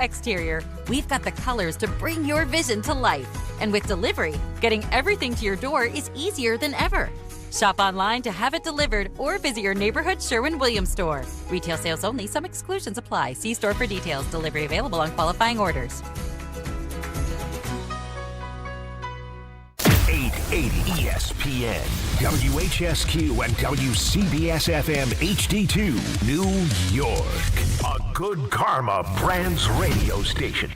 Exterior, we've got the colors to bring your vision to life. And with delivery, getting everything to your door is easier than ever. Shop online to have it delivered or visit your neighborhood Sherwin-Williams store. Retail sales only. Some exclusions apply. See store for details. Delivery available on qualifying orders. 880 ESPN, WHSQ, and WCBS-FM HD2, New York. A Good Karma Brands radio station.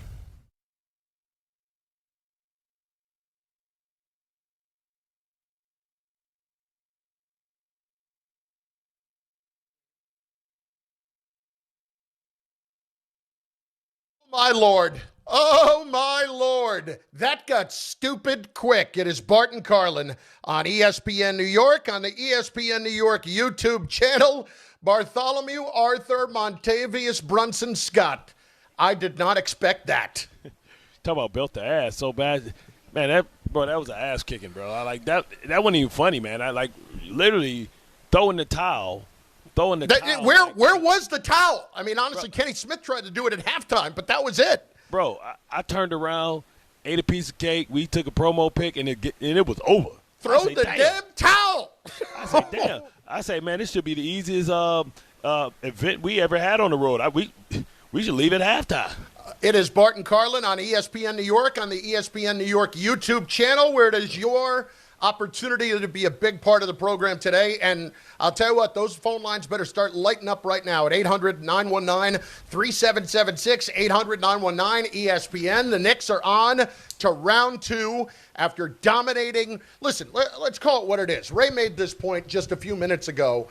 My Lord. Oh, my Lord. That got stupid quick. It is Bart and Carlin on ESPN New York, on the ESPN New York YouTube channel. Bartholomew Arthur Montavious Brunson Scott. I did not expect that. Talk about built the ass so bad. Man, that was an ass kicking, bro. I like that. That wasn't even funny, man. I like literally throwing the towel. Where was the towel? I mean, honestly, bro, Kenny Smith tried to do it at halftime, but that was it. Bro, I turned around, ate a piece of cake. We took a promo pic, and it was over. Throw the damn towel. I said, damn. I say, man, this should be the easiest event we ever had on the road. We should leave at halftime. It is Bart and Carlin on ESPN New York, on the ESPN New York YouTube channel, where it is your opportunity to be a big part of the program today. And I'll tell you what, those phone lines better start lighting up right now at 800-919-3776, 800-919-ESPN. The Knicks are on to round two after dominating. Listen, let's call it what it is. Ray made this point just a few minutes ago.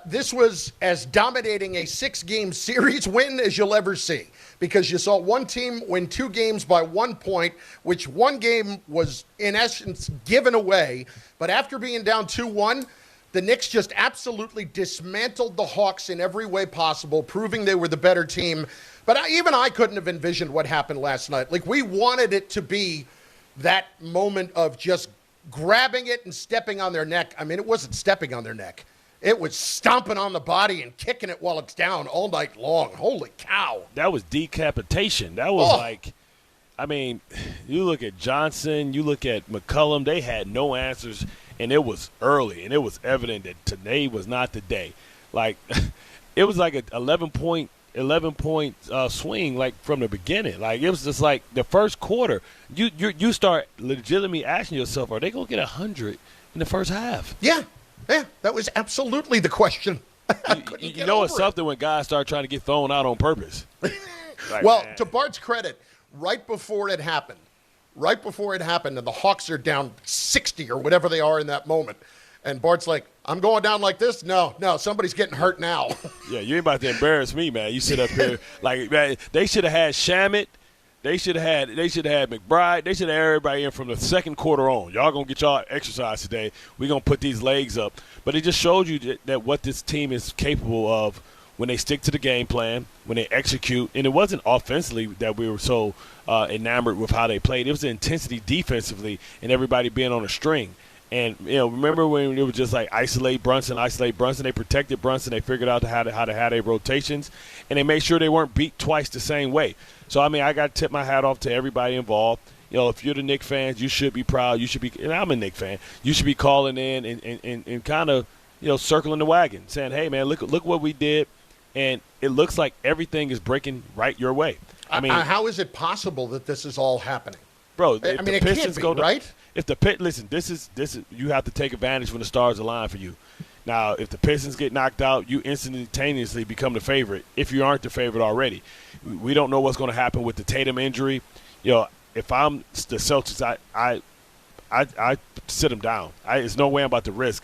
This was as dominating a 6-game series win as you'll ever see, because you saw one team win 2 games by 1 point, which one game was, in essence, given away. But after being down 2-1, the Knicks just absolutely dismantled the Hawks in every way possible, proving they were the better team. But even I couldn't have envisioned what happened last night. Like, we wanted it to be that moment of just grabbing it and stepping on their neck. I mean, it wasn't stepping on their neck. It was stomping on the body and kicking it while it's down all night long. Holy cow. That was decapitation. That was like, I mean, you look at Johnson, you look at McCollum, they had no answers, and it was early, and it was evident that today was not the day. Like, it was like an 11-point swing, like, from the beginning. Like, it was just like the first quarter. You start legitimately asking yourself, are they going to get 100 in the first half? Yeah, that was absolutely the question. You know it's something when guys start trying to get thrown out on purpose. Like, well, man. To Bart's credit, right before it happened, and the Hawks are down 60 or whatever they are in that moment, and Bart's like, I'm going down like this? No, somebody's getting hurt now. Yeah, you ain't about to embarrass me, man. You sit up here like, man, they should have had Shamet. They should have had McBride. They should have everybody in from the second quarter on. Y'all going to get y'all exercise today. We're going to put these legs up. But it just showed you that what this team is capable of when they stick to the game plan, when they execute. And it wasn't offensively that we were so enamored with how they played. It was the intensity defensively and everybody being on a string. And, remember when it was just like isolate Brunson. They protected Brunson. They figured out how to have their rotations. And they made sure they weren't beat twice the same way. So, I mean, I got to tip my hat off to everybody involved. If you're the Knicks fans, you should be proud. You should be – and I'm a Knicks fan. You should be calling in and kind of, circling the wagon, saying, hey, man, look what we did. And it looks like everything is breaking right your way. I mean – how is it possible that this is all happening? Bro, I mean, it can't be, right? If the listen, this is you have to take advantage when the stars align for you. Now, if the Pistons get knocked out, you instantaneously become the favorite if you aren't the favorite already. We don't know what's going to happen with the Tatum injury. If I'm the Celtics, I sit him down. There's no way I'm about to risk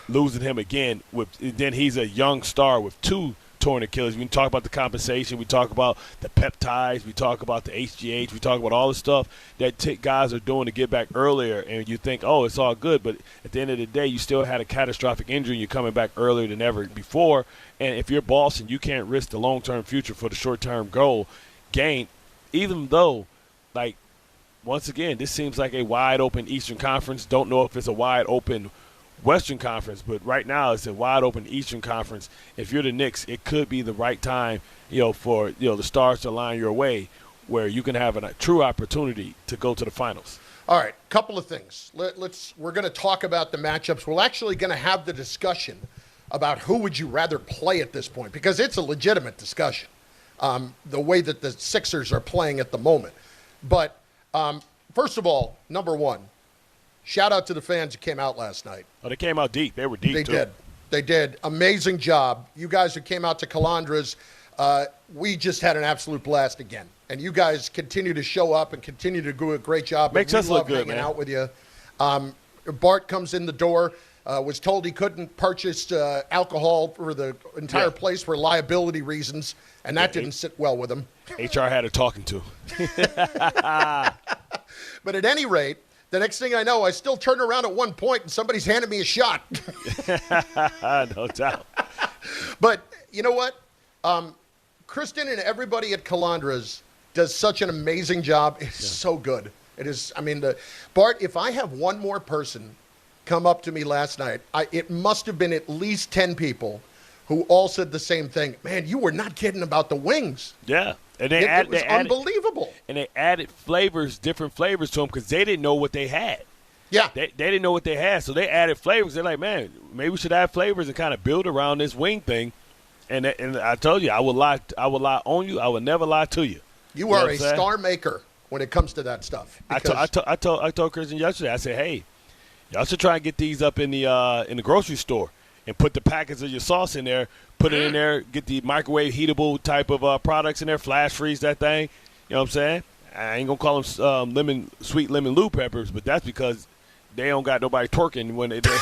losing him again. Then he's a young star with 2 torn Achilles. We can talk about the compensation. We talk about the peptides. We talk about the HGH. We talk about all the stuff that guys are doing to get back earlier. And you think, it's all good. But at the end of the day, you still had a catastrophic injury. You're coming back earlier than ever before. And if you're Boston, you can't risk the long-term future for the short-term goal gain, even though, once again, this seems like a wide-open Eastern Conference. Don't know if it's a wide-open Western Conference, but right now it's a wide open Eastern Conference. If you're the Knicks, it could be the right time, for the stars to line your way, where you can have a true opportunity to go to the finals. All right, couple of things. We're going to talk about the matchups. We're actually going to have the discussion about who would you rather play at this point, because it's a legitimate discussion, the way that the Sixers are playing at the moment. But first of all, number one, shout out to the fans who came out last night. Oh, they came out deep. They were deep, too. They did. Amazing job. You guys who came out to Calandra's, we just had an absolute blast again. And you guys continue to show up and continue to do a great job. Makes us look good, man. man. Out with you. Bart comes in the door, was told he couldn't purchase alcohol for the entire place for liability reasons, and that didn't sit well with him. HR had her talking to. But at any rate, the next thing I know, I still turn around at one point and somebody's handing me a shot. No doubt. But you know what? Kristen and everybody at Calandra's does such an amazing job. It's so good. It is. I mean, Bart, if I have one more person come up to me last night, it must have been at least 10 people who all said the same thing. Man, you were not kidding about the wings. Yeah. And it was unbelievable. And they added different flavors to them because they didn't know what they had. Yeah. They didn't know what they had, so they added flavors. They're like, man, maybe we should add flavors and kind of build around this wing thing. And I told you, I would lie on you. I would never lie to you. You are a star maker when it comes to that stuff. I told Christian yesterday. I said, hey, y'all should try and get these up in the grocery store and put the packets of your sauce in there. Put it in there. Get the microwave heatable type of products in there. Flash freeze that thing. You know what I'm saying? I ain't gonna call them sweet lemon Lou peppers, but that's because they don't got nobody twerking when they do.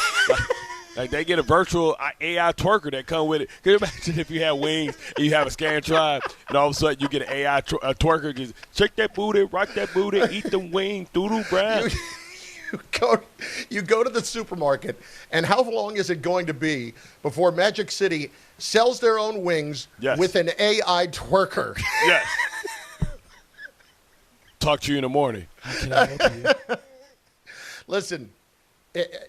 Like they get a virtual AI twerker that come with it. Can you imagine if you had wings and you have a Scantron and all of a sudden you get an AI twerker, just shake that booty, rock that booty, eat them wings, doodle brown. You go to the supermarket, and how long is it going to be before Magic City sells their own wings with an AI twerker? Yes. Talk to you in the morning. How can I help you? Listen,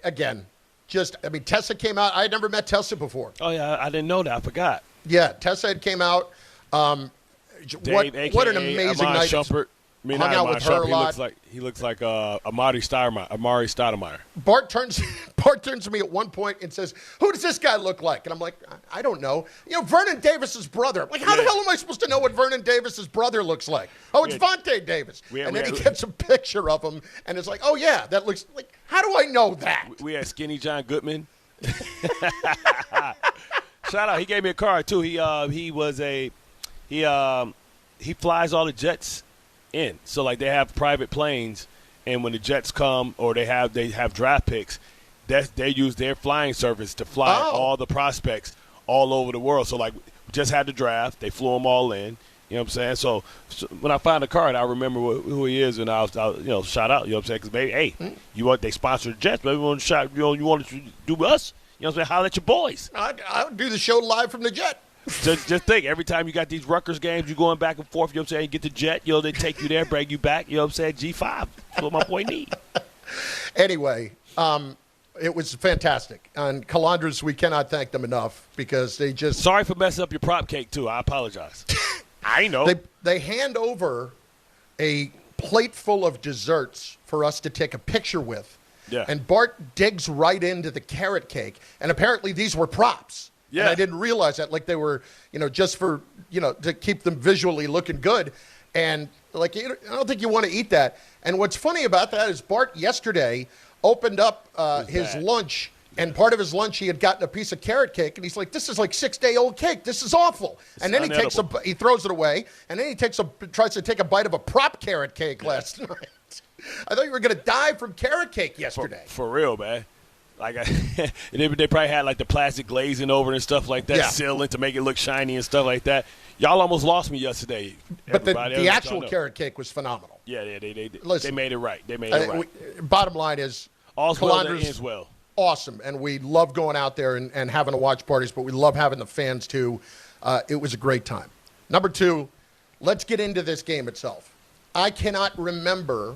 again. Tessa came out. I had never met Tessa before. Oh, yeah, I didn't know that. I forgot. Yeah, Tessa had came out. Dave, what an amazing Amon night. Shumpert. Hung out with her a lot. He looks like Amari Stoudemire. Bart turns to me at one point and says, "Who does this guy look like?" And I'm like, "I don't know. Vernon Davis's brother." I'm like, how the hell am I supposed to know what Vernon Davis's brother looks like? Oh, it's Vontae Davis. And then he gets a picture of him, and it's like, oh yeah, that looks like. How do I know that? We had Skinny John Goodman. Shout out. He gave me a card too. He flies all the jets in. So like they have private planes, and when the jets come or they have draft picks, they use their flying service to fly all the prospects all over the world. So like we just had the draft, they flew them all in. You know what I'm saying? So when I find the card, I remember who he is, and I'll shout out. You know what I'm saying? Because baby, hey, they sponsor the Jets, maybe you want to shout. You want to do with us? You know what I'm saying? Holler at your boys. I'll do the show live from the Jet. Just think, every time you got these Rutgers games, you're going back and forth, you know what I'm saying? You get the Jet, they take you there, bring you back, you know what I'm saying? G5. That's what my boy need. Anyway, it was fantastic. On Calandra's, we cannot thank them enough because they just... Sorry for messing up your prop cake, too. I apologize. I know. They hand over a plate full of desserts for us to take a picture with. Yeah. And Bart digs right into the carrot cake. And apparently these were props. Yeah. And I didn't realize that. Like they were, just for, to keep them visually looking good. And like, I don't think you want to eat that. And what's funny about that is Bart yesterday opened up his lunch. And part of his lunch, he had gotten a piece of carrot cake, and he's like, "This is like 6-day-old cake. This is awful." And then he throws it away, and then he tries to take a bite of a prop carrot cake last night. I thought you were going to die from carrot cake yesterday. For real, man. Like they probably had like the plastic glazing over it and stuff like that, sealing to make it look shiny and stuff like that. Y'all almost lost me yesterday. But the actual carrot cake was phenomenal. Yeah, they made it right. They made it right. Bottom line is, all's well that ends well. Awesome, and we love going out there and having the watch parties, but we love having the fans too. It was a great time. Number two, let's get into this game itself. I cannot remember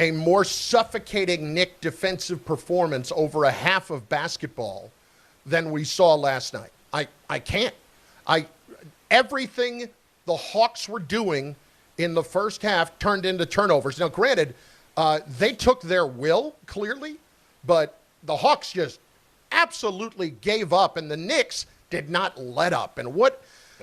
a more suffocating Knick defensive performance over a half of basketball than we saw last night. I can't. Everything the Hawks were doing in the first half turned into turnovers. Now, granted, they took their will, clearly, but the Hawks just absolutely gave up, and the Knicks did not let up. And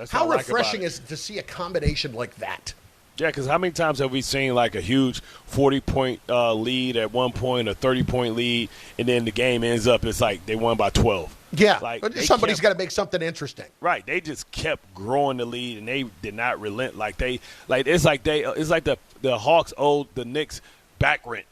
how refreshing is it to see a combination like that? Yeah, because how many times have we seen like a huge 40-point lead at one point, a 30-point lead, and then the game ends up, it's like they won by 12. Yeah, like somebody's got to make something interesting. Right, they just kept growing the lead, and they did not relent. It's like the Hawks owed the Knicks back rent.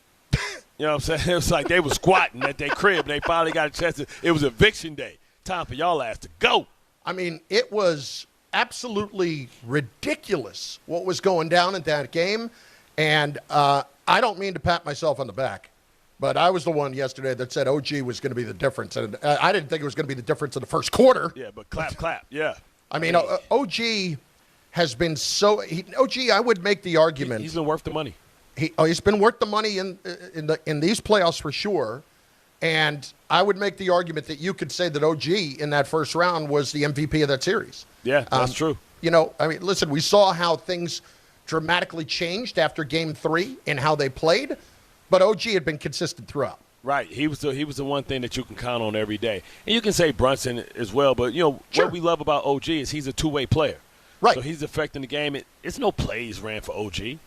You know what I'm saying? It was like they were squatting at their crib, and they finally got a chance it was eviction day. Time for y'all ass to go. I mean, it was absolutely ridiculous what was going down in that game. And I don't mean to pat myself on the back, but I was the one yesterday that said OG was going to be the difference. And I didn't think it was going to be the difference in the first quarter. Yeah, but clap, yeah. I mean, OG has been OG, I would make the argument. He's been worth the money. He's been worth the money in these playoffs for sure. And I would make the argument that you could say that OG in that first round was the MVP of that series. Yeah, that's true. You know, I mean, listen, we saw how things dramatically changed after Game 3 and how they played, but OG had been consistent throughout. Right. He was the one thing that you can count on every day. And you can say Brunson as well, but, what we love about OG is he's a two-way player. Right. So he's affecting the game. It's no plays ran for OG.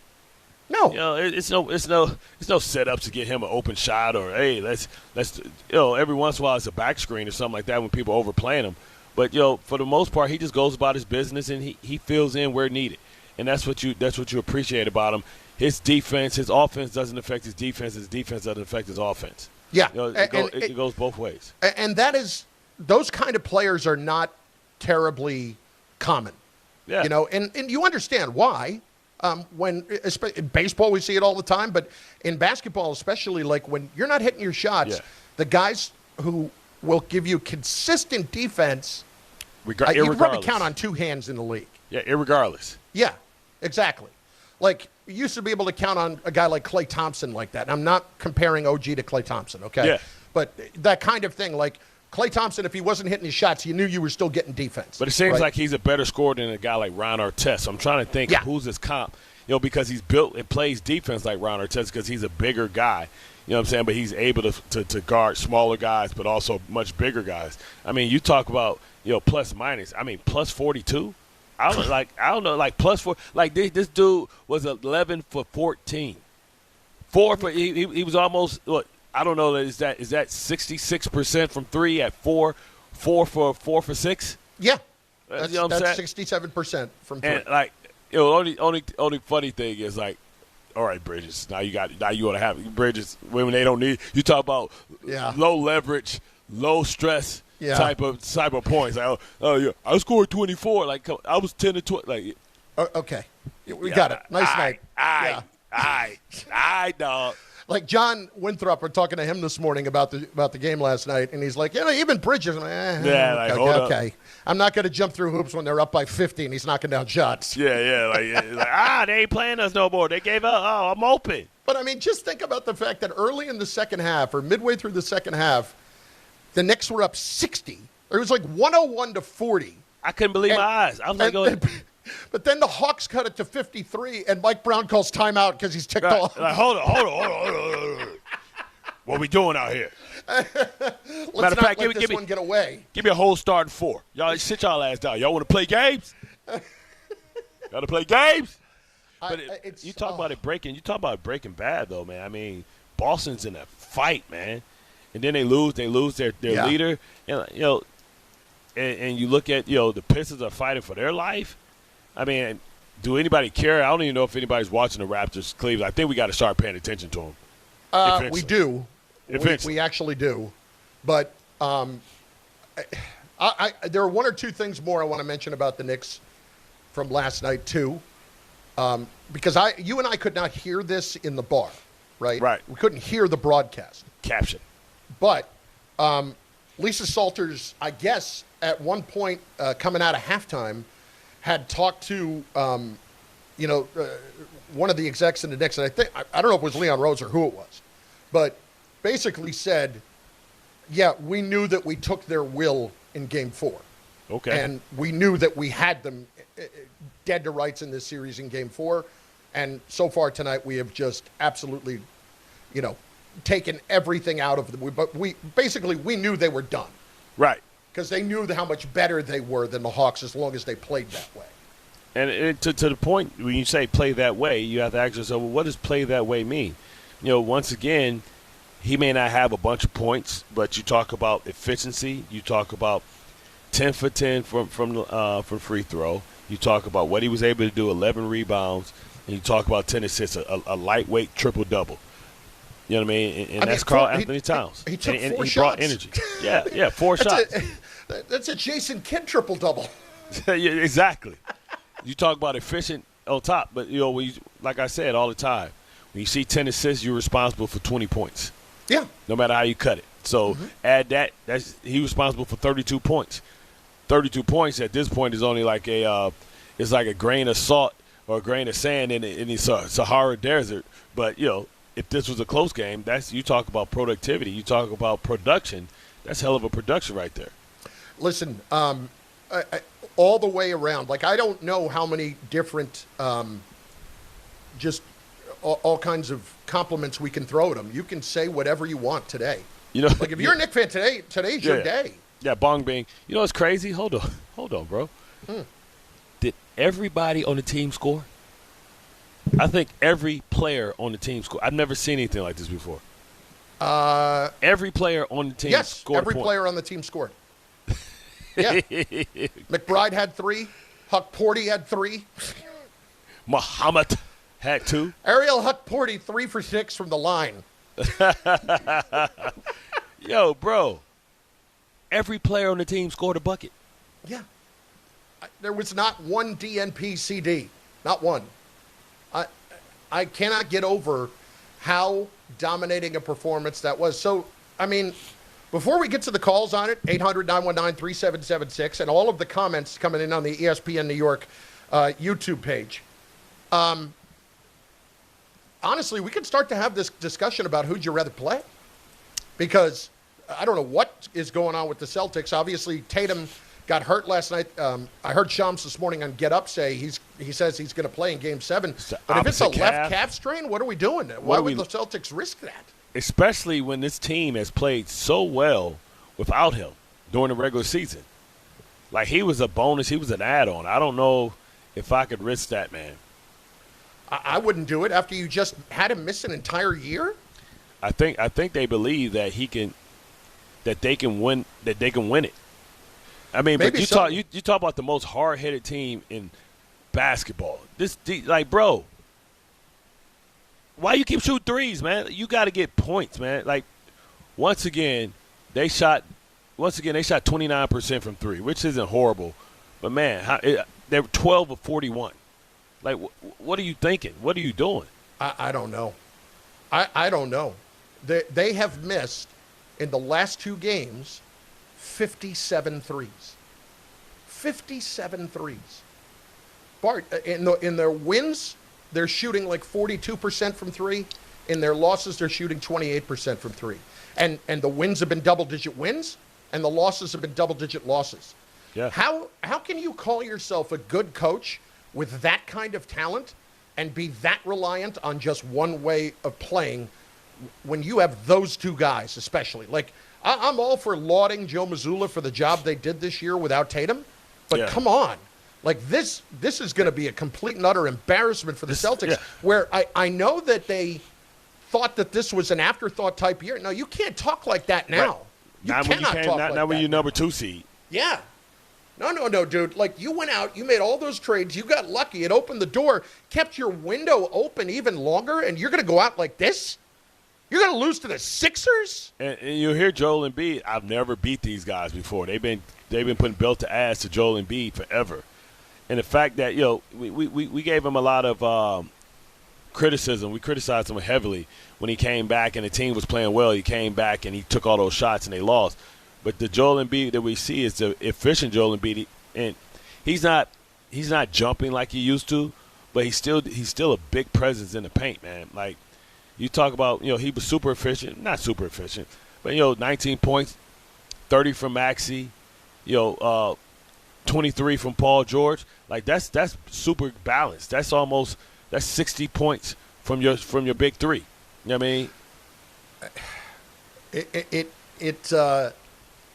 No, it's no setups to get him an open shot or hey, let's every once in a while it's a back screen or something like that when people are overplaying him. But for the most part, he just goes about his business and he fills in where needed, and that's what you appreciate about him. His defense, his offense doesn't affect his defense. His defense doesn't affect his offense. Yeah, it goes both ways. And those kind of players are not terribly common. Yeah, and you understand why. In baseball, we see it all the time, but in basketball, especially, like when you're not hitting your shots, the guys who will give you consistent defense, you can probably count on two hands in the league. Yeah, irregardless. Yeah, exactly. Like, you used to be able to count on a guy like Klay Thompson like that. And I'm not comparing OG to Klay Thompson, okay? Yeah. But that kind of thing, like Klay Thompson, if he wasn't hitting his shots, you knew you were still getting defense. But it seems like he's a better scorer than a guy like Ron Artest. So I'm trying to think who's his comp, because he's built and plays defense like Ron Artest because he's a bigger guy. You know what I'm saying? But he's able to guard smaller guys but also much bigger guys. I mean, you talk about, plus minus. I mean, plus 42? I don't know, like plus 4. Like this dude was 11 for 14. He was almost, what? I don't know. Is that 66% from three at 4 for 6? Yeah, that's 67% from 3. And only funny thing is like, all right, Bridges. Now you want to have Bridges when they don't need. You talk about low leverage, low stress type of points. Like, I scored 24. Like I was 10 to 20. Like, okay, we got it. Nice night. I dog. Like John Winthrop, we're talking to him this morning about the game last night, and he's like, even Bridges. I'm like, okay. I'm not going to jump through hoops when they're up by 50 and he's knocking down shots. Yeah, they ain't playing us no more. They gave up. Oh, I'm open. But, I mean, just think about the fact that early in the second half or midway through the second half, the Knicks were up 60. It was like 101 to 40. I couldn't believe my eyes. I was like, but then the Hawks cut it to 53, and Mike Brown calls timeout because he's ticked off. Like, hold on. What we doing out here? Let's not let this one get away. Give me a whole starting 4. Y'all sit y'all ass down. Y'all want to play games? Got to play games? But you talk about it breaking. You talk about it breaking bad, though, man. I mean, Boston's in a fight, man. And then they lose their leader. And, and you look at, the Pistons are fighting for their life. I mean, do anybody care? I don't even know if anybody's watching the Raptors, Cleveland. I think we got to start paying attention to them. We do. We actually do. But there are one or two things more I want to mention about the Knicks from last night, too. Because you and I could not hear this in the bar, right? Right. We couldn't hear the broadcast. Caption. But Lisa Salters, I guess, at one point coming out of halftime, had talked to one of the execs in the Knicks, and I don't know if it was Leon Rose or who it was, but basically said, yeah, we knew that we took their will in Game 4. Okay. And we knew that we had them dead to rights in this series in Game 4. And so far tonight, we have just absolutely, taken everything out of them. But we knew they were done. Right. Because they knew how much better they were than the Hawks as long as they played that way. And to the point, when you say play that way, you have to ask yourself, well, what does play that way mean? Once again, he may not have a bunch of points, but you talk about efficiency. You talk about 10 for 10 from free throw. You talk about what he was able to do, 11 rebounds, and you talk about 10 assists, a lightweight triple-double. You know what I mean? And that's Karl-Anthony Towns. He took and 4 he shots. brought energy. Yeah, 4 shots. That's a Jason Kidd triple-double. Yeah, exactly. You talk about efficient on top, but, like I said all the time, when you see 10 assists, you're responsible for 20 points. Yeah. No matter how you cut it. So add that. He's responsible for 32 points. 32 points at this point is only like it's like a grain of salt or a grain of sand in the Sahara Desert. But, if this was a close game, you talk about productivity. You talk about production. That's hell of a production right there. Listen, all the way around. Like, I don't know how many different just all kinds of compliments we can throw at him. You can say whatever you want today. Like, if you're a Knicks fan today, today's your day. Yeah, bong bing. You know what's crazy? Hold on, bro. Did everybody on the team score? I think every player on the team scored. I've never seen anything like this before. Every player on the team scored. Yes, every player on the team scored. Yeah. McBride had 3. Huck Porty had 3. Muhammad had 2. Ariel Huck Porty, 3 for 6 from the line. Yo, bro. Every player on the team scored a bucket. Yeah. There was not one DNP CD. Not one. I cannot get over how dominating a performance that was. So, I mean, before we get to the calls on it, 800-919-3776, and all of the comments coming in on the ESPN New York YouTube page, honestly, we could start to have this discussion about who'd you rather play. Because I don't know what is going on with the Celtics. Obviously, Tatum got hurt last night. I heard Shams this morning on Get Up say he says he's going to play in Game 7. But if it's a left calf strain, what are we doing? Why would the Celtics risk that? Especially when this team has played so well without him during the regular season. Like, he was a bonus. He was an add-on. I don't know if I could risk that, man. I wouldn't do it after you just had him miss an entire year. I think they believe that they can win it. I mean, maybe but you talk about the most hard-headed team in basketball. Bro, why you keep shooting threes, man? You got to get points, man. Like, once again, they shot 29% from 3, which isn't horrible. But, man, they were 12 of 41. Like, what are you thinking? What are you doing? I don't know. I don't know. They have missed, in the last 2 games, 57 threes. 57 threes. Bart, in their wins, they're shooting like 42% from 3. In their losses, they're shooting 28% from 3. And the wins have been double-digit wins, and the losses have been double-digit losses. Yeah. How can you call yourself a good coach with that kind of talent and be that reliant on just one way of playing when you have those 2 guys, especially? Like, I'm all for lauding Joe Mazzulla for the job they did this year without Tatum, but come on. Like, this is going to be a complete and utter embarrassment for the Celtics, where I know that they thought that this was an afterthought type year. No, you can't talk like that now. Right. Not when you're number 2 seed. Yeah. No, dude. Like, you went out, you made all those trades, you got lucky, it opened the door, kept your window open even longer, and you're going to go out like this? You're going to lose to the Sixers? And you'll hear Joel Embiid, I've never beat these guys before. They've been putting belt to ass to Joel Embiid forever. And the fact that, we gave him a lot of criticism. We criticized him heavily when he came back and the team was playing well. He came back and he took all those shots and they lost. But the Joel Embiid that we see is the efficient Joel Embiid, and he's not jumping like he used to, but he's still a big presence in the paint, man. Like, you talk about, he was super efficient. Not super efficient, but, 19 points, 30 from Maxey, 23 from Paul George. Like, that's super balanced. That's 60 points from your big three. You know what I mean?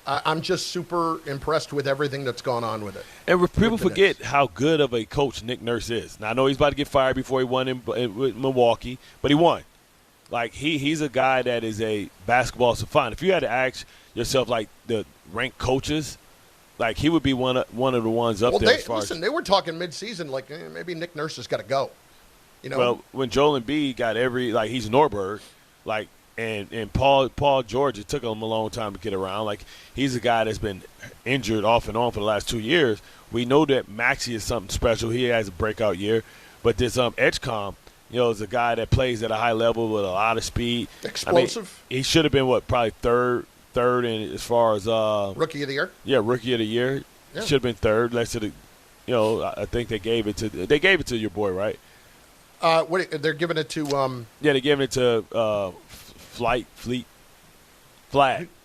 I'm just super impressed with everything that's gone on with it. And people forget how good of a coach Nick Nurse is. Now, I know he's about to get fired before he won in Milwaukee, but he won. Like, he's a guy that is a basketball savant. If you had to ask yourself, like, the ranked coaches, like, he would be one of the ones up there. They were talking midseason, like, maybe Nick Nurse has got to go. Well, when Joel Embiid got he's Norberg, like, and Paul George, it took him a long time to get around. Like, he's a guy that's been injured off and on for the last 2 years. We know that Maxey is something special. He has a breakout year. But this Edgecombe, is a guy that plays at a high level with a lot of speed. Explosive. I mean, he should have been, probably third in as far as Rookie of the Year? Yeah, Rookie of the Year. Yeah. Should have been third. I think they gave it to your boy, right? They're giving it to they're giving it to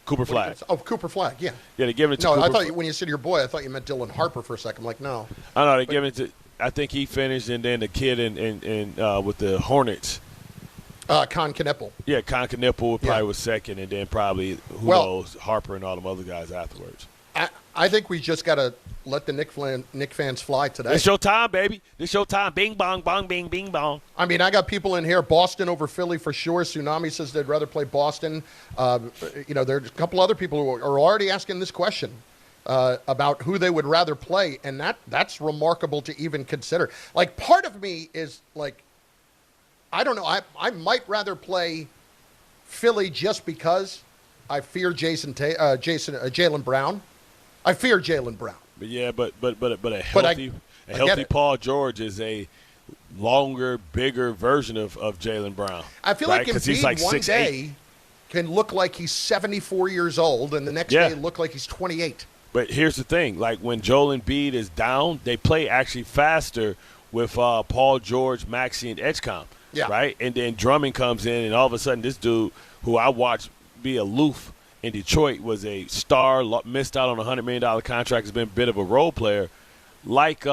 Cooper Flag. Oh, Cooper Flag, yeah. Yeah, they're giving it to Cooper. No, I thought when you said your boy, I thought you meant Dylan Harper for a second. I'm like, no. I know, they're giving it to – I think he finished, and then the kid in with the Hornets. Con Knippel. Yeah, Con Knippel probably was second, and then probably, who knows, Harper and all them other guys afterwards. I think we just got to let the Knick fans fly today. It's your time, baby. It's your time. Bing, bong, bong, bing, bing, bong. I mean, I got people in here, Boston over Philly for sure. Tsunami says they'd rather play Boston. There's a couple other people who are already asking this question about who they would rather play, and that's remarkable to even consider. Like, part of me is like, I don't know. I might rather play Philly just because I fear Jaylen Brown. I fear Jaylen Brown. But yeah, but a healthy Paul George is a longer, bigger version of Jaylen Brown. I feel like Embiid one day can look like he's 74 years old, and the next day look like he's 28. But here's the thing: like, when Joel Embiid is down, they play actually faster with Paul George, Maxey, and Edgecombe. Yeah. Right, and then Drummond comes in, and all of a sudden, this dude who I watched be aloof in Detroit was a star, missed out on a $100 million contract, has been a bit of a role player, like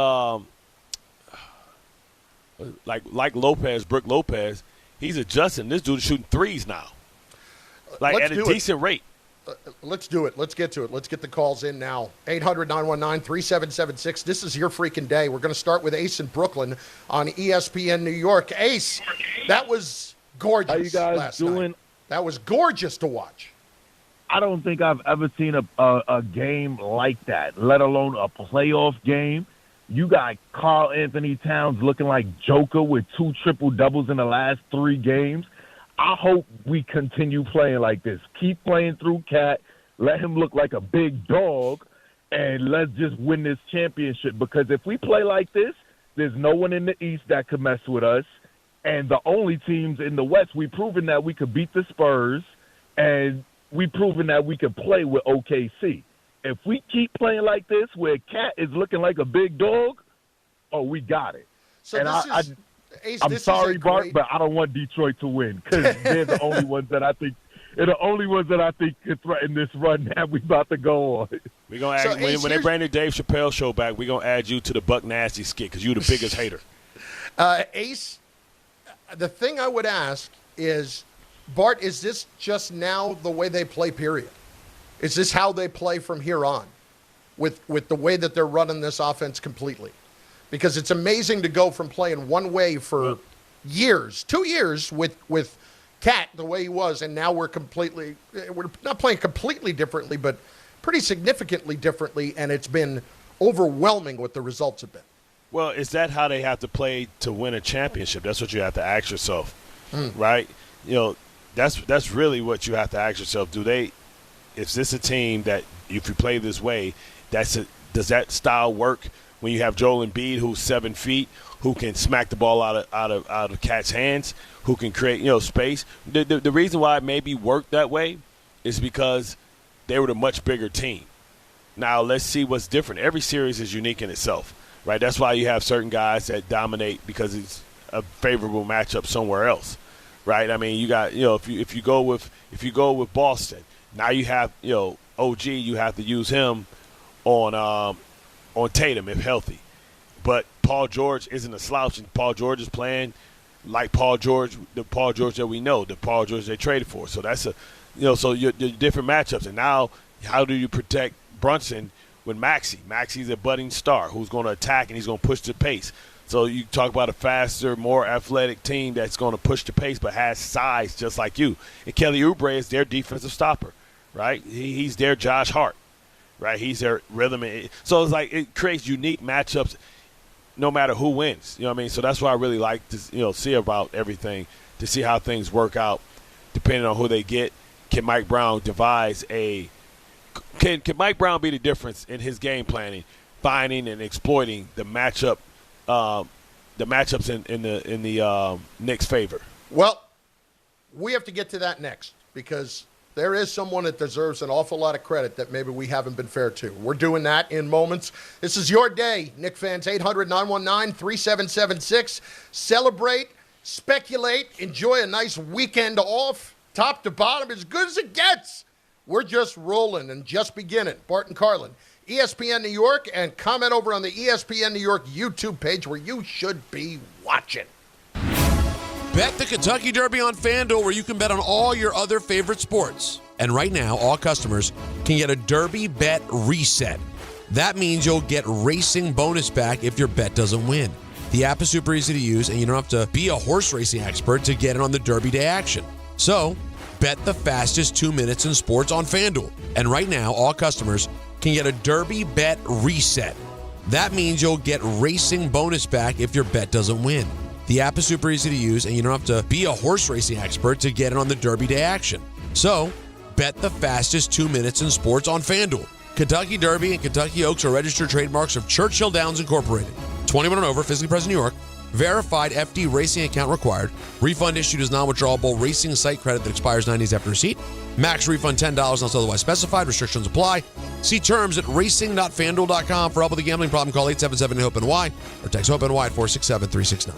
Lopez, Brook Lopez. He's adjusting. This dude is shooting threes now, at a decent rate. Let's do it. Let's get to it. Let's get the calls in now. 800-919-3776. This is your freaking day. We're going to start with Ace in Brooklyn on ESPN New York. Ace, that was gorgeous. How you guys last doing? Night. That was gorgeous to watch. I don't think I've ever seen a game like that, let alone a playoff game. You got Karl Anthony Towns looking like Joker with 2 triple-doubles in the last 3 games. I hope we continue playing like this. Keep playing through Cat. Let him look like a big dog, and let's just win this championship. Because if we play like this, there's no one in the East that could mess with us. And the only teams in the West, we've proven that we could beat the Spurs, and we've proven that we could play with OKC. If we keep playing like this, where Cat is looking like a big dog, we got it. So and Ace, I'm sorry, Bart, but I don't want Detroit to win because they're the only ones that I think could threaten this run that we about to go on. We're gonna add, when they bring the Dave Chappelle show back, we're gonna add you to the Buck Nasty skit because you're the biggest hater. Ace, the thing I would ask is, Bart, is this just now the way they play, period? Is this how they play from here on with the way that they're running this offense completely? Because it's amazing to go from playing one way for years, 2 years with Cat the way he was, and now we're not playing completely differently, but pretty significantly differently, and it's been overwhelming what the results have been. Well, is that how they have to play to win a championship? That's what you have to ask yourself, right? That's really what you have to ask yourself. Is this a team that, if you play this way, does that style work when you have Joel Embiid, who's 7 feet, who can smack the ball out of Cat's hands, who can create space? The reason why it maybe worked that way is because they were a much bigger team. Now let's see what's different. Every series is unique in itself, right? That's why you have certain guys that dominate because it's a favorable matchup somewhere else, right? I mean, you got, if you go with Boston, now you have, OG, you have to use him on Tatum if healthy. But Paul George isn't a slouch, and Paul George is playing like Paul George, the Paul George that we know, the Paul George they traded for. So that's so your different matchups. And now, how do you protect Brunson with Maxey? Maxey's a budding star who's going to attack and he's going to push the pace. So you talk about a faster, more athletic team that's going to push the pace but has size just like you. And Kelly Oubre is their defensive stopper, right? He's their Josh Hart, right? He's their rhythm. So it's like it creates unique matchups no matter who wins. You know what I mean? So that's why I really like to see about everything, to see how things work out depending on who they get. Can Mike Brown devise can Mike Brown be the difference in his game planning, finding and exploiting the matchups in the Knicks' favor? Well, we have to get to that next because there is someone that deserves an awful lot of credit that maybe we haven't been fair to. We're doing that in moments. This is your day, Knicks fans. 800-919-3776. Celebrate, speculate, enjoy a nice weekend off, top to bottom, as good as it gets. We're just rolling and just beginning. Bart and Carlin, ESPN New York, and comment over on the ESPN New York YouTube page where you should be watching. Bet the Kentucky Derby on FanDuel, where you can bet on all your other favorite sports. And right now, all customers can get a Derby bet reset. That means you'll get racing bonus back if your bet doesn't win. The app is super easy to use, and you don't have to be a horse racing expert to get in on the Derby Day action. So, bet the fastest 2 minutes in sports on FanDuel. And right now, all customers can get a Derby bet reset. That means you'll get racing bonus back if your bet doesn't win. The app is super easy to use, and you don't have to be a horse racing expert to get in on the Derby Day action. So, bet the fastest 2 minutes in sports on FanDuel. Kentucky Derby and Kentucky Oaks are registered trademarks of Churchill Downs Incorporated. 21 and over, physically present in New York. Verified FD racing account required. Refund issued as non-withdrawable racing site credit that expires 9 days after receipt. Max refund $10 unless otherwise specified. Restrictions apply. See terms at racing.fanduel.com. For help with a gambling problem, call 877-HOPE-NY or text HOPE-NY at 467-369.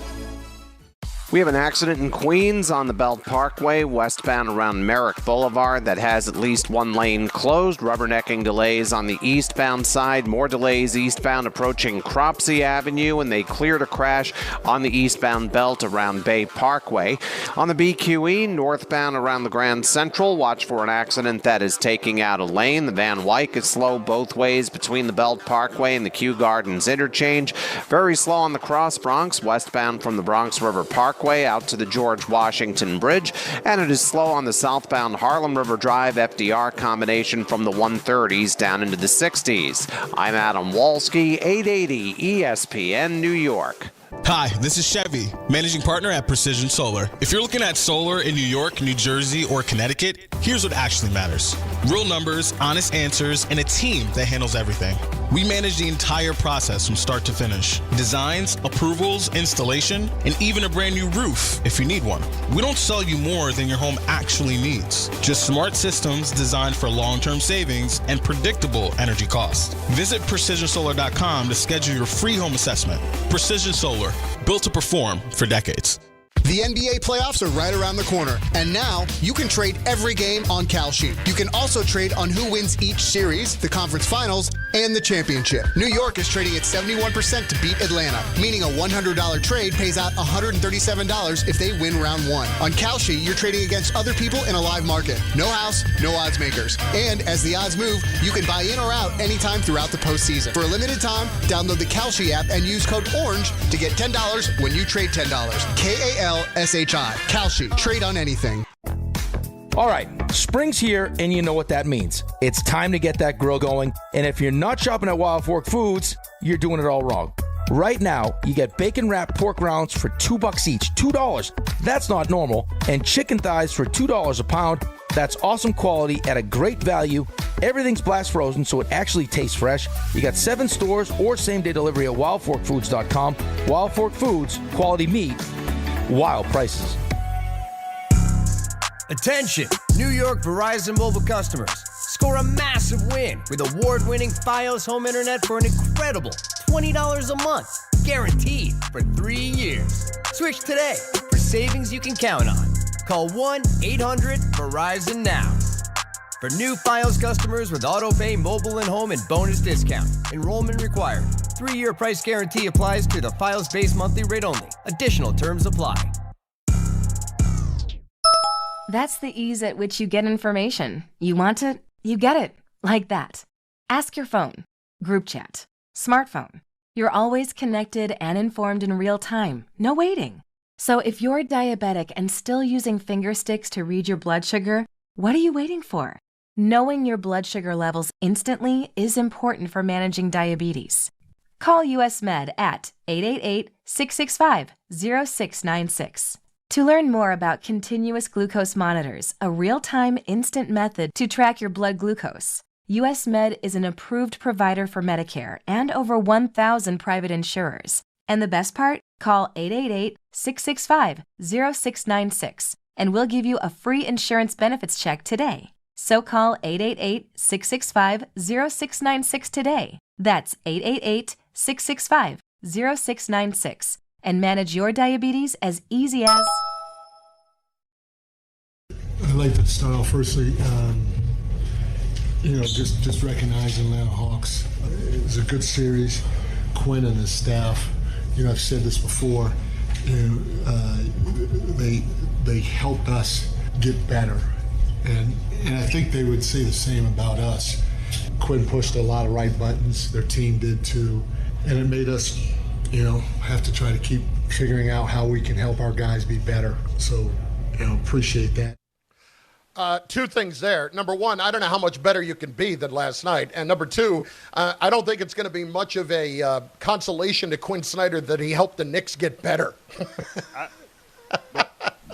We have an accident in Queens on the Belt Parkway, westbound around Merrick Boulevard, that has at least one lane closed. Rubbernecking delays on the eastbound side. More delays eastbound approaching Cropsey Avenue, and they cleared a crash on the eastbound belt around Bay Parkway. On the BQE, northbound around the Grand Central, watch for an accident that is taking out a lane. The Van Wyck is slow both ways between the Belt Parkway and the Kew Gardens interchange. Very slow on the Cross Bronx, westbound from the Bronx River Parkway out to the George Washington Bridge, and it is slow on the southbound Harlem River Drive FDR combination from the 130s down into the 60s. I'm Adam Walski, 880 ESPN New York. Hi, this is Chevy, managing partner at Precision Solar. If you're looking at solar in New York, New Jersey, or Connecticut, here's what actually matters. Real numbers, honest answers, and a team that handles everything. We manage the entire process from start to finish. Designs, approvals, installation, and even a brand new roof if you need one. We don't sell you more than your home actually needs. Just smart systems designed for long-term savings and predictable energy costs. Visit PrecisionSolar.com to schedule your free home assessment. Precision Solar, built to perform for decades. The NBA playoffs are right around the corner, and now you can trade every game on Kalshi. You can also trade on who wins each series, the conference finals, and the championship. New York is trading at 71% to beat Atlanta, meaning a $100 trade pays out $137 if they win round one. On Kalshi, you're trading against other people in a live market. No house, no odds makers. And as the odds move, you can buy in or out anytime throughout the postseason. For a limited time, download the Kalshi app and use code ORANGE to get $10 when you trade $10. KALSHI. Kalshi. Trade on anything. All right, spring's here, and you know what that means. It's time to get that grill going, and if you're not shopping at Wild Fork Foods, you're doing it all wrong. Right now, you get bacon-wrapped pork rounds for $2 each. $2. That's not normal. And chicken thighs for $2 a pound. That's awesome quality at a great value. Everything's blast frozen, so it actually tastes fresh. You got 7 stores or same-day delivery at wildforkfoods.com. Wild Fork Foods, quality meat, wild prices. Attention, New York Verizon mobile customers. Score a massive win with award-winning Fios home internet for an incredible $20 a month, guaranteed for 3 years. Switch today for savings you can count on. Call 1-800-VERIZON now. For new Fios customers with autopay, mobile and home, and bonus discount. Enrollment required. 3-year price guarantee applies to the Fios base monthly rate only. Additional terms apply. That's the ease at which you get information. You want it, you get it. Like that. Ask your phone. Group chat. Smartphone. You're always connected and informed in real time. No waiting. So if you're diabetic and still using finger sticks to read your blood sugar, what are you waiting for? Knowing your blood sugar levels instantly is important for managing diabetes. Call US Med at 888-665-0696. To learn more about continuous glucose monitors, a real-time instant method to track your blood glucose, US Med is an approved provider for Medicare and over 1,000 private insurers. And the best part? Call 888-665-0696 and we'll give you a free insurance benefits check today. So call 888-665-0696 today. That's 888-665-0696 and manage your diabetes as easy as... I'd like to start off firstly, just recognizing Atlanta Hawks. It was a good series. Quinn and his staff, I've said this before, they helped us get better. And I think they would say the same about us. Quinn pushed a lot of right buttons. Their team did too. And it made us, have to try to keep figuring out how we can help our guys be better. So, appreciate that. Two things there. Number one, I don't know how much better you can be than last night. And number two, I don't think it's going to be much of a consolation to Quinn Snyder that he helped the Knicks get better.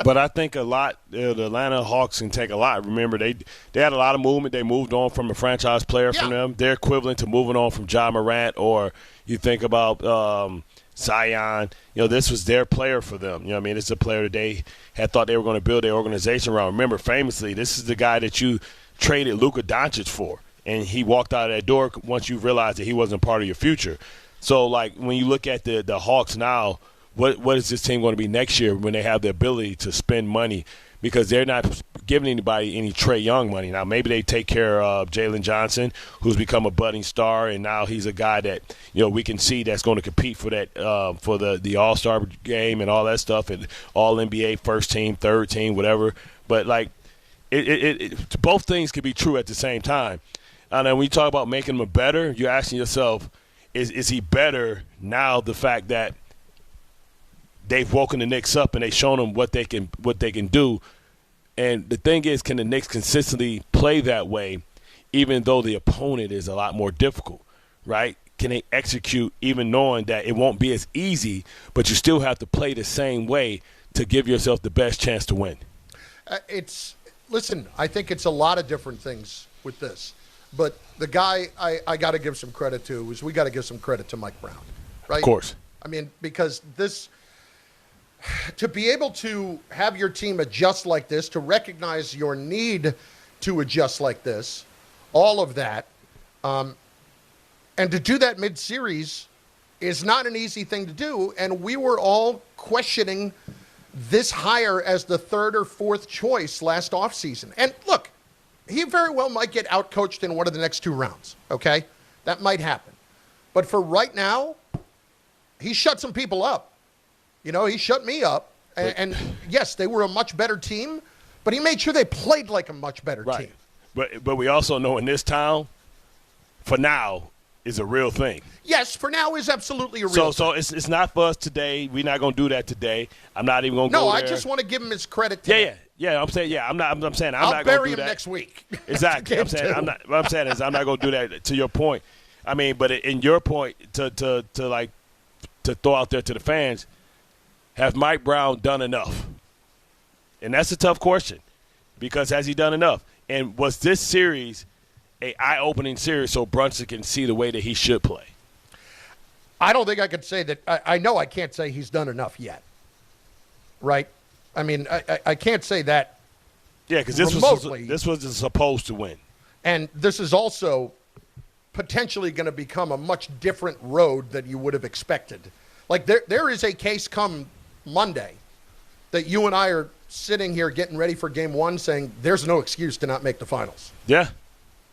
But I think a lot, the Atlanta Hawks can take a lot. Remember, they had a lot of movement. They moved on from a franchise player from them. They're equivalent to moving on from Ja Morant, or you think about Zion. This was their player for them. It's a player that they had thought they were going to build their organization around. Remember, famously, this is the guy that you traded Luka Doncic for, and he walked out of that door once you realized that he wasn't part of your future. So, when you look at the Hawks now, what is this team going to be next year when they have the ability to spend money? Because they're not giving anybody any Trae Young money. Now, maybe they take care of Jalen Johnson, who's become a budding star, and now he's a guy that, we can see that's going to compete for that for the All-Star game and all that stuff, and All-NBA first team, third team, whatever. But, both things can be true at the same time. And then when you talk about making him better, you're asking yourself, is he better now, the fact that they've woken the Knicks up and they've shown them what they can do. And the thing is, can the Knicks consistently play that way even though the opponent is a lot more difficult, right? Can they execute even knowing that it won't be as easy, but you still have to play the same way to give yourself the best chance to win? Listen, I think it's a lot of different things with this. But the guy I got to give some credit to is we got to give some credit to Mike Brown, right? Of course. Because to be able to have your team adjust like this, to recognize your need to adjust like this, all of that, and to do that mid-series is not an easy thing to do. And we were all questioning this hire as the third or fourth choice last offseason. And look, he very well might get outcoached in one of the next two rounds, okay? That might happen. But for right now, he shut some people up. He shut me up. And yes, they were a much better team, but he made sure they played like a much better team. But we also know in this town, for now, is a real thing. Yes, for now is absolutely a real thing. So it's not for us today. We're not going to do that today. I'm not even going to go there. No, I just want to give him his credit today. Yeah. I'm saying, I'm not going to do that. I'll bury him next week. Exactly. I'm not going to do that. To your point, but in your point, to throw out there to the fans, have Mike Brown done enough? And that's a tough question, because has he done enough? And was this series an eye-opening series so Brunson can see the way that he should play? I don't think I could say that. I know I can't say he's done enough yet, right? I can't say that. Yeah, because this was supposed to win. And this is also potentially going to become a much different road than you would have expected. Like, there is a case come Monday that you and I are sitting here getting ready for game one saying there's no excuse to not make the finals. Yeah.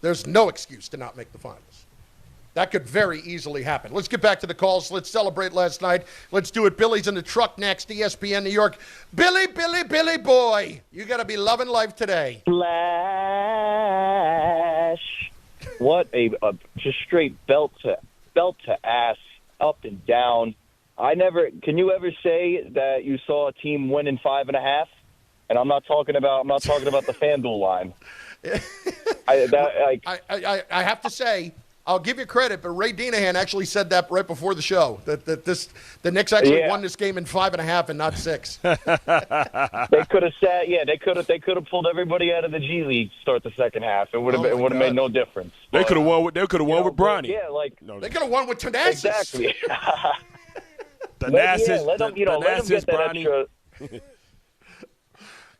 There's no excuse to not make the finals. That could very easily happen. Let's get back to the calls. Let's celebrate last night. Let's do it. Billy's in the truck next, ESPN New York. Billy boy, you got to be loving life today. Flash. What a just straight belt to ass, up and down. Can you ever say that you saw a team win in 5.5? And I'm not talking about the FanDuel line. I have to say, I'll give you credit, but Ray Deanahan actually said that right before the show, that the Knicks actually won this game in 5.5 and not 6. They could have said, they could have pulled everybody out of the G League to start the second half. It would have made no difference. They could have won with Bronny. Yeah, they could have won with Thanasis. Exactly. Thanasis, let them get that Bronny. extra.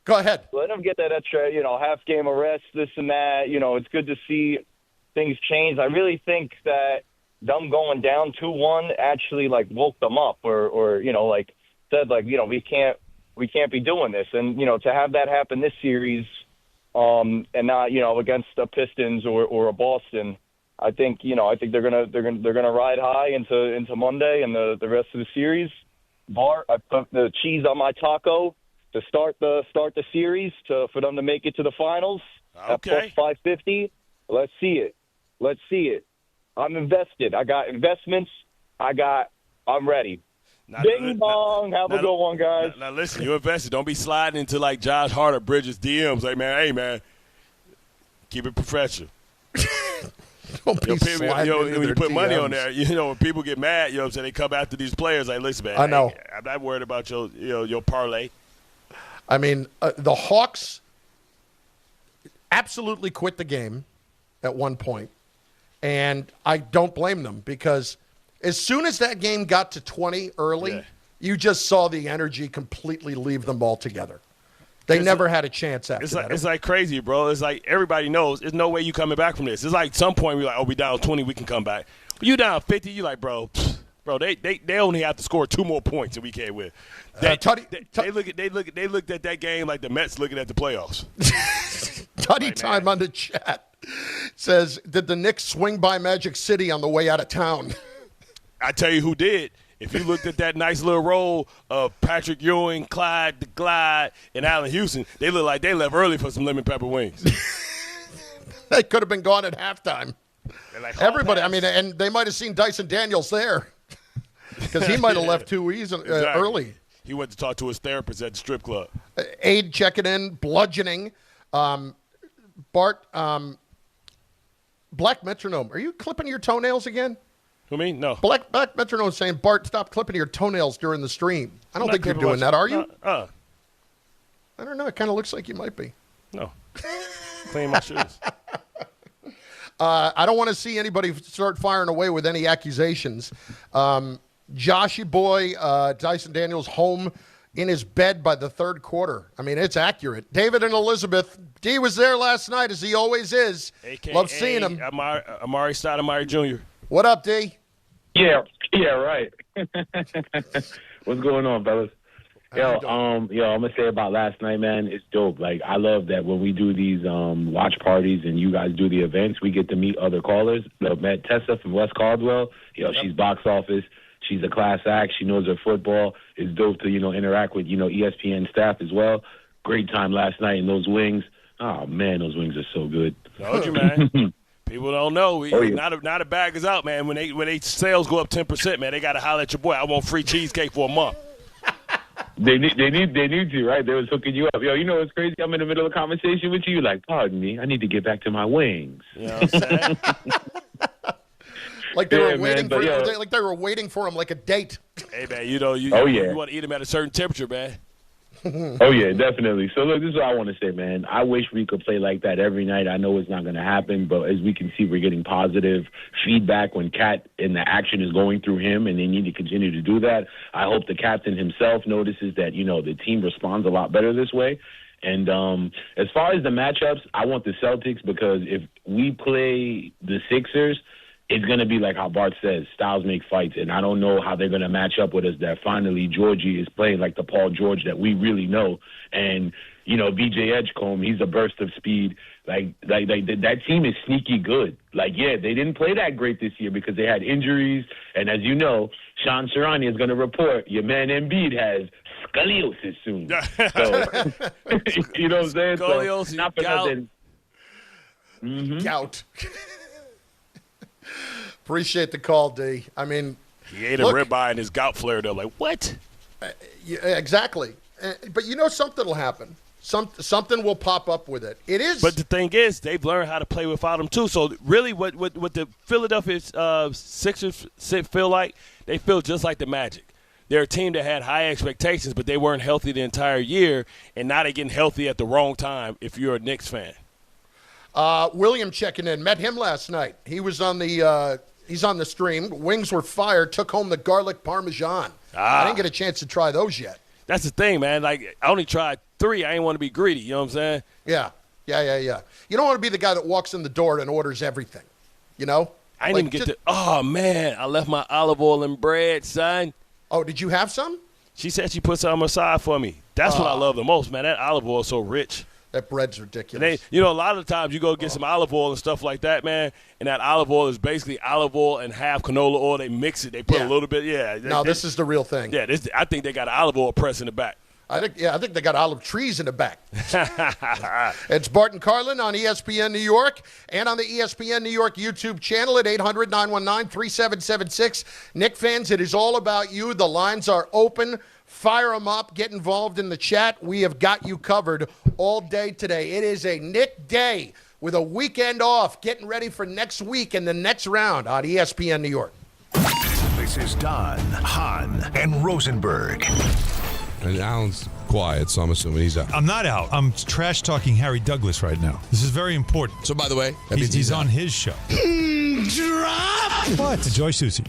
Go ahead. Let them get that extra, half game of rest, this and that. It's good to see things change. I really think that them going down 2-1 actually woke them up, or said we can't be doing this, and to have that happen this series, and not against the Pistons or a Boston. I think they're gonna ride high into Monday and the rest of the series. Bart, I put the cheese on my taco to start the series for them to make it to the finals. Okay. At plus 550. Let's see it. I'm invested. I got investments. I'm ready. Bing bong. Have a good one, guys. Now listen, you invested. Don't be sliding into Josh Hart or Bridges DMs. Like, man, hey man, keep it professional. Don't be sliding into when you put DMs. money on there, when people get mad, they come after these players. Like, listen, man, I know. hey, I'm not worried about your parlay. I mean, the Hawks absolutely quit the game at one point, and I don't blame them, because as soon as that game got to 20 early, you just saw the energy completely leave them altogether. They never had a chance after that. It's like crazy, bro. It's like everybody knows there's no way you coming back from this. It's like some point we're like, oh, we down 20, we can come back. But you down 50, you like, bro, they only have to score 2 more points and we can't win. They looked at that game like the Mets looking at the playoffs. Tutty Time on the chat says, did the Knicks swing by Magic City on the way out of town? I tell you who did. If you looked at that nice little roll of Patrick Ewing, Clyde the Glide, and Allen Houston, they look like they left early for some lemon pepper wings. They could have been gone at halftime. Everybody, and they might have seen Dyson Daniels there, because he might have left too easily early. He went to talk to his therapist at the strip club. Aid checking in, bludgeoning. Bart, Black Metronome, are you clipping your toenails again? Who, me? No. Black Metronome is saying, Bart, stop clipping your toenails during the stream. I don't think you're doing that, are you? I don't know. It kind of looks like you might be. No. Clean my shoes. I don't want to see anybody start firing away with any accusations. Joshy boy, Dyson Daniels home in his bed by the third quarter. I mean, it's accurate. David and Elizabeth. D was there last night, as he always is. AKA Love seeing him. Amari Stoudemire Jr. What up, D? Yeah, right. What's going on, fellas? I'm gonna say about last night, man, it's dope. Like, I love that when we do these watch parties and you guys do the events, we get to meet other callers. Met Tessa from West Caldwell. She's box office. She's a class act. She knows her football. It's dope to, interact with, ESPN staff as well. Great time last night in those wings. Oh, man, those wings are so good. Told you, man. People don't know. Not a bag is out, man. When they sales go up 10%, man, they got to holler at your boy. I want free cheesecake for a month. They need you, right? They was hooking you up. It's crazy. I'm in the middle of a conversation with you. Like, pardon me, I need to get back to my wings. You know what I'm saying? Like they were waiting for waiting for him like a date. Hey man, you want to eat them at a certain temperature, man. Oh yeah, definitely. So look, this is what I want to say, man. I wish we could play like that every night. I know it's not going to happen, but as we can see, we're getting positive feedback when Cat and the action is going through him, and they need to continue to do that. I hope the captain himself notices that the team responds a lot better this way. And as far as the matchups, I want the Celtics, because we play the Sixers, it's going to be like how Bart says, styles make fights, and I don't know how they're going to match up with us that finally Georgie is playing like the Paul George that we really know. And, you know, BJ Edgecombe, he's a burst of speed. Like that team is sneaky good. Like, yeah, they didn't play that great this year because they had injuries. And as you know, Sean Sharani is going to report your man Embiid has scoliosis soon. So, you know what I'm saying? Scoliosis, so, not for gout. nothing. Mm-hmm. Gout. Appreciate the call, D. I mean, he ate a ribeye and his gout flared up. Like, what? Yeah, exactly. But you know something will happen. Something will pop up with it. It is. But the thing is, they've learned how to play without him, too. So, really, what the Philadelphia Sixers feel like, they feel just like the Magic. They're a team that had high expectations, but they weren't healthy the entire year, and now they're getting healthy at the wrong time if you're a Knicks fan. William checking in. Met him last night. He was on the he's on the stream. Wings were fired. Took home the garlic parmesan. I didn't get a chance to try those yet. That's the thing, man. Like, I only tried 3. I didn't want to be greedy. You know what I'm saying? Yeah. You don't want to be the guy that walks in the door and orders everything. You know? I didn't even get to – oh, man. I left my olive oil and bread, son. Oh, did you have some? She said she put some aside for me. That's what I love the most, man. That olive oil is so rich. That bread's ridiculous. And a lot of the times you go get some olive oil and stuff like that, man, and that olive oil is basically olive oil and half canola oil. They mix it. They put a little bit, No, this is the real thing. Yeah, I think they got an olive oil press in the back. I think they got olive trees in the back. It's Bart and Carlin on ESPN New York and on the ESPN New York YouTube channel at 800-919-3776. Knick fans, it is all about you. The lines are open. Fire them up. Get involved in the chat. We have got you covered all day today. It is a Knick day with a weekend off, getting ready for next week and the next round on ESPN New York. This is Don, Hahn, and Rosenberg. And Alan's quiet, so I'm assuming he's out. I'm not out. I'm trash talking Harry Douglas right now. This is very important. So, by the way, he's on his show. Drop! What? Enjoy, Susie.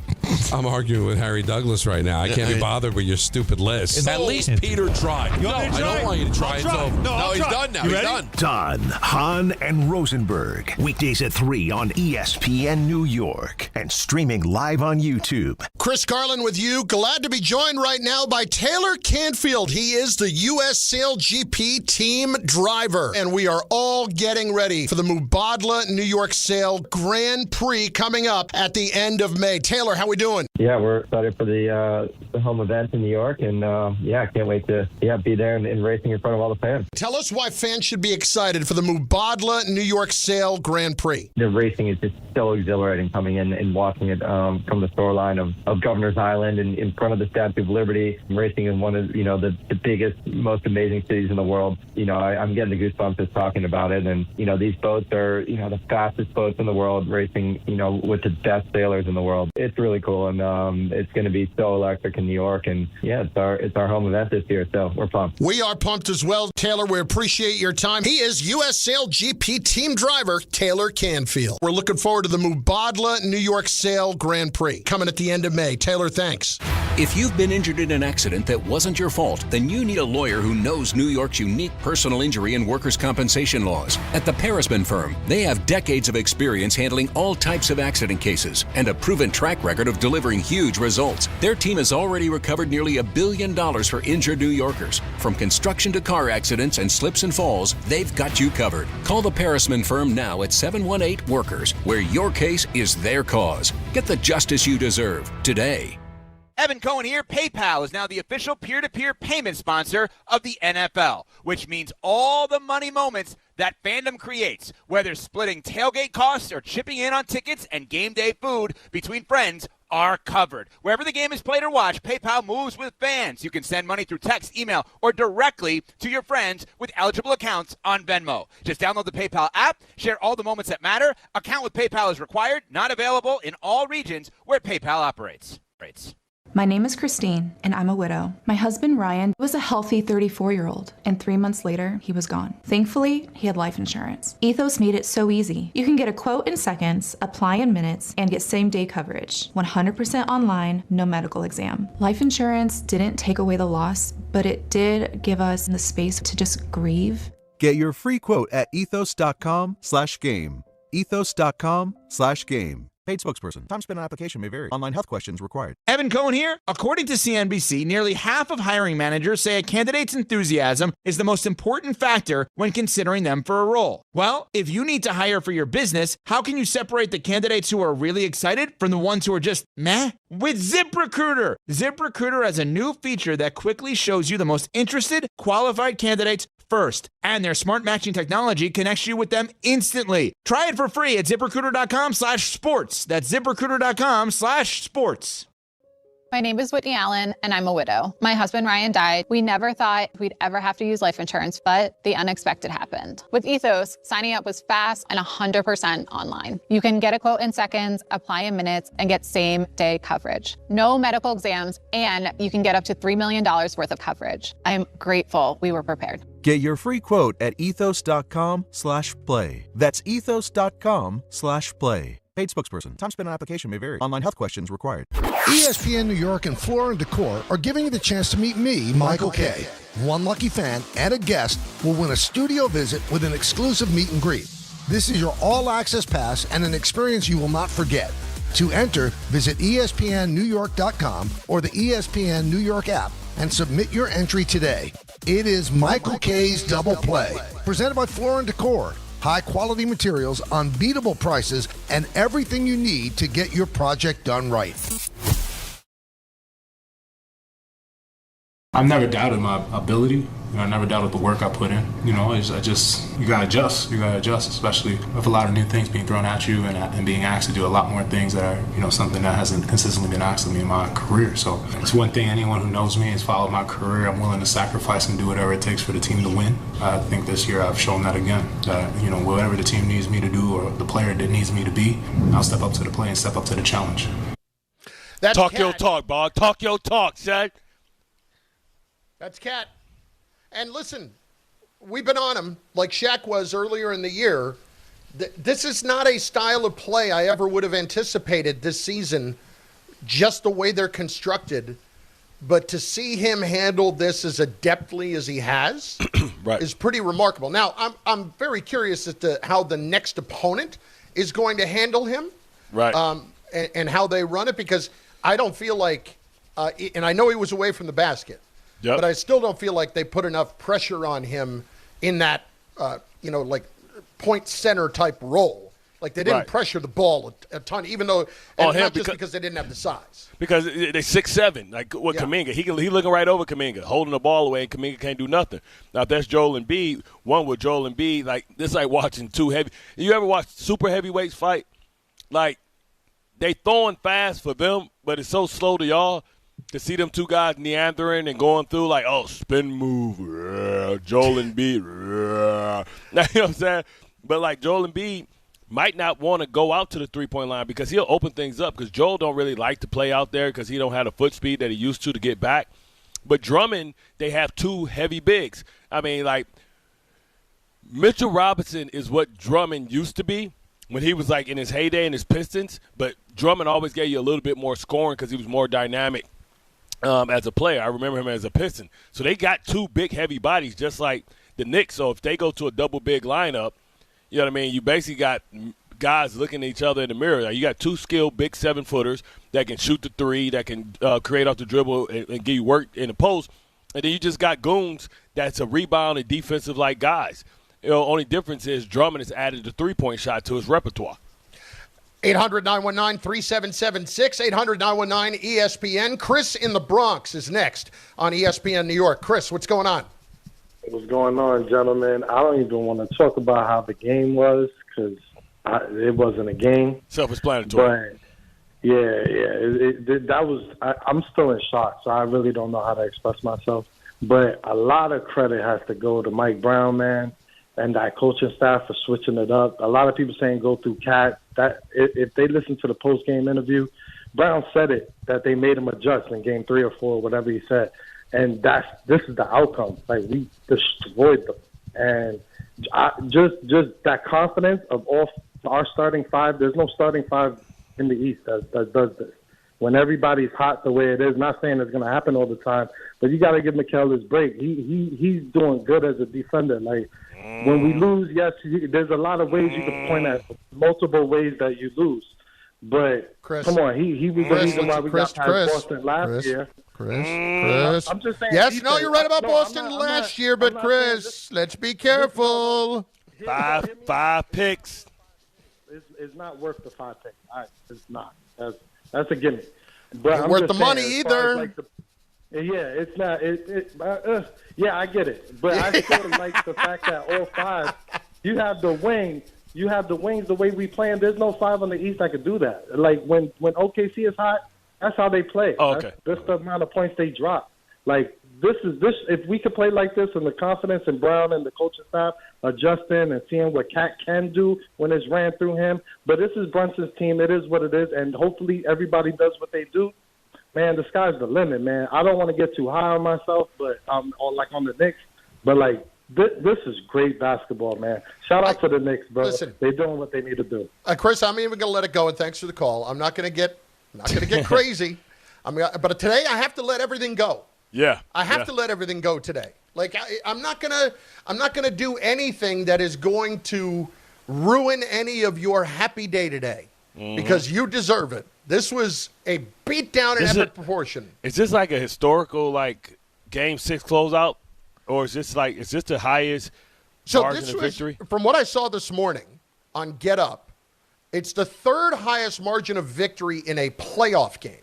I'm arguing with Harry Douglas right now. I can't be bothered with your stupid list. At least Peter tried. No, I don't want you to try. It's over. No, he's done now. You He's ready? done. Don, Hahn, and Rosenberg. Weekdays at 3 on ESPN New York and streaming live on YouTube. Chris Carlin with you. Glad to be joined right now by Taylor Canfield. He is the U.S. Sail GP team driver. And we are all getting ready for the Mubadala New York Sail Grand Prix coming up at the end of May. Taylor, how we doing? Yeah, we're excited for the home event in New York, and I can't wait to be there and racing in front of all the fans. Tell us why fans should be excited for the Mubadala New York Sail Grand Prix. The racing is just so exhilarating coming in and watching it from the shoreline of Governor's Island and in front of the Statue of Liberty, racing in one of the biggest, most amazing cities in the world. I'm getting the goosebumps just talking about it, and these boats are the fastest boats in the world, racing with the best sailors in the world. It's really cool, and it's going to be so electric in New York, and it's our home event this year, so we're pumped. We are pumped as well, Taylor. We appreciate your time. He is U.S. Sail GP team driver Taylor Canfield. We're looking forward to the Mubadala New York Sail Grand Prix coming at the end of May. Taylor, thanks. If you've been injured in an accident that wasn't your fault, then you need a lawyer who knows New York's unique personal injury and workers' compensation laws. At the Parisman Firm, they have decades of experience handling all types of accident cases and a proven track record of delivering huge results. Their team has already recovered nearly $1 billion for injured New Yorkers. From construction to car accidents and slips and falls, they've got you covered. Call the Parisman Firm now at 718-WORKERS, where your case is their cause. Get the justice you deserve today. Evan Cohen here. PayPal is now the official peer-to-peer payment sponsor of the NFL, which means all the money moments that fandom creates, whether splitting tailgate costs or chipping in on tickets and game day food between friends, are covered. Wherever the game is played or watched, PayPal moves with fans. You can send money through text, email, or directly to your friends with eligible accounts on Venmo. Just download the PayPal app, share all the moments that matter. Account with PayPal is required, not available in all regions where PayPal operates. My name is Christine, and I'm a widow. My husband, Ryan, was a healthy 34-year-old, and 3 months later, he was gone. Thankfully, he had life insurance. Ethos made it so easy. You can get a quote in seconds, apply in minutes, and get same-day coverage. 100% online, no medical exam. Life insurance didn't take away the loss, but it did give us the space to just grieve. Get your free quote at ethos.com/game. ethos.com/game. Paid spokesperson. Time spent on application may vary. Online health questions required. Evan Cohen here. According to CNBC, nearly half of hiring managers say a candidate's enthusiasm is the most important factor when considering them for a role. Well, if you need to hire for your business, how can you separate the candidates who are really excited from the ones who are just meh? With ZipRecruiter. ZipRecruiter has a new feature that quickly shows you the most interested, qualified candidates first, and their smart matching technology connects you with them instantly. Try it for free at ZipRecruiter.com/sports. That's ZipRecruiter.com/sports. My name is Whitney Allen, and I'm a widow. My husband, Ryan, died. We never thought we'd ever have to use life insurance, but the unexpected happened. With Ethos, signing up was fast and 100% online. You can get a quote in seconds, apply in minutes, and get same-day coverage. No medical exams, and you can get up to $3 million worth of coverage. I'm grateful we were prepared. Get your free quote at ethos.com/play. That's ethos.com/play. Paid spokesperson. Time spent on application may vary. Online health questions required. ESPN New York and Floor & Decor are giving you the chance to meet me, Michael Kay. One lucky fan and a guest will win a studio visit with an exclusive meet and greet. This is your all-access pass and an experience you will not forget. To enter, visit ESPNNewYork.com or the ESPN New York app and submit your entry today. It is Michael Kay's Double Play, presented by Floor & Decor. High-quality materials, unbeatable prices, and everything you need to get your project done right. I've never doubted my ability. I never doubted the work I put in. You gotta adjust. You gotta adjust, especially with a lot of new things being thrown at you and being asked to do a lot more things that are, something that hasn't consistently been asked of me in my career. So it's one thing anyone who knows me has followed my career. I'm willing to sacrifice and do whatever it takes for the team to win. I think this year I've shown that again. That, whatever the team needs me to do or the player that needs me to be, I'll step up to the plate and step up to the challenge. Talk your talk, Bart. Talk your talk, son. That's Cat. And listen, we've been on him like Shaq was earlier in the year. This is not a style of play I ever would have anticipated this season, just the way they're constructed. But to see him handle this as adeptly as he has is pretty remarkable. Now, I'm very curious as to how the next opponent is going to handle him, and how they run it, because I don't feel like, and I know he was away from the basket, but I still don't feel like they put enough pressure on him in that, like point center type role. Like they didn't pressure the ball a ton, even though, and not just because they didn't have the size. Because they're 6'7", like what Kuminga. He looking right over Kuminga, holding the ball away, and Kuminga can't do nothing. Now if that's Joel Embiid, one with Joel Embiid, like this, like watching two heavy. You ever watch super heavyweights fight? Like they throwing fast for them, but it's so slow to y'all. To see them two guys meandering and going through like, spin move, Joel Embiid. You know what I'm saying? But like Joel Embiid might not want to go out to the three-point line because he'll open things up, because Joel don't really like to play out there because he don't have the foot speed that he used to get back. But Drummond, they have two heavy bigs. I mean, like Mitchell Robinson is what Drummond used to be when he was like in his heyday in his Pistons, but Drummond always gave you a little bit more scoring because he was more dynamic as a player. I remember him as a Piston. So they got two big, heavy bodies just like the Knicks. So if they go to a double big lineup, you know what I mean, you basically got guys looking at each other in the mirror. Like you got two skilled big 7-footers that can shoot the three, that can create off the dribble and give you work in the post. And then you just got goons that's a rebound and defensive like guys. Only difference is Drummond has added the three-point shot to his repertoire. 800-919-3776, 800-919-ESPN. Chris in the Bronx is next on ESPN New York. Chris, what's going on? What's going on, gentlemen? I don't even want to talk about how the game was because it wasn't a game. Self-explanatory. But, I'm still in shock, so I really don't know how to express myself. But a lot of credit has to go to Mike Brown, man, and that coaching staff for switching it up. A lot of people saying go through Cat. That if they listen to the post-game interview, Brown said it, that they made him adjust in game 3 or 4, whatever he said. And this is the outcome. Like, we destroyed them. And just that confidence of all our starting five. There's no starting five in the East that does this. when everybody's hot the way it is. Not saying it's going to happen all the time, but you got to give Mikal his break. He's doing good as a defender. Like, when we lose, yes, there's a lot of ways you can point at, multiple ways that you lose. But Chris, come on, he was the reason why we got past Boston last year. Chris. I'm just saying. Yes, no, you're right about Boston last year, but Chris, let's be careful. Five picks. It's not worth the 5 picks. It's not. That's a gimme. But Ain't I'm worth just the saying, money as far as, either. It's not. Yeah, I get it. But I still like the fact that all 5, you have the wing. You have the wings the way we play, and there's no 5 on the East that could do that. Like, when OKC is hot, that's how they play. Oh, okay. That's the amount of points they drop. Like, this. If we could play like this, and the confidence in Brown and the coaching staff adjusting and seeing what Cat can do when it's ran through him. But this is Brunson's team. It is what it is, and hopefully everybody does what they do. Man, the sky's the limit, man. I don't want to get too high on myself, but on the Knicks. But, like, this is great basketball, man. Shout out to the Knicks, bro. Listen, they're doing what they need to do. Chris, I'm even going to let it go, and thanks for the call. I'm not going to get crazy. But today I have to let everything go. Yeah, I have to let everything go today. Like, I'm not gonna do anything that is going to ruin any of your happy day today, because you deserve it. This was a beatdown in epic proportion. Is this like a historical Game 6 closeout, or is this the highest margin of victory? From what I saw this morning on Get Up, it's the 3rd highest margin of victory in a playoff game.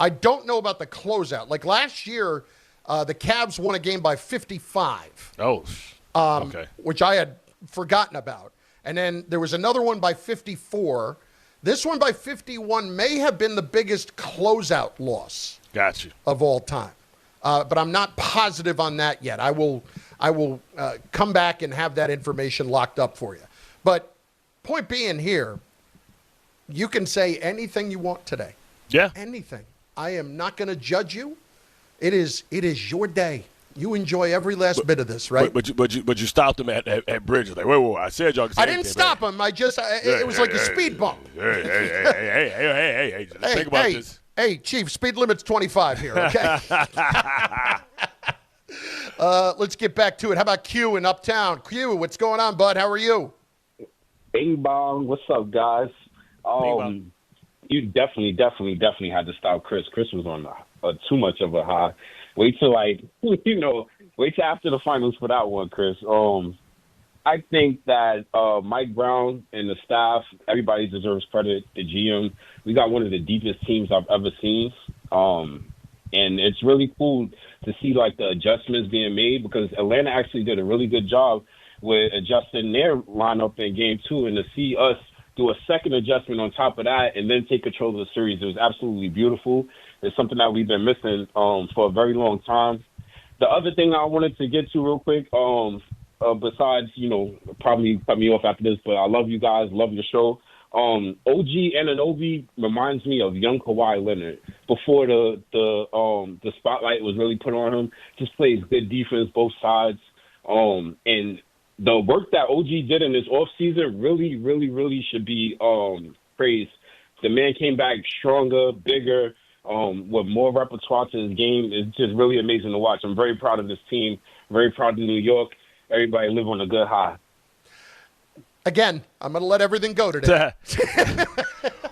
I don't know about the closeout. Like last year, the Cavs won a game by 55. Oh, okay. Which I had forgotten about. And then there was another one by 54. This one by 51 may have been the biggest closeout loss of all time. But I'm not positive on that yet. I will come back and have that information locked up for you. But point being here, you can say anything you want today. Yeah. Anything. I am not going to judge you. It is your day. You enjoy every last bit of this, right? But you stopped him at Bridges. Like, wait, I said y'all. I didn't stop him. It was like a speed bump. Hey, think about this. Hey, Chief, speed limit's 25 here, okay? Let's get back to it. How about Q in Uptown? Q, what's going on, bud? How are you? Bing bong. What's up, guys? You definitely had to stop Chris. Chris was on too much of a high. Wait till after the finals for that one, Chris. I think that Mike Brown and the staff, everybody deserves credit. The GM, we got one of the deepest teams I've ever seen. And it's really cool to see the adjustments being made, because Atlanta actually did a really good job with adjusting their lineup in Game 2, and to see us do a second adjustment on top of that and then take control of the series, it was absolutely beautiful. It's something that we've been missing for a very long time. The other thing I wanted to get to real quick, besides, probably cut me off after this, but I love you guys, love your show. OG Anunoby reminds me of young Kawhi Leonard before the spotlight was really put on him. Just plays good defense, both sides. And the work that OG did in this offseason really, really, really should be praised. The man came back stronger, bigger, with more repertoire to his game. It's just really amazing to watch. I'm very proud of this team, very proud of New York. Everybody live on a good high. Again, I'm going to let everything go today.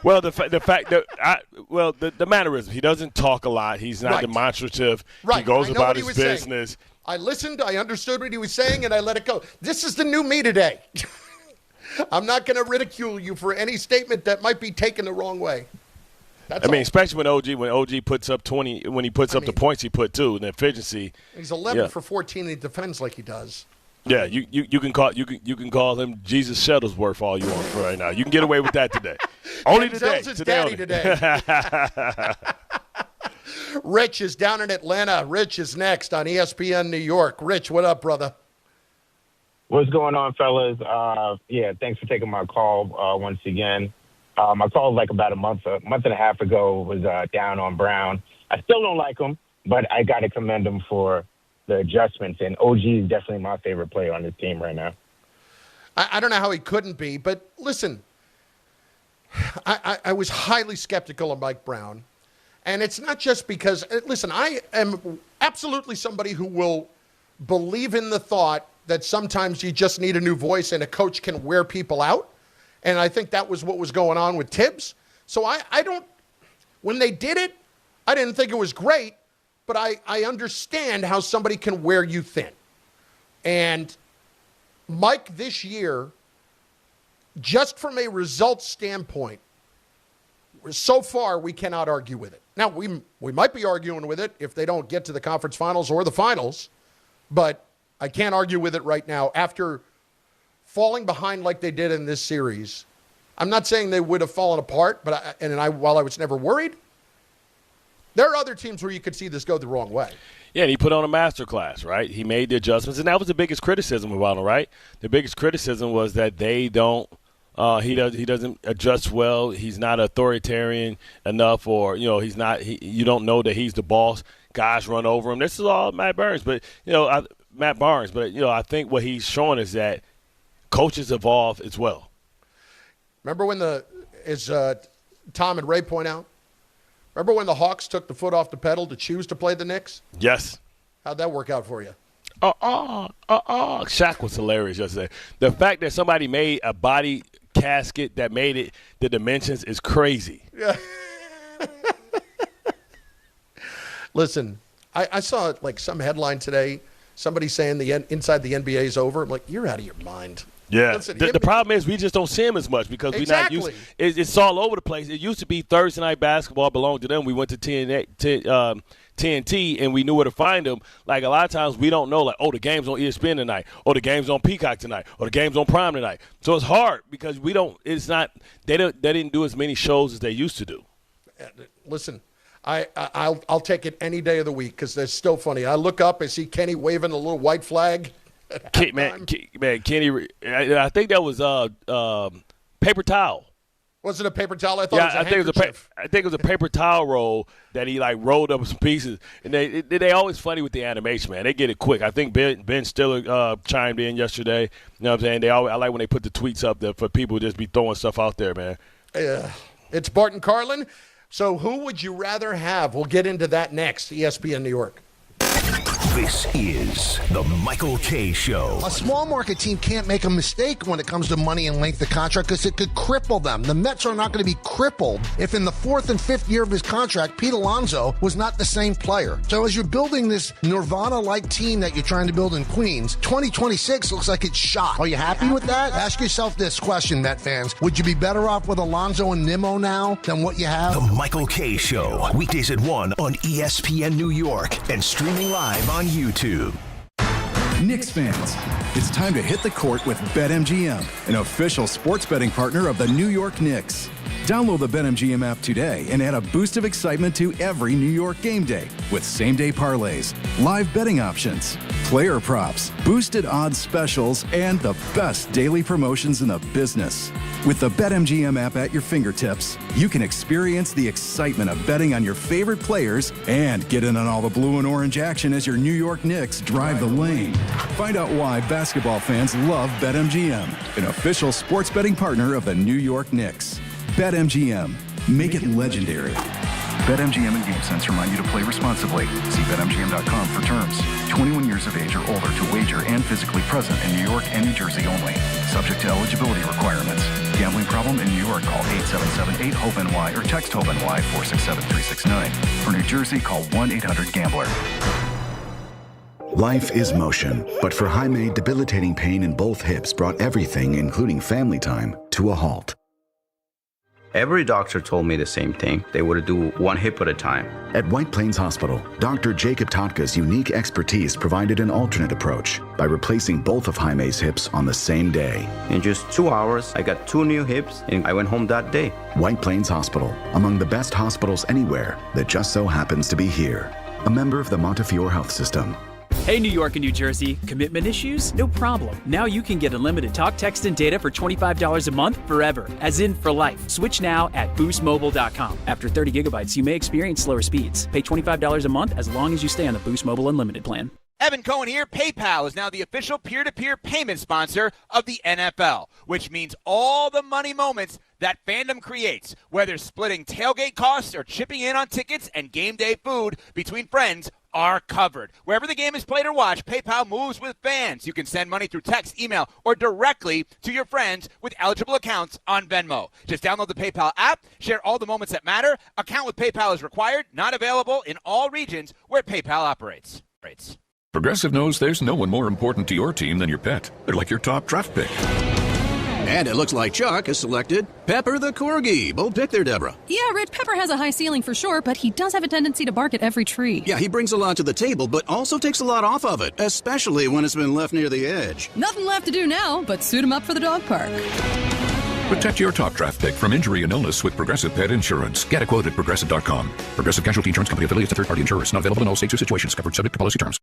Well, the fact that the mannerism, he doesn't talk a lot. He's not demonstrative. Right. He goes about he his business. Saying. I listened, I understood what he was saying, and I let it go. This is the new me today. I'm not going to ridicule you for any statement that might be taken the wrong way. That's all. Especially when OG puts up 20, when he puts up the points he put too, and the efficiency. He's 11 for 14, and he defends like he does. Yeah, you can call him Jesus Shuttlesworth all you want for right now. You can get away with that today. Only today. His daddy today. Rich is down in Atlanta. Rich is next on ESPN New York. Rich, what up, brother? What's going on, fellas? Thanks for taking my call once again. My call like about a month and a half ago was down on Brown. I still don't like him, but I got to commend him for the adjustments. And OG is definitely my favorite player on this team right now. I don't know how he couldn't be, but listen, I was highly skeptical of Mike Brown. And it's not just because, listen, I am absolutely somebody who will believe in the thought that sometimes you just need a new voice and a coach can wear people out. And I think that was what was going on with Tibbs. So I don't, when they did it, I didn't think it was great, but I understand how somebody can wear you thin. And Mike this year, just from a results standpoint, so far we cannot argue with it. Now, we might be arguing with it if they don't get to the conference finals or the finals, but I can't argue with it right now. After falling behind like they did in this series, I'm not saying they would have fallen apart, but while I was never worried, there are other teams where you could see this go the wrong way. Yeah, and he put on a masterclass, right? He made the adjustments, and that was the biggest criticism about him, right? The biggest criticism was that they don't he doesn't adjust well. He's not authoritarian enough, or he's not. You don't know that he's the boss. Guys run over him. This is all Matt Barnes, but I think what he's showing is that coaches evolve as well. Remember when Tom and Ray point out? Remember when the Hawks took the foot off the pedal to choose to play the Knicks? Yes. How'd that work out for you? Shaq was hilarious yesterday. The fact that somebody made a body casket that made it the dimensions is crazy. Yeah. Listen, I saw some headline today, somebody saying inside the NBA is over. I'm like, you're out of your mind. Yeah. Listen, the problem is we just don't see him as much because we're not used. It's all over the place. It used to be Thursday night basketball belonged to them. We went to TNT and we knew where to find them. Like a lot of times we don't know, the game's on ESPN tonight, or the game's on Peacock tonight, or the game's on Prime tonight. So it's hard because we don't. It's not. They didn't do as many shows as they used to do. Listen. I'll take it any day of the week because they're still funny. I look up and see Kenny waving a little white flag. Man, Kenny, I think that was paper towel. Was it a paper towel? I thought it was a handkerchief. I think it was a paper towel roll that he rolled up some pieces. And they always funny with the animation, man. They get it quick. I think Ben Stiller chimed in yesterday. You know what I'm saying? I like when they put the tweets up there for people to just be throwing stuff out there, man. It's Bart and Carlin. So who would you rather have? We'll get into that next. ESPN New York. This is the Michael Kay Show. A small market team can't make a mistake when it comes to money and length of contract because it could cripple them. The Mets are not going to be crippled if in the 4th and 5th year of his contract, Pete Alonso was not the same player. So as you're building this Nirvana-like team that you're trying to build in Queens, 2026 looks like it's shot. Are you happy with that? Ask yourself this question, Met fans. Would you be better off with Alonso and Nimmo now than what you have? The Michael Kay Show. Weekdays at 1 on ESPN New York and streaming live on YouTube. Knicks fans, it's time to hit the court with BetMGM, an official sports betting partner of the New York Knicks. Download the BetMGM app today and add a boost of excitement to every New York game day with same-day parlays, live betting options, player props, boosted odds specials, and the best daily promotions in the business. With the BetMGM app at your fingertips, you can experience the excitement of betting on your favorite players and get in on all the blue and orange action as your New York Knicks drive the lane. Find out why basketball fans love BetMGM, an official sports betting partner of the New York Knicks. BetMGM. Make it legendary. BetMGM and GameSense remind you to play responsibly. See BetMGM.com for terms. 21 years of age or older to wager and physically present in New York and New Jersey only. Subject to eligibility requirements. Gambling problem in New York? Call 877-8-HOPE-NY or text HOPE-NY 467-369. For New Jersey, call 1-800-GAMBLER. Life is motion, but for Jaime, debilitating pain in both hips brought everything, including family time, to a halt. Every doctor told me the same thing. They would do one hip at a time. At White Plains Hospital, Dr. Jacob Totka's unique expertise provided an alternate approach by replacing both of Jaime's hips on the same day. In just 2 hours, I got 2 new hips, and I went home that day. White Plains Hospital, among the best hospitals anywhere that just so happens to be here. A member of the Montefiore Health System. Hey, New York and New Jersey, commitment issues? No problem. Now you can get unlimited talk, text, and data for $25 a month forever, as in for life. Switch now at boostmobile.com. After 30 gigabytes, you may experience slower speeds. Pay $25 a month as long as you stay on the Boost Mobile Unlimited plan. Evan Cohen here. PayPal is now the official peer-to-peer payment sponsor of the NFL, which means all the money moments that fandom creates, whether splitting tailgate costs or chipping in on tickets and game day food between friends, are covered. Wherever the game is played or watched, PayPal moves with fans. You can send money through text, email, or directly to your friends with eligible accounts on Venmo. Just download the PayPal app, share all the moments that matter. Account with PayPal is required, not available in all regions where PayPal operates. Progressive knows there's no one more important to your team than your pet. They're like your top draft pick. And it looks like Chuck has selected Pepper the Corgi. Bold pick there, Deborah. Yeah, Rich, Pepper has a high ceiling for sure, but he does have a tendency to bark at every tree. Yeah, he brings a lot to the table, but also takes a lot off of it, especially when it's been left near the edge. Nothing left to do now but suit him up for the dog park. Protect your top draft pick from injury and illness with Progressive Pet Insurance. Get a quote at Progressive.com. Progressive Casualty Insurance Company affiliates and third-party insurers. Not available in all states or situations. Covered subject to policy terms.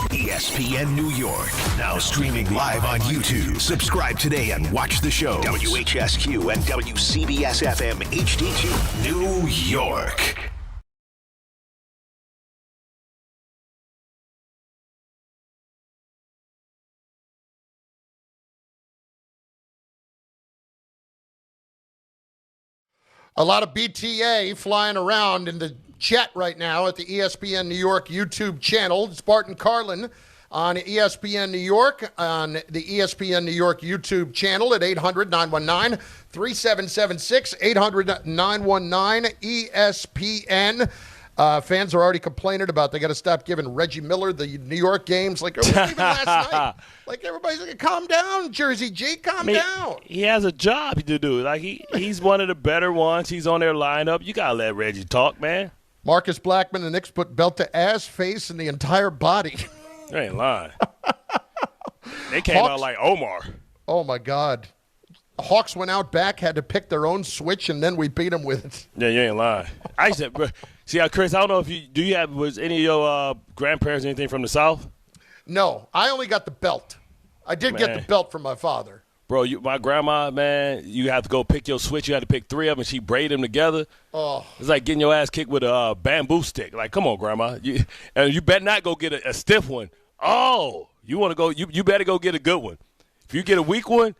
ESPN New York. Now streaming live on YouTube. Subscribe today and watch the show. WHSQ and WCBS-FM HD2 New York. A lot of BTA flying around in the chat right now at the ESPN New York YouTube channel. It's Bart and Carlin on ESPN New York, on the ESPN New York YouTube channel at 800-919-3776, 800-919-ESPN. Fans are already complaining about they got to stop giving Reggie Miller the New York games like even last night. Like everybody's like, calm down, Jersey G, calm down. He has a job to do. Like he's one of the better ones. He's on their lineup. You gotta let Reggie talk, man. Marcus Blackman, the Knicks put belt to ass, face, and the entire body. You ain't lying. They came out like Omar. Oh my God. Hawks went out back, had to pick their own switch, and then we beat them with it. Yeah, you ain't lying. I said, see, Chris, I don't know if was any of your grandparents or anything from the South? No, I only got the belt. I did get the belt from my father. Bro, my grandma, man, you have to go pick your switch. You had to pick 3 of them. She braided them together. Oh. It's like getting your ass kicked with a bamboo stick. Like, come on, Grandma. And you better not go get a stiff one. Oh, you want to go? You better go get a good one. If you get a weak one,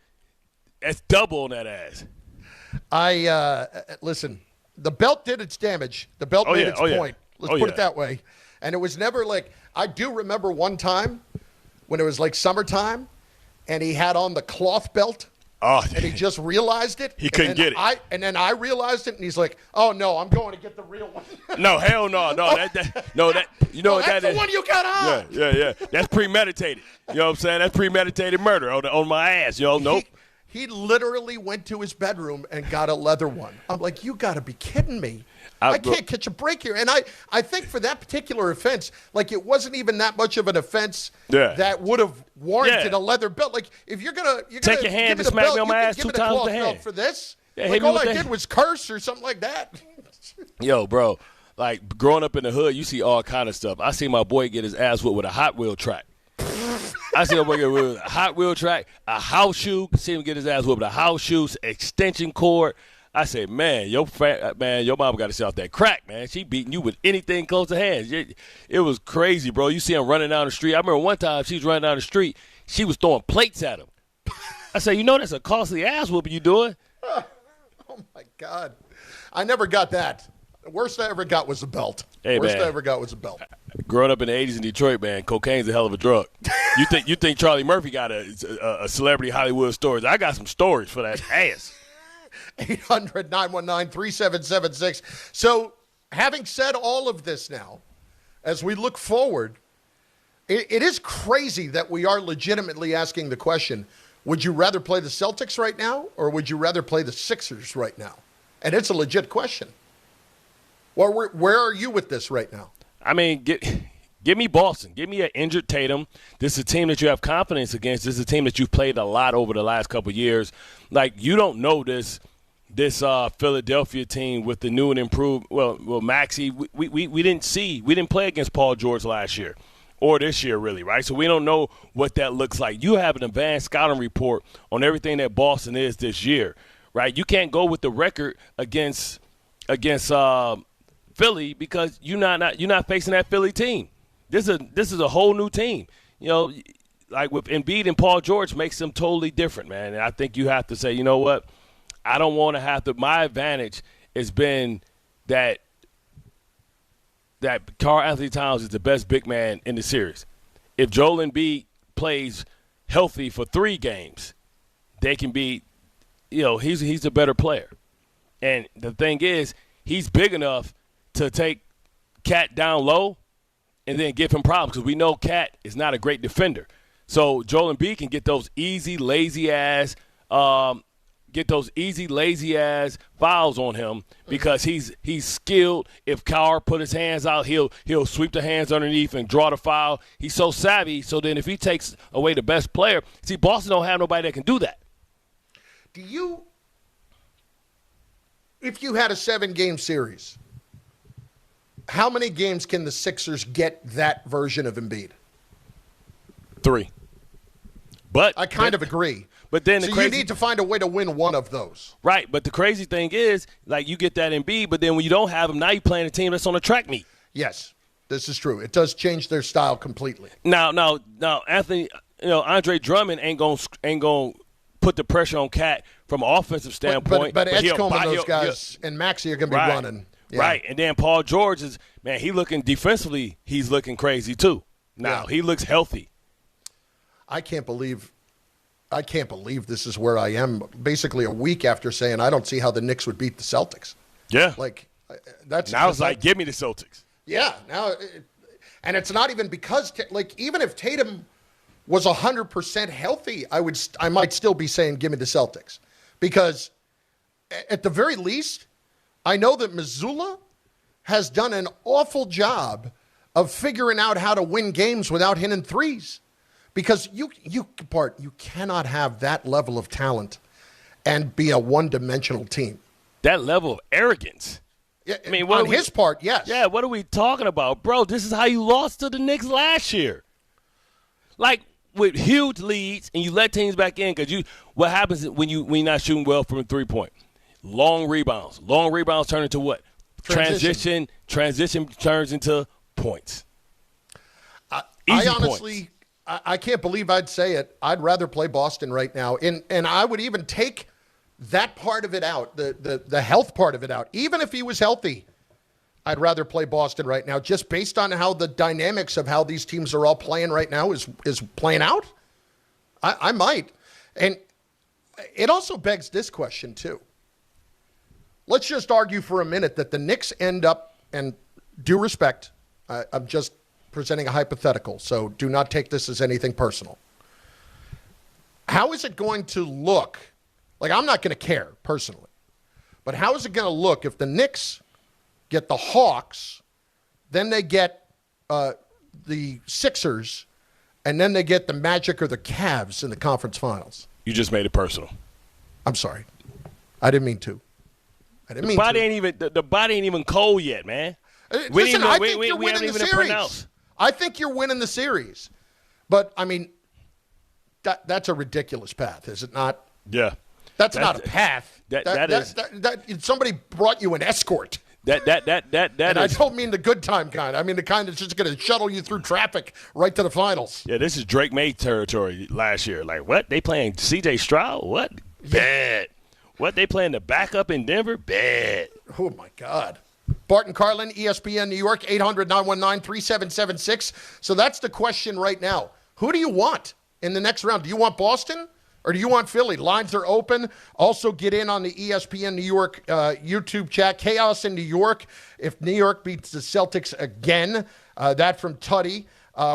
that's double on that ass. Listen, the belt did its damage. The belt made its point. Let's put it that way. And it was never like, I do remember one time when it was like summertime and he had on the cloth belt. Oh, and he just realized it. He couldn't get it. And then I realized it, and he's like, "Oh no, I'm going to get the real one." No, hell no, that's the one you got on. Yeah. That's premeditated. You know what I'm saying? That's premeditated murder on my ass. Nope. He literally went to his bedroom and got a leather one. I'm like, you got to be kidding me. I can't catch a break here. And I think for that particular offense, like it wasn't even that much of an offense that would have warranted a leather belt. Like if you're gonna take your hand and smack me on my ass 2 times with the hand for this. Yeah, like all I did was curse or something like that. Yo, bro, like growing up in the hood, you see all kind of stuff. I see my boy get his ass whipped with a Hot Wheel track. I see my boy get with a Hot Wheel track, a house shoe. See him get his ass whipped with a house shoe, extension cord. I say, man, your mama got to sell off that crack, man. She beating you with anything close to hands. It was crazy, bro. You see him running down the street. I remember one time she was running down the street. She was throwing plates at him. I say, that's a costly ass whooping you doing. Oh, my God. I never got that. The worst I ever got was a belt. Hey, worst man. I ever got was a belt. Growing up in the 80s in Detroit, man, cocaine's a hell of a drug. You think Charlie Murphy got a celebrity Hollywood stories. I got some stories for that ass. 800-919-3776. So having said all of this now, as we look forward, it is crazy that we are legitimately asking the question, would you rather play the Celtics right now or would you rather play the Sixers right now? And it's a legit question. Well, where are you with this right now? I mean, give me Boston. Give me an injured Tatum. This is a team that you have confidence against. This is a team that you've played a lot over the last couple of years. Like, you don't know this Philadelphia team with the new and improved, Maxey, we didn't play against Paul George last year or this year really, right? So we don't know what that looks like. You have an advanced scouting report on everything that Boston is this year, right? You can't go with the record against Philly because you're not facing that Philly team. This is a whole new team. You know, like with Embiid and Paul George makes them totally different, man. And I think you have to say, you know what? I don't want to have to – my advantage has been that Karl-Anthony Towns is the best big man in the series. If Joel Embiid plays healthy for 3 games, they can be – you know, he's a better player. And the thing is, he's big enough to take Cat down low and then give him problems because we know Cat is not a great defender. So Joel Embiid can get those easy, lazy-ass fouls on him because he's skilled. If Carl put his hands out, he'll sweep the hands underneath and draw the foul. He's so savvy. So then if he takes away the best player, see, Boston don't have nobody that can do that. If you had a 7-game series, how many games can the Sixers get that version of Embiid? 3. But I kind of agree. But then you need to find a way to win one of those. Right, but the crazy thing is, like, you get that Embiid, but then when you don't have him, now you're playing a team that's on a track meet. Yes, this is true. It does change their style completely. Now, Anthony, Andre Drummond ain't gonna put the pressure on Cat from an offensive standpoint. But Edgecombe and those guys and Maxey are going to be running. Yeah. Right, and then Paul George is, man, he looking defensively, he's looking crazy too. Now, he looks healthy. I can't believe this is where I am basically a week after saying I don't see how the Knicks would beat the Celtics. Yeah. Like, that's now it's like, give me the Celtics. Yeah. And it's not even because, like, even if Tatum was 100% healthy, I might still be saying give me the Celtics. Because at the very least, I know that Missoula has done an awful job of figuring out how to win games without hitting threes. Because Bart, you cannot have that level of talent and be a one-dimensional team. That level of arrogance. Yeah, I mean, on his part, yes. Yeah, what are we talking about? Bro, this is how you lost to the Knicks last year. Like, with huge leads, and you let teams back in, because what happens when you're not shooting well from a three-point? Long rebounds. Long rebounds turn into what? Transition turns into points. I honestly, I can't believe I'd say it. I'd rather play Boston right now. And I would even take that part of it out, the health part of it out. Even if he was healthy, I'd rather play Boston right now, just based on how the dynamics of how these teams are all playing right now is playing out. I might. And it also begs this question, too. Let's just argue for a minute that the Knicks end up, and due respect, I'm just presenting a hypothetical, so do not take this as anything personal. How is it going to look? Like, I'm not going to care personally, but how is it going to look if the Knicks get the Hawks, then they get the Sixers, and then they get the Magic or the Cavs in the conference finals? You just made it personal. I'm sorry. I didn't mean to. The body ain't even cold yet, man. Listen, I think you're winning the series. I think you're winning the series. But, I mean, that's a ridiculous path, is it not? Yeah. That's not a path. Somebody brought you an escort. And I don't mean the good time kind. I mean the kind that's just going to shuttle you through traffic right to the finals. Yeah, this is Drake May territory last year. Like, what? They playing C.J. Stroud? What? Bad. What, they playing the backup in Denver? Bad. Oh, my God. Bart and Carlin, ESPN New York, 800-919-3776. So that's the question right now. Who do you want in the next round? Do you want Boston or do you want Philly? Lines are open. Also get in on the ESPN New York YouTube chat. Chaos in New York if New York beats the Celtics again. That from Tuddy.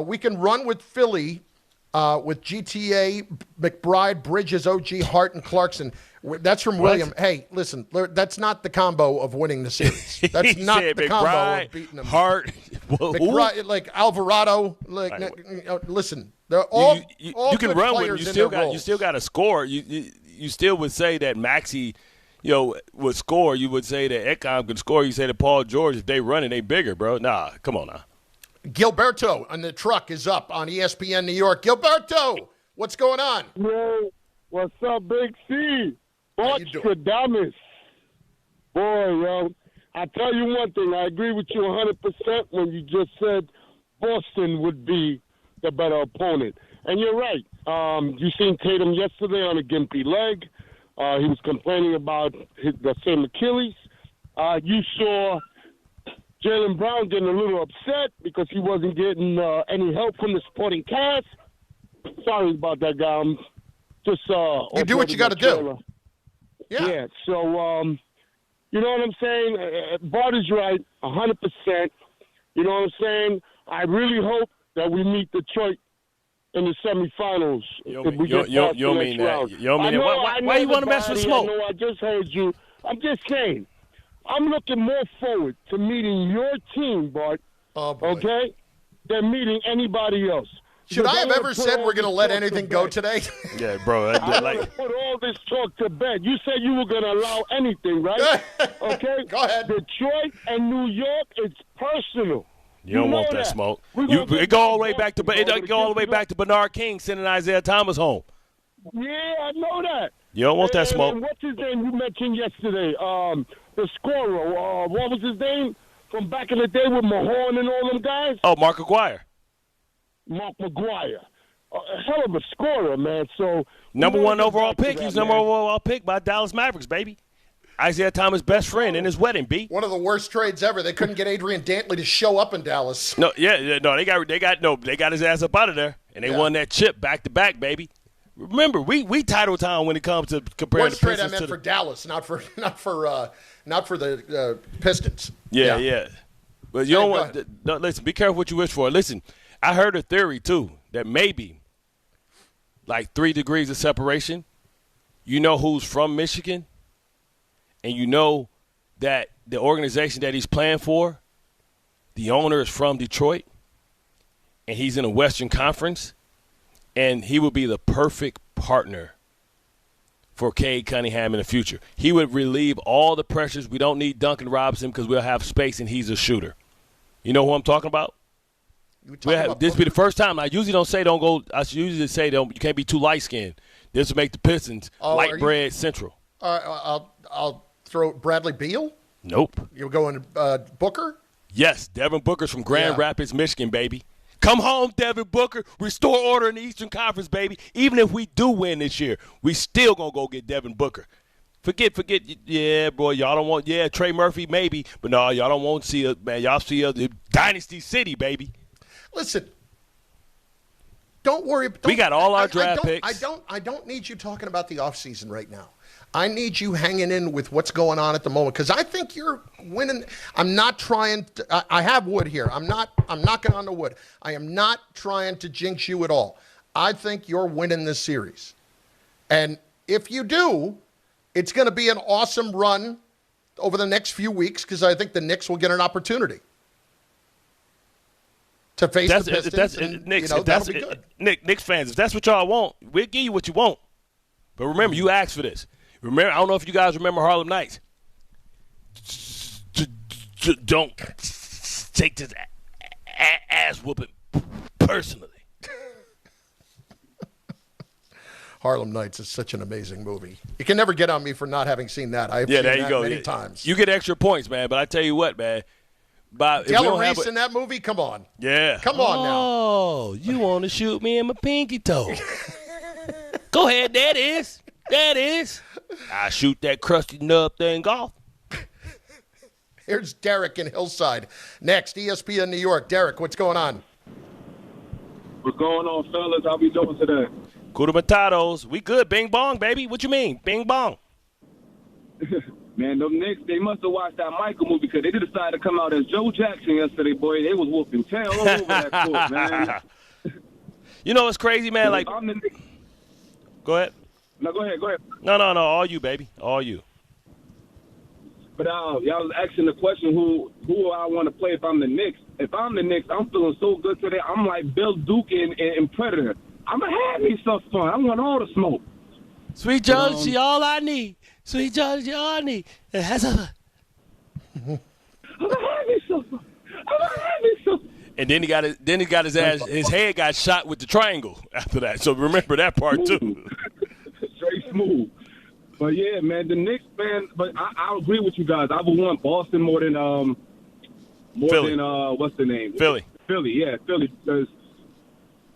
We can run with Philly with GTA, McBride, Bridges, OG, Hart, and Clarkson. That's from William. Hey, listen, that's not the combo of winning the series. That's not the combo of beating them. Hart, McBride, like Alvarado. Listen, they're all you can run with them. You still got to score. You still would say that Maxey, would score. You would say that Ekholm could score. You say that Paul George, if they run it, they bigger, bro. Nah, come on now. Gilberto on the truck is up on ESPN New York. Gilberto, what's going on? Yo, what's up, Big C? Nostradamus. Boy, yo, I tell you one thing. I agree with you 100% when you just said Boston would be the better opponent. And you're right. You seen Tatum yesterday on a gimpy leg. He was complaining about the same Achilles. You saw Jaylen Brown getting a little upset because he wasn't getting any help from the supporting cast. Sorry about that, guy. I'm just you do what you got to do. Yeah. So, you know what I'm saying? Bart is right, 100%. You know what I'm saying? I really hope that we meet Detroit in the semifinals. You don't mean that. You don't mean that. Why you want to mess with Smoke? I know I just heard you. I'm just saying. I'm looking more forward to meeting your team, Bart, okay, than meeting anybody else. Should I have ever said we're going to let anything go today? Yeah, bro. I want to put all this talk to bed. You said you were going to allow anything, right? Okay? Go ahead. Detroit and New York, it's personal. You don't want that Smoke. It go all the way back to Bernard King sending Isaiah Thomas home. Yeah, I know that. You don't want that Smoke. And what's his name you mentioned yesterday? The scorer. What was his name from back in the day with Mahorn and all them guys? Oh, Mark McGuire. Mark McGuire. A hell of a scorer, man. So number one overall pick. He's number one overall pick by Dallas Mavericks, baby. Isaiah Thomas' best friend in his wedding, B. One of the worst trades ever. They couldn't get Adrian Dantley to show up in Dallas. No, they got his ass up out of there, and they won that chip back to back, baby. Remember, we title town when it comes to comparing the Pistons. Worst trade I meant for Dallas, not for the Pistons. Yeah. But you don't want. Listen, be careful what you wish for. Listen, I heard a theory too that maybe like 3 degrees of separation. You know who's from Michigan, and you know that the organization that he's playing for, the owner is from Detroit, and he's in a Western Conference. And he would be the perfect partner for Cade Cunningham in the future. He would relieve all the pressures. We don't need Duncan Robinson because we'll have space, and he's a shooter. You know who I'm talking about? This will be the first time. I usually don't say don't go. I usually say you can't be too light-skinned. This will make the Pistons light bread central. I'll throw Bradley Beal? Nope. You're going Booker? Yes, Devin Booker's from Grand Rapids, Michigan, baby. Come home, Devin Booker. Restore order in the Eastern Conference, baby. Even if we do win this year, we still going to go get Devin Booker. Forget. Yeah, boy, y'all don't want – Trey Murphy maybe. But no, y'all don't want to see – man, y'all see a Dynasty City, baby. Listen, don't worry. We got all our draft picks. I don't need you talking about the offseason right now. I need you hanging in with what's going on at the moment because I think you're winning. I'm not trying to, I have wood here. I'm knocking on the wood. I am not trying to jinx you at all. I think you're winning this series. And if you do, it's going to be an awesome run over the next few weeks because I think the Knicks will get an opportunity to face the Pistons. That'll be good. Knicks fans, if that's what y'all want, we'll give you what you want. But remember, you asked for this. Remember, I don't know if you guys remember Harlem Nights. Don't take this ass whooping personally. Harlem Nights is such an amazing movie. You can never get on me for not having seen that. I've seen that many times. You get extra points, man. But I tell you what, man. Della Reese in that movie? Come on. Yeah. Come on now. Oh, you want to shoot me in my pinky toe. Go ahead, that is. I shoot that crusty nub thing off. Here's Derek in Hillside. Next, ESPN New York. Derek, what's going on? What's going on, fellas? How we doing today? Kuda Matatos. We good. Bing bong, baby. What you mean? Bing bong. Man, them Knicks, they must have watched that Michael movie because they decided to come out as Joe Jackson yesterday, boy. They was whooping tail all over that court, man. You know what's crazy, man? Like, go ahead. No, go ahead. No. All you, baby. All you. But y'all was asking the question, who I want to play if I'm the Knicks. If I'm the Knicks, I'm feeling so good today. I'm like Bill Duke in Predator. I'm going to have me some fun. I want all the smoke. Sweet George, she all I need. Sweet George, she all I need. I'm going to have me some fun. And then he got his head got shot with the triangle after that. So remember that part too. Straight smooth. But yeah, man, the Knicks, man. But I agree with you guys. I would want Boston more than Philly. What's the name? Philly. Philly. Yeah, Philly. Because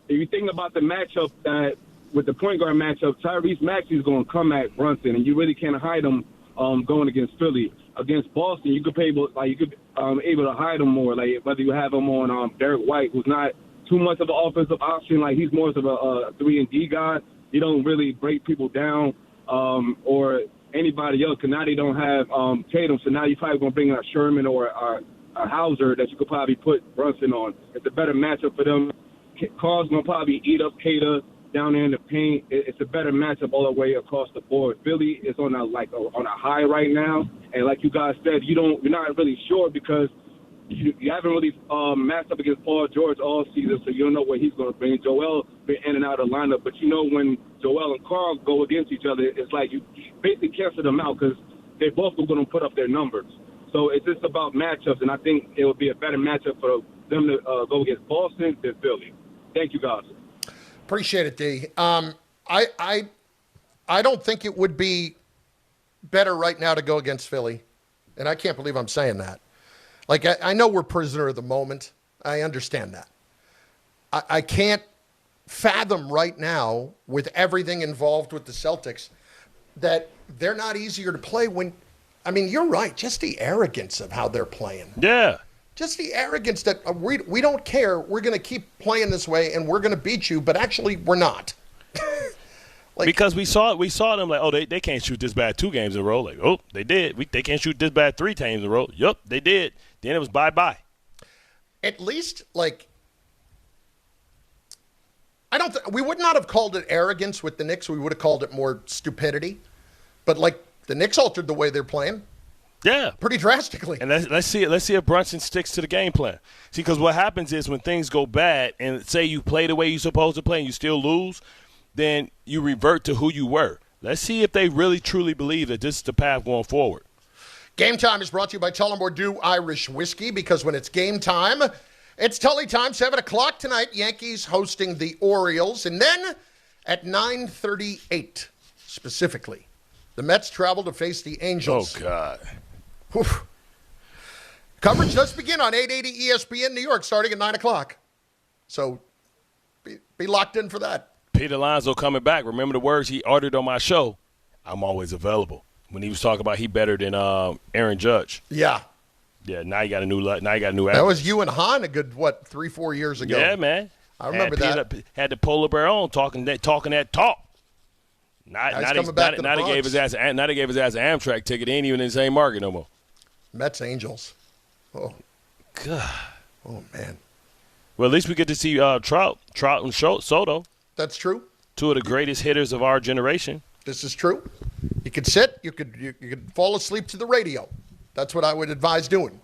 if you think about the matchup that with the point guard matchup, Tyrese Maxey is going to come at Brunson, and you really can't hide him going against Philly. Against Boston, you could able to hide him more. Like whether you have him on Derek White, who's not too much of an offensive option. Like he's more of a 3-and-D guy. He don't really break people down or anybody else. Because now they don't have Tatum, so now you're probably going to bring a Sherman or a Hauser that you could probably put Brunson on. It's a better matchup for them. Carl's going to probably eat up Cater down there in the paint. It's a better matchup all the way across the board. Philly is on a high right now, and like you guys said, you're not really sure because you haven't really matched up against Paul George all season, so you don't know what he's going to bring. Joel been in and out of the lineup, but you know when Joel and Carl go against each other, it's like you basically cancel them out because they both are going to put up their numbers. So it's just about matchups, and I think it would be a better matchup for them to go against Boston than Philly. Thank you, guys. Appreciate it, D. I don't think it would be better right now to go against Philly, and I can't believe I'm saying that. Like, I know we're prisoner of the moment. I understand that. I can't fathom right now, with everything involved with the Celtics, that they're not easier to play when – I mean, you're right. Just the arrogance of how they're playing. Yeah. Just the arrogance that we don't care. We're going to keep playing this way, and we're going to beat you, but actually we're not. Because we saw them like, oh, they can't shoot this bad 2 games in a row. Like, oh, they did. They can't shoot this bad 3 times in a row. Yup, they did. Then it was bye-bye. At least, like, we would not have called it arrogance with the Knicks. We would have called it more stupidity. But, like, the Knicks altered the way they're playing. Yeah. Pretty drastically. And let's see if Brunson sticks to the game plan. See, because what happens is when things go bad and say you play the way you're supposed to play and you still lose, then you revert to who you were. Let's see if they really, truly believe that this is the path going forward. Game Time is brought to you by Tullamore Dew Irish Whiskey, because when it's game time, it's Tully time, 7 o'clock tonight. Yankees hosting the Orioles. And then at 9:38 specifically, the Mets travel to face the Angels. Oh, God. Whew. Coverage does begin on 880 ESPN New York starting at 9 o'clock. So be locked in for that. Peter Alonso coming back. Remember the words he uttered on my show? I'm always available. When he was talking about he better than Aaron Judge. Yeah. Yeah, now you got a new That was you and Han a good, 3-4 years ago? Yeah, man. I remember that. Had the polar bear on talking that talk. Now they gave his ass an Amtrak ticket. He ain't even in the same market no more. Mets Angels. Oh. God. Oh, man. Well, at least we get to see Trout and Soto. That's true. 2 of the greatest hitters of our generation. This is true. You could sit. You could fall asleep to the radio. That's what I would advise doing.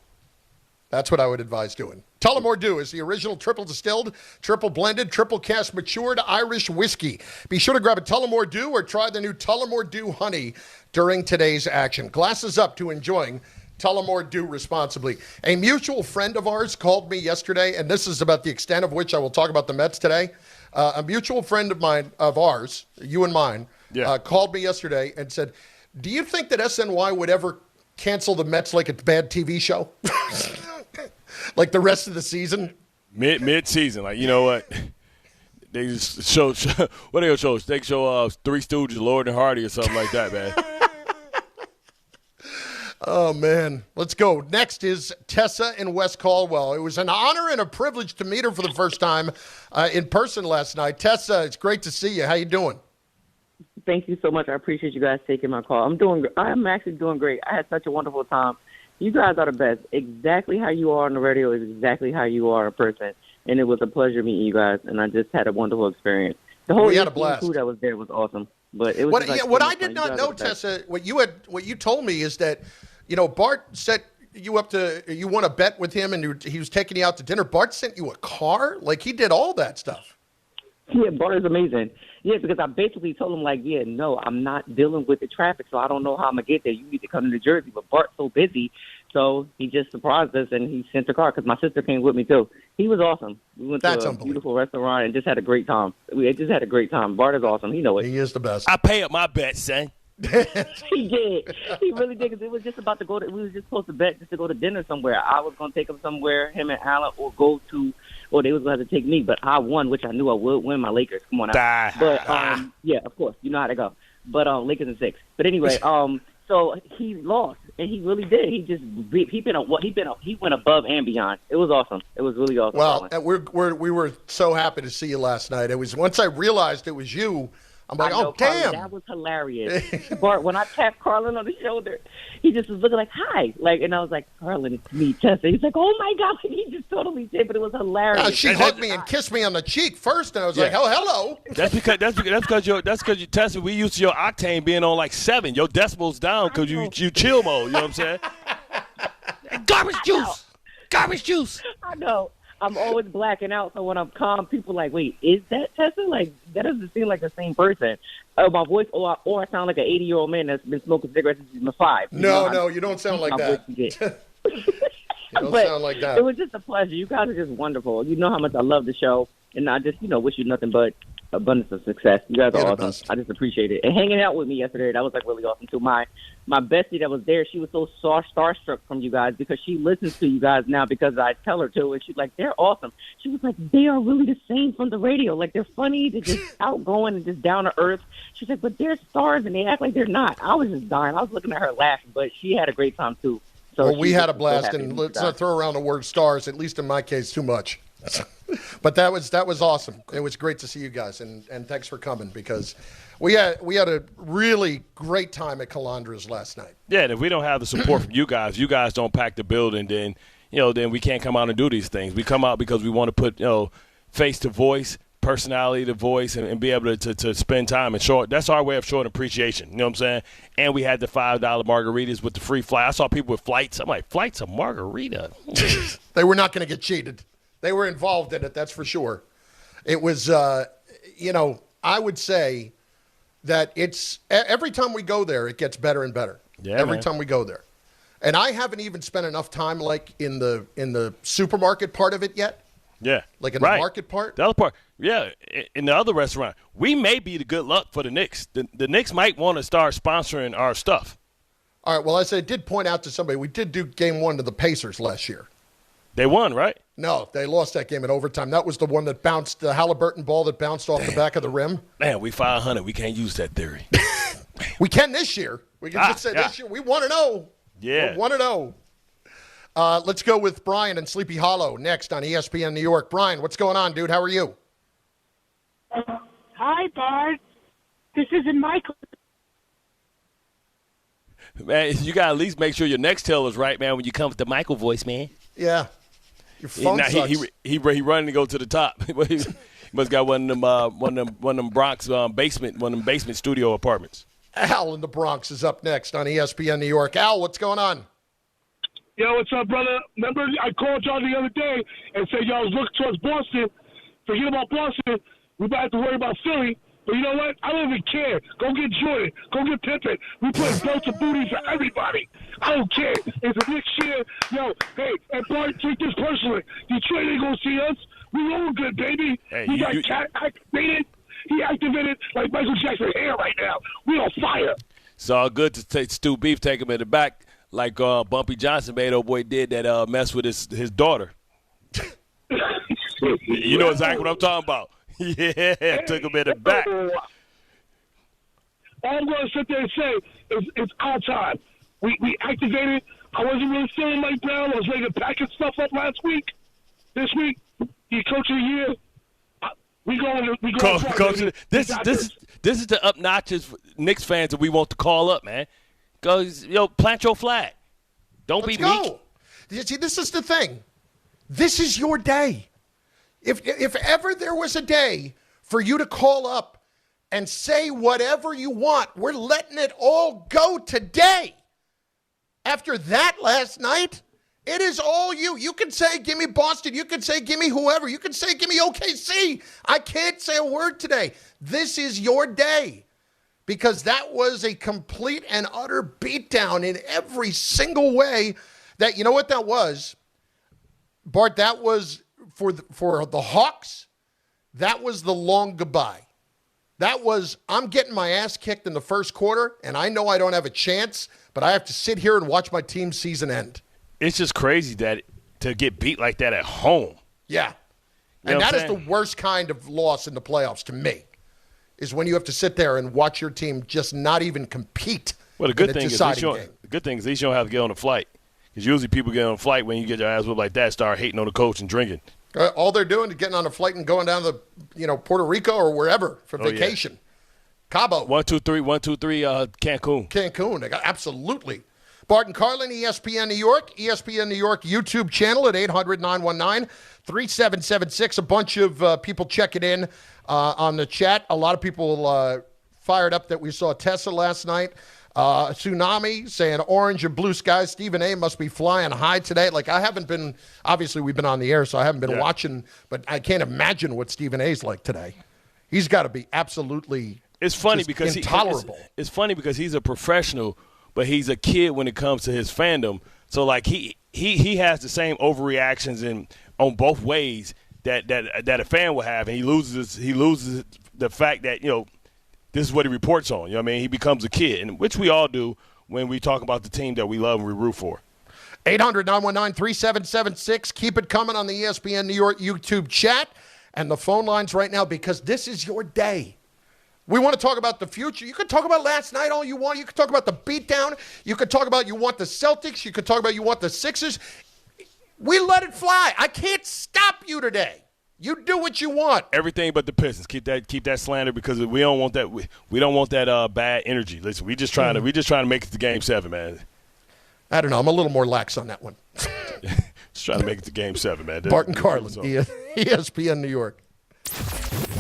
Tullamore Dew is the original triple distilled, triple blended, triple cast matured Irish whiskey. Be sure to grab a Tullamore Dew or try the new Tullamore Dew Honey during today's action. Glasses up to enjoying Tullamore Dew responsibly. A mutual friend of ours called me yesterday, and this is about the extent of which I will talk about the Mets today. A mutual friend of ours, you and mine, called me yesterday and said, do you think that SNY would ever cancel the Mets like a bad TV show? Like the rest of the season? Mid-season. Like, you know what? They just show what they show? They show Three Stooges, Lord and Hardy or something like that, man. Oh, man. Let's go. Next is Tessa in West Caldwell. It was an honor and a privilege to meet her for the first time in person last night. Tessa, it's great to see you. How you doing? Thank you so much. I appreciate you guys taking my call. I'm actually doing great. I had such a wonderful time. You guys are the best. Exactly how you are on the radio is exactly how you are in person. And it was a pleasure meeting you guys, and I just had a wonderful experience. The whole crew that was there was awesome. But it was what I did not know, Tessa, what you told me is that, Bart set you up to, you won a bet with him, and he was taking you out to dinner. Bart sent you a car? Like, he did all that stuff. Yeah, Bart is amazing. Yeah, because I basically told him, no, I'm not dealing with the traffic, so I don't know how I'm going to get there. You need to come to New Jersey. But Bart's so busy, so he just surprised us, and he sent a car because my sister came with me, too. He was awesome. We went to a beautiful restaurant and just had a great time. We just had a great time. Bart is awesome. He knows it. He is the best. I pay up my bets, son. He did. He really did. Because it was just about to go to. We was just supposed to bet just to go to dinner somewhere. I was going to take him somewhere, him and Alan, or they was going to have to take me. But I won, which I knew I would win. My Lakers. Come on out. But yeah, of course, you know how to go. But Lakers in 6. But anyway, so he lost, and he really did. He went above and beyond. It was awesome. It was really awesome. Well, we were so happy to see you last night. It was once I realized it was you. I'm like, oh, damn. Carlin, that was hilarious. Bart, when I tapped Carlin on the shoulder, he just was looking like, hi. And I was like, Carlin, it's me, Tessa. He's like, oh, my God. He just totally did, but it was hilarious. She hugged me and kissed me on the cheek first, and I was like, oh, hello. That's because you, Tessa, we used to your octane being on like 7. Your decibels down because you chill mode. You know what I'm saying? Garbage juice. Garbage juice. I know. I'm always blacking out, so when I'm calm, people are like, wait, is that Tessa? Like, that doesn't seem like the same person. My voice, or I sound like an 80-year-old man that's been smoking cigarettes since he was 5. No, you don't sound like that. You don't sound like that. It was just a pleasure. You guys are just wonderful. You know how much I love the show, and I just, wish you nothing but abundance of success. You guys are awesome. I just appreciate it. And hanging out with me yesterday, that was like really awesome too. My bestie that was there, she was so starstruck from you guys because she listens to you guys now because I tell her to, and she's like, they're awesome. She was like, they are really the same from the radio. Like, they're funny, they're just outgoing and just down to earth. She's like, but they're stars and they act like they're not. I was just dying. I was looking at her laughing, but she had a great time too. So well, we had a blast, and let's not throw around the word stars, at least in my case, too much. But that was awesome. It was great to see you guys, and thanks for coming because we had a really great time at Calandra's last night. Yeah, and if we don't have the support from you guys don't pack the building, then then we can't come out and do these things. We come out because we want to put face to voice, personality to voice, and be able to spend time and show. That's our way of showing appreciation. You know what I'm saying? And we had the $5 margaritas with the free flight. I saw people with flights. I'm like, flights of margarita. They were not going to get cheated. They were involved in it, that's for sure. It was, I would say that it's every time we go there, it gets better and better. Yeah, every time we go there. And I haven't even spent enough time like in the supermarket part of it yet. Yeah. Like in the market part? The other part, yeah, in the other restaurant. We may be the good luck for the Knicks. The Knicks might want to start sponsoring our stuff. All right, well, as I did point out to somebody, we did do game 1 to the Pacers last year. They won, right? No, they lost that game in overtime. That was the one that bounced, the Halliburton ball that bounced off the back of the rim. Man, we 500. We can't use that theory. We can this year. We can just say this year. We 1-0. Yeah. We're 1-0. Let's go with Brian in Sleepy Hollow next on ESPN New York. Brian, what's going on, dude? How are you? Hi, Bart. This isn't Michael. Man, you got to at least make sure your next tail is right, man, when you come with the Michael voice, man. Yeah. Your phone sucks. He running to go to the top. He must got one of them Bronx basement studio apartments. Al in the Bronx is up next on ESPN New York. Al, what's going on? Yo, what's up, brother? Remember I called y'all the other day and said y'all was looking towards Boston. Forget about Boston. We about to have to worry about Philly. But you know what? I don't even care. Go get Jordan. Go get Pippen. We put belts and booty for everybody. I don't care. It's a next year. Yo, hey, and Bart, take this personally. Detroit ain't going to see us. We all good, baby. Hey, he got activated. He activated like Michael Jackson hair right now. We on fire. It's all good to take Stu Beef, take him in the back like Bumpy Johnson made old boy did that mess with his daughter. You know exactly what I'm talking about. Yeah, took him in the back. All I'm going to sit there and say is it's our time. We activated. I wasn't really feeling Mike Brown. I was ready to pack his stuff up last week. This week, he coach of the year. We going. Coach, this is the up notches Knicks fans that we want to call up, man. Go, plant your flag. Don't be meek. See, this is the thing. This is your day. If ever there was a day for you to call up and say whatever you want, we're letting it all go today. After that last night, it is all you. You can say, give me Boston. You can say, give me whoever. You can say, give me OKC. I can't say a word today. This is your day because that was a complete and utter beatdown in every single way. That, you know what that was? Bart, that was for the Hawks, that was the long goodbye. I'm getting my ass kicked in the first quarter, and I know I don't have a chance, but I have to sit here and watch my team's season end. It's just crazy that to get beat like that at home. Yeah. And that is the worst kind of loss in the playoffs to me, is when you have to sit there and watch your team just not even compete in a deciding game. The good thing is at least you don't have to get on a flight. Because usually people get on a flight when you get your ass whipped like that, start hating on the coach and drinking. All they're doing is getting on a flight and going down to Puerto Rico or wherever for vacation. Yeah. Cabo. 123 Cancun. Absolutely. Bart and Carlin, ESPN New York. ESPN New York YouTube channel at 800-919-3776. A bunch of people checking in on the chat. A lot of people fired up that we saw Tessa last night. Tsunami saying orange and blue skies. Stephen A. must be flying high today. Like, I haven't been, obviously we've been on the air, so I haven't been watching, but I can't imagine what Stephen A.'s like today. He's got to be absolutely intolerable. It's funny because he's a professional, but he's a kid when it comes to his fandom. So, like, he has the same overreactions on both ways that a fan will have, and he loses the fact that, this is what he reports on. You know what I mean? He becomes a kid, and which we all do when we talk about the team that we love and we root for. 800-919-3776. Keep it coming on the ESPN New York YouTube chat and the phone lines right now, because this is your day. We want to talk about the future. You could talk about last night all you want. You could talk about the beatdown. You could talk about you want the Celtics. You could talk about you want the Sixers. We let it fly. I can't stop you today. You do what you want. Everything but the Pistons. Keep that slander, because we don't want that. We don't want that bad energy. Listen, we just trying to make it to Game 7, man. I don't know. I'm a little more lax on that one. Just trying to make it to Game 7, man. Bart and Carlin, ESPN New York.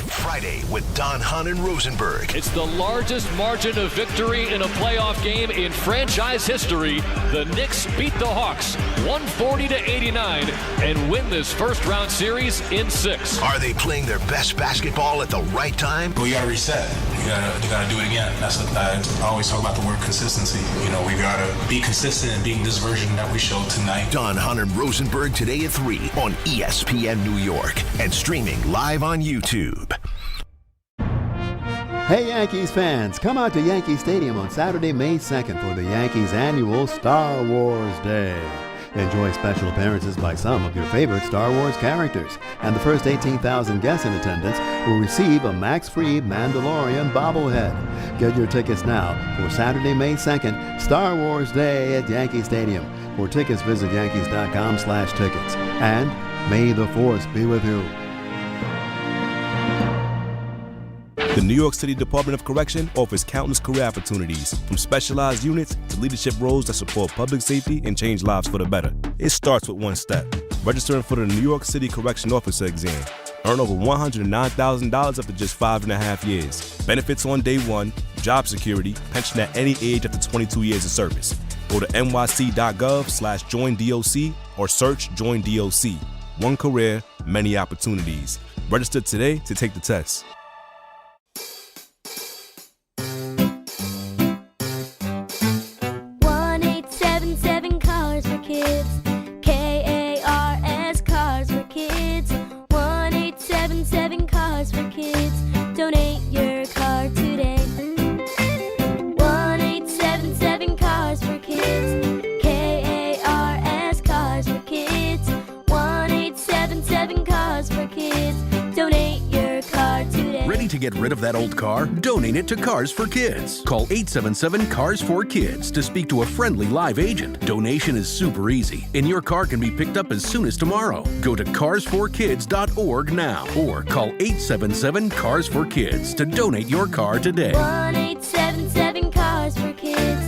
Friday with Don, Hahn, and Rosenberg. It's the largest margin of victory in a playoff game in franchise history. The Knicks beat the Hawks 140-89 and win this first-round series in 6. Are they playing their best basketball at the right time? We got to reset. You got to do it again. I always talk about the word consistency. We got to be consistent in being this version that we showed tonight. Don, Hahn, and Rosenberg today at 3 on ESPN New York and streaming live on YouTube. Hey Yankees fans, come out to Yankee Stadium on Saturday, May 2nd for the Yankees' annual Star Wars Day. Enjoy special appearances by some of your favorite Star Wars characters, and the first 18,000 guests in attendance will receive a Max-free Mandalorian bobblehead. Get your tickets now for Saturday, May 2nd, Star Wars Day at Yankee Stadium. For tickets, visit yankees.com/tickets. And may the Force be with you. The New York City Department of Correction offers countless career opportunities, from specialized units to leadership roles that support public safety and change lives for the better. It starts with one step: registering for the New York City Correction Officer exam. Earn over $109,000 after just 5.5 years. Benefits on day one, job security, pension at any age after 22 years of service. Go to nyc.gov/joinDOC or search Join DOC. One career, many opportunities. Register today to take the test. 1-877 Cars for Kids. KARS Cars for Kids. 1-877 Cars for Kids. Donate your car today. 1-877 Cars for Kids. KARS Cars for Kids. 1-877 Cars for Kids. Donate your car today. Ready to get rid of that old car? Donate it to Cars for Kids. Call 877-CARS-4-KIDS to speak to a friendly live agent. Donation is super easy, and your car can be picked up as soon as tomorrow. Go to carsforkids.org now or call 877-CARS-4-KIDS to donate your car today. 1-877 Cars for Kids.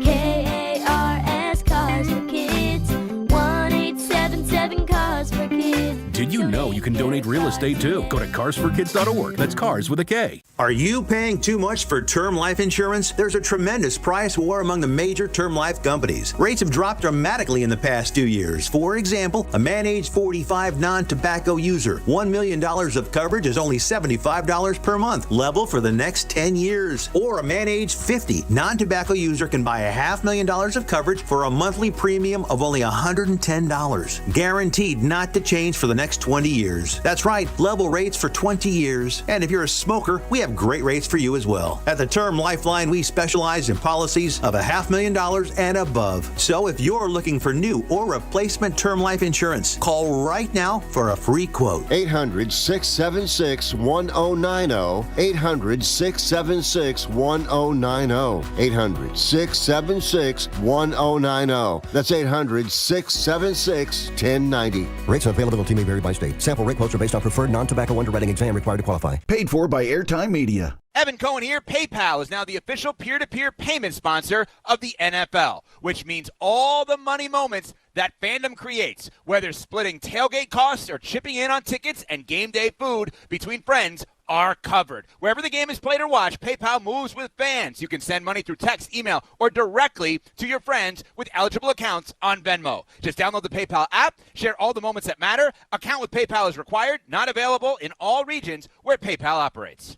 KARS Cars for Kids. 1-877 Cars for Kids. Did you know you can donate real estate too? Go to carsforkids.org. That's cars with a K. Are you paying too much for term life insurance? There's a tremendous price war among the major term life companies. Rates have dropped dramatically in the past 2 years. For example, a man age 45 non-tobacco user, $1 million of coverage is only $75 per month, level for the next 10 years. Or a man age 50 non-tobacco user can buy $500,000 of coverage for a monthly premium of only $110. Guaranteed not to change for the next 20 years. That's right, level rates for 20 years. And if you're a smoker, we have great rates for you as well. At the Term Lifeline, we specialize in policies of $500,000 and above. So if you're looking for new or replacement term life insurance, call right now for a free quote. 800-676-1090. 800-676-1090. 800-676-1090. That's 800-676-1090. Rates and availability may vary by state. Sample rate quotes are based on preferred non-tobacco underwriting exam required to qualify. Paid for by Airtime Media. Evan Cohen here. PayPal is now the official peer-to-peer payment sponsor of the NFL, which means all the money moments that fandom creates, whether splitting tailgate costs or chipping in on tickets and game day food between friends, are covered. Wherever the game is played or watched, PayPal moves with fans. You can send money through text, email, or directly to your friends with eligible accounts on Venmo. Just download the PayPal app, share all the moments that matter. Account with PayPal is required, not available in all regions where PayPal operates.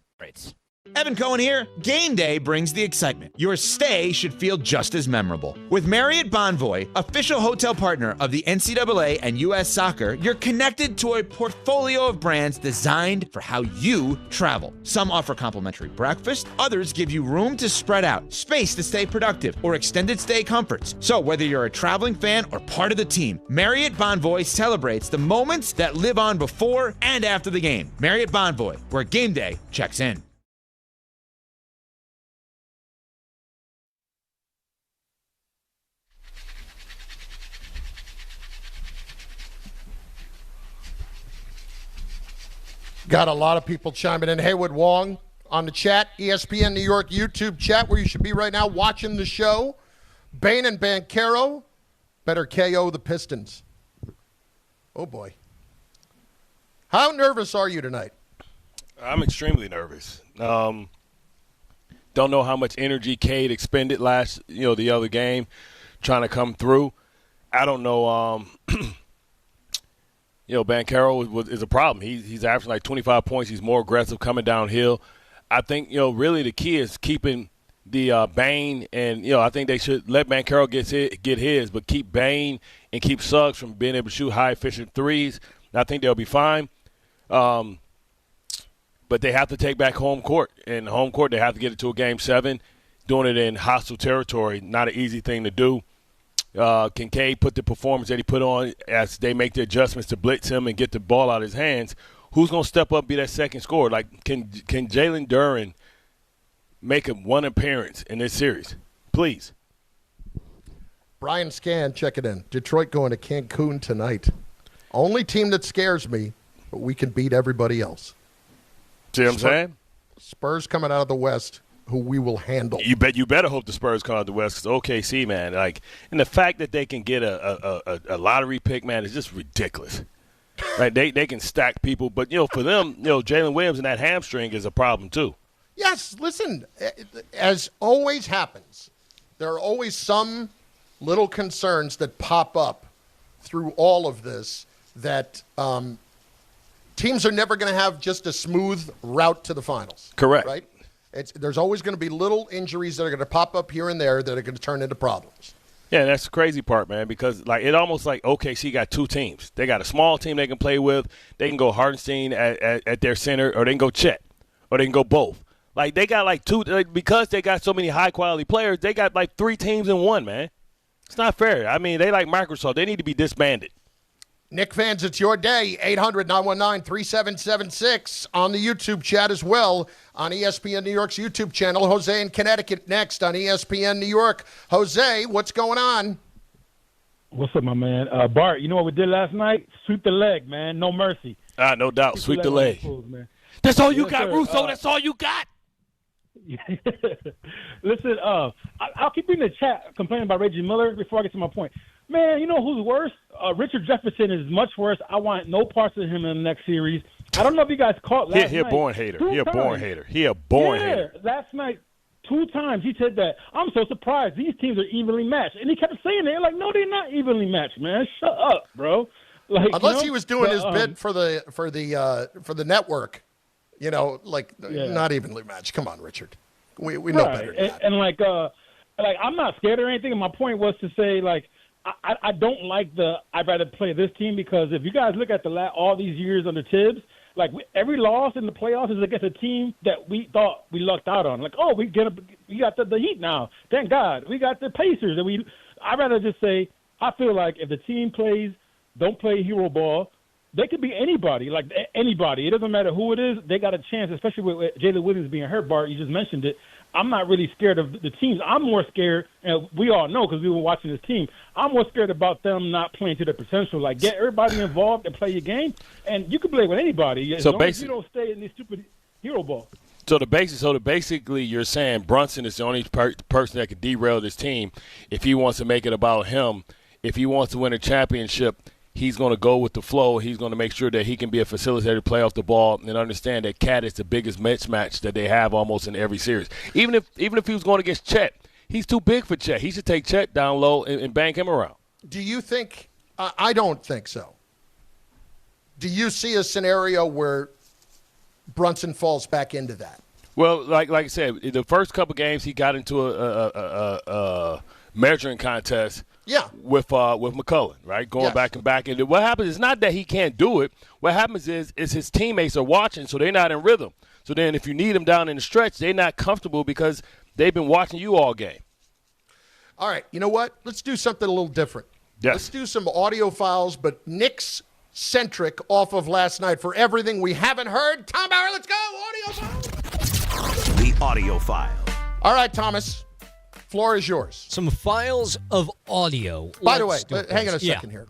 Evan Cohen here. Game day brings the excitement. Your stay should feel just as memorable. With Marriott Bonvoy, official hotel partner of the NCAA and U.S. Soccer, you're connected to a portfolio of brands designed for how you travel. Some offer complimentary breakfast, others give you room to spread out, space to stay productive, or extended stay comforts. So whether you're a traveling fan or part of the team, Marriott Bonvoy celebrates the moments that live on before and after the game. Marriott Bonvoy, where game day checks in. Got a lot of people chiming in. Haywood Wong on the chat, ESPN New York YouTube chat, where you should be right now watching the show. Bain and Banchero better KO the Pistons. Oh, boy. How nervous are you tonight? I'm extremely nervous. Don't know how much energy Cade expended the other game trying to come through. I don't know. Banchero is a problem. He's averaging like 25 points. He's more aggressive coming downhill. I think, really the key is keeping the Bain, and, I think they should let Banchero get his, but keep Bain and keep Suggs from being able to shoot high-efficient threes. And I think they'll be fine. But they have to take back home court. And home court, they have to get it to a Game 7. Doing it in hostile territory, not an easy thing to do. Can Cade put the performance that he put on as they make the adjustments to blitz him and get the ball out of his hands? Who's going to step up and be that second scorer? Like, can Jalen Duren make one appearance in this series? Please. Brian Scan, check it in. Detroit going to Cancun tonight. Only team that scares me, but we can beat everybody else. See what I'm saying? Spurs coming out of the West, who we will handle. You better hope the Spurs come out of the West, because OKC, man, and the fact that they can get a lottery pick, man, is just ridiculous. Right? They can stack people, but for them, Jalen Williams and that hamstring is a problem too. Yes, listen, as always happens, there are always some little concerns that pop up through all of this that teams are never going to have just a smooth route to the finals. Correct. Right? There's always going to be little injuries that are going to pop up here and there that are going to turn into problems. Yeah, that's the crazy part, man, because it almost like OKC got two teams. They got a small team they can play with. They can go Hartenstein at their center, or they can go Chet, or they can go both. They got two, because they got so many high-quality players, they got 3 teams in one, man. It's not fair. I mean, they like Microsoft. They need to be disbanded. Knick fans, it's your day. 800-919-3776 on the YouTube chat as well on ESPN New York's YouTube channel. Jose in Connecticut next on ESPN New York. Jose, what's going on? What's up, my man? Bart, you know what we did last night? Sweep the leg, man. No mercy. No doubt. Sweep the leg. That's all you got, sir. Russo. That's all you got. Listen, I'll keep reading the chat complaining about Reggie Miller before I get to my point. Man, you know who's worse? Richard Jefferson is much worse. I want no parts of him in the next series. I don't know if you guys caught last night. He a born hater. He a born hater. Last night, 2 times he said that. I'm so surprised. These teams are evenly matched. And he kept saying that. Like, no, they're not evenly matched, man. Shut up, bro. Unless he was doing his bid for the network. Not evenly matched. Come on, Richard. We know better than that. And I'm not scared or anything. And my point was to say, I don't like I'd rather play this team because if you guys look at all these years under Tibbs, like every loss in the playoffs is against a team that we thought we lucked out on. Like, oh, we got the Heat now. Thank God. We got the Pacers. And I'd rather just say, I feel like if the team don't play hero ball, they could be anybody, like anybody. It doesn't matter who it is. They got a chance, especially with Jalen Williams being hurt, Bart. You just mentioned it. I'm not really scared of the teams. I'm more scared, and we all know because we were watching this team, I'm more scared about them not playing to their potential. Like, get everybody involved and play your game, and you can play with anybody as long as you don't stay in this stupid hero ball. So basically, you're saying Brunson is the only person that could derail this team if he wants to make it about him. If he wants to win a championship, he's going to go with the flow. He's going to make sure that he can be a facilitator, play off the ball, and understand that Cat is the biggest mismatch that they have almost in every series. Even if he was going against Chet, he's too big for Chet. He should take Chet down low and bang him around. Do you think I don't think so. Do you see a scenario where Brunson falls back into that? Well, like I said, the first couple games he got into a measuring contest. Yeah, with McCullough, right? Going back and back. And what happens is not that he can't do it. What happens is his teammates are watching, so they're not in rhythm. So then if you need them down in the stretch, they're not comfortable because they've been watching you all game. All right, you know what? Let's do something a little different. Yes. Let's do some audio files, but Knicks-centric off of last night for everything we haven't heard. Tom Bauer, let's go. Audio file. The audio file. All right, Thomas. Floor is yours. Some files of audio. By the way, hang on a second here.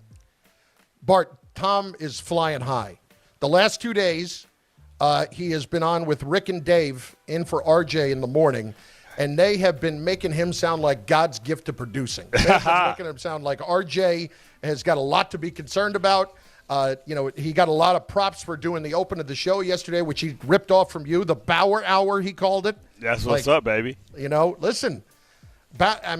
Bart, Tom is flying high. The last 2 days, he has been on with Rick and Dave in for RJ in the morning, and they have been making him sound like God's gift to producing. They've been making him sound like RJ has got a lot to be concerned about. He got a lot of props for doing the open of the show yesterday, which he ripped off from you. The Bauer Hour, he called it. That's what's up, baby. Listen. Are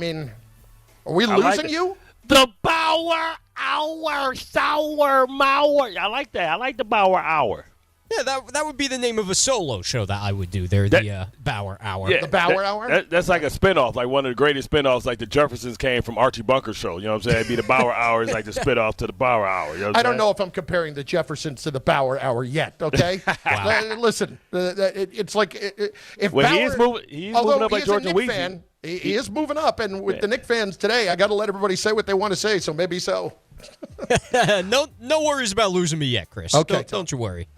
we losing you? The Bauer Hour, sour Mauer. I like that. I like the Bauer Hour. Yeah, that would be the name of a solo show that I would do there, the Bauer Hour. Yeah, the Bauer Hour? That's like a spinoff, like one of the greatest spinoffs, like the Jeffersons came from Archie Bunker's show. You know what I'm saying? It'd be the Bauer Hour is like the spinoff to the Bauer Hour. You know I don't know if I'm comparing the Jeffersons to the Bauer Hour yet, okay? Wow. Listen, it's like if Bauer, he's moving up like George and Weezy. Fan, he is moving up, and with the Knicks fans today, I got to let everybody say what they want to say, so maybe so. No worries about losing me yet, Chris. Okay. Don't you worry.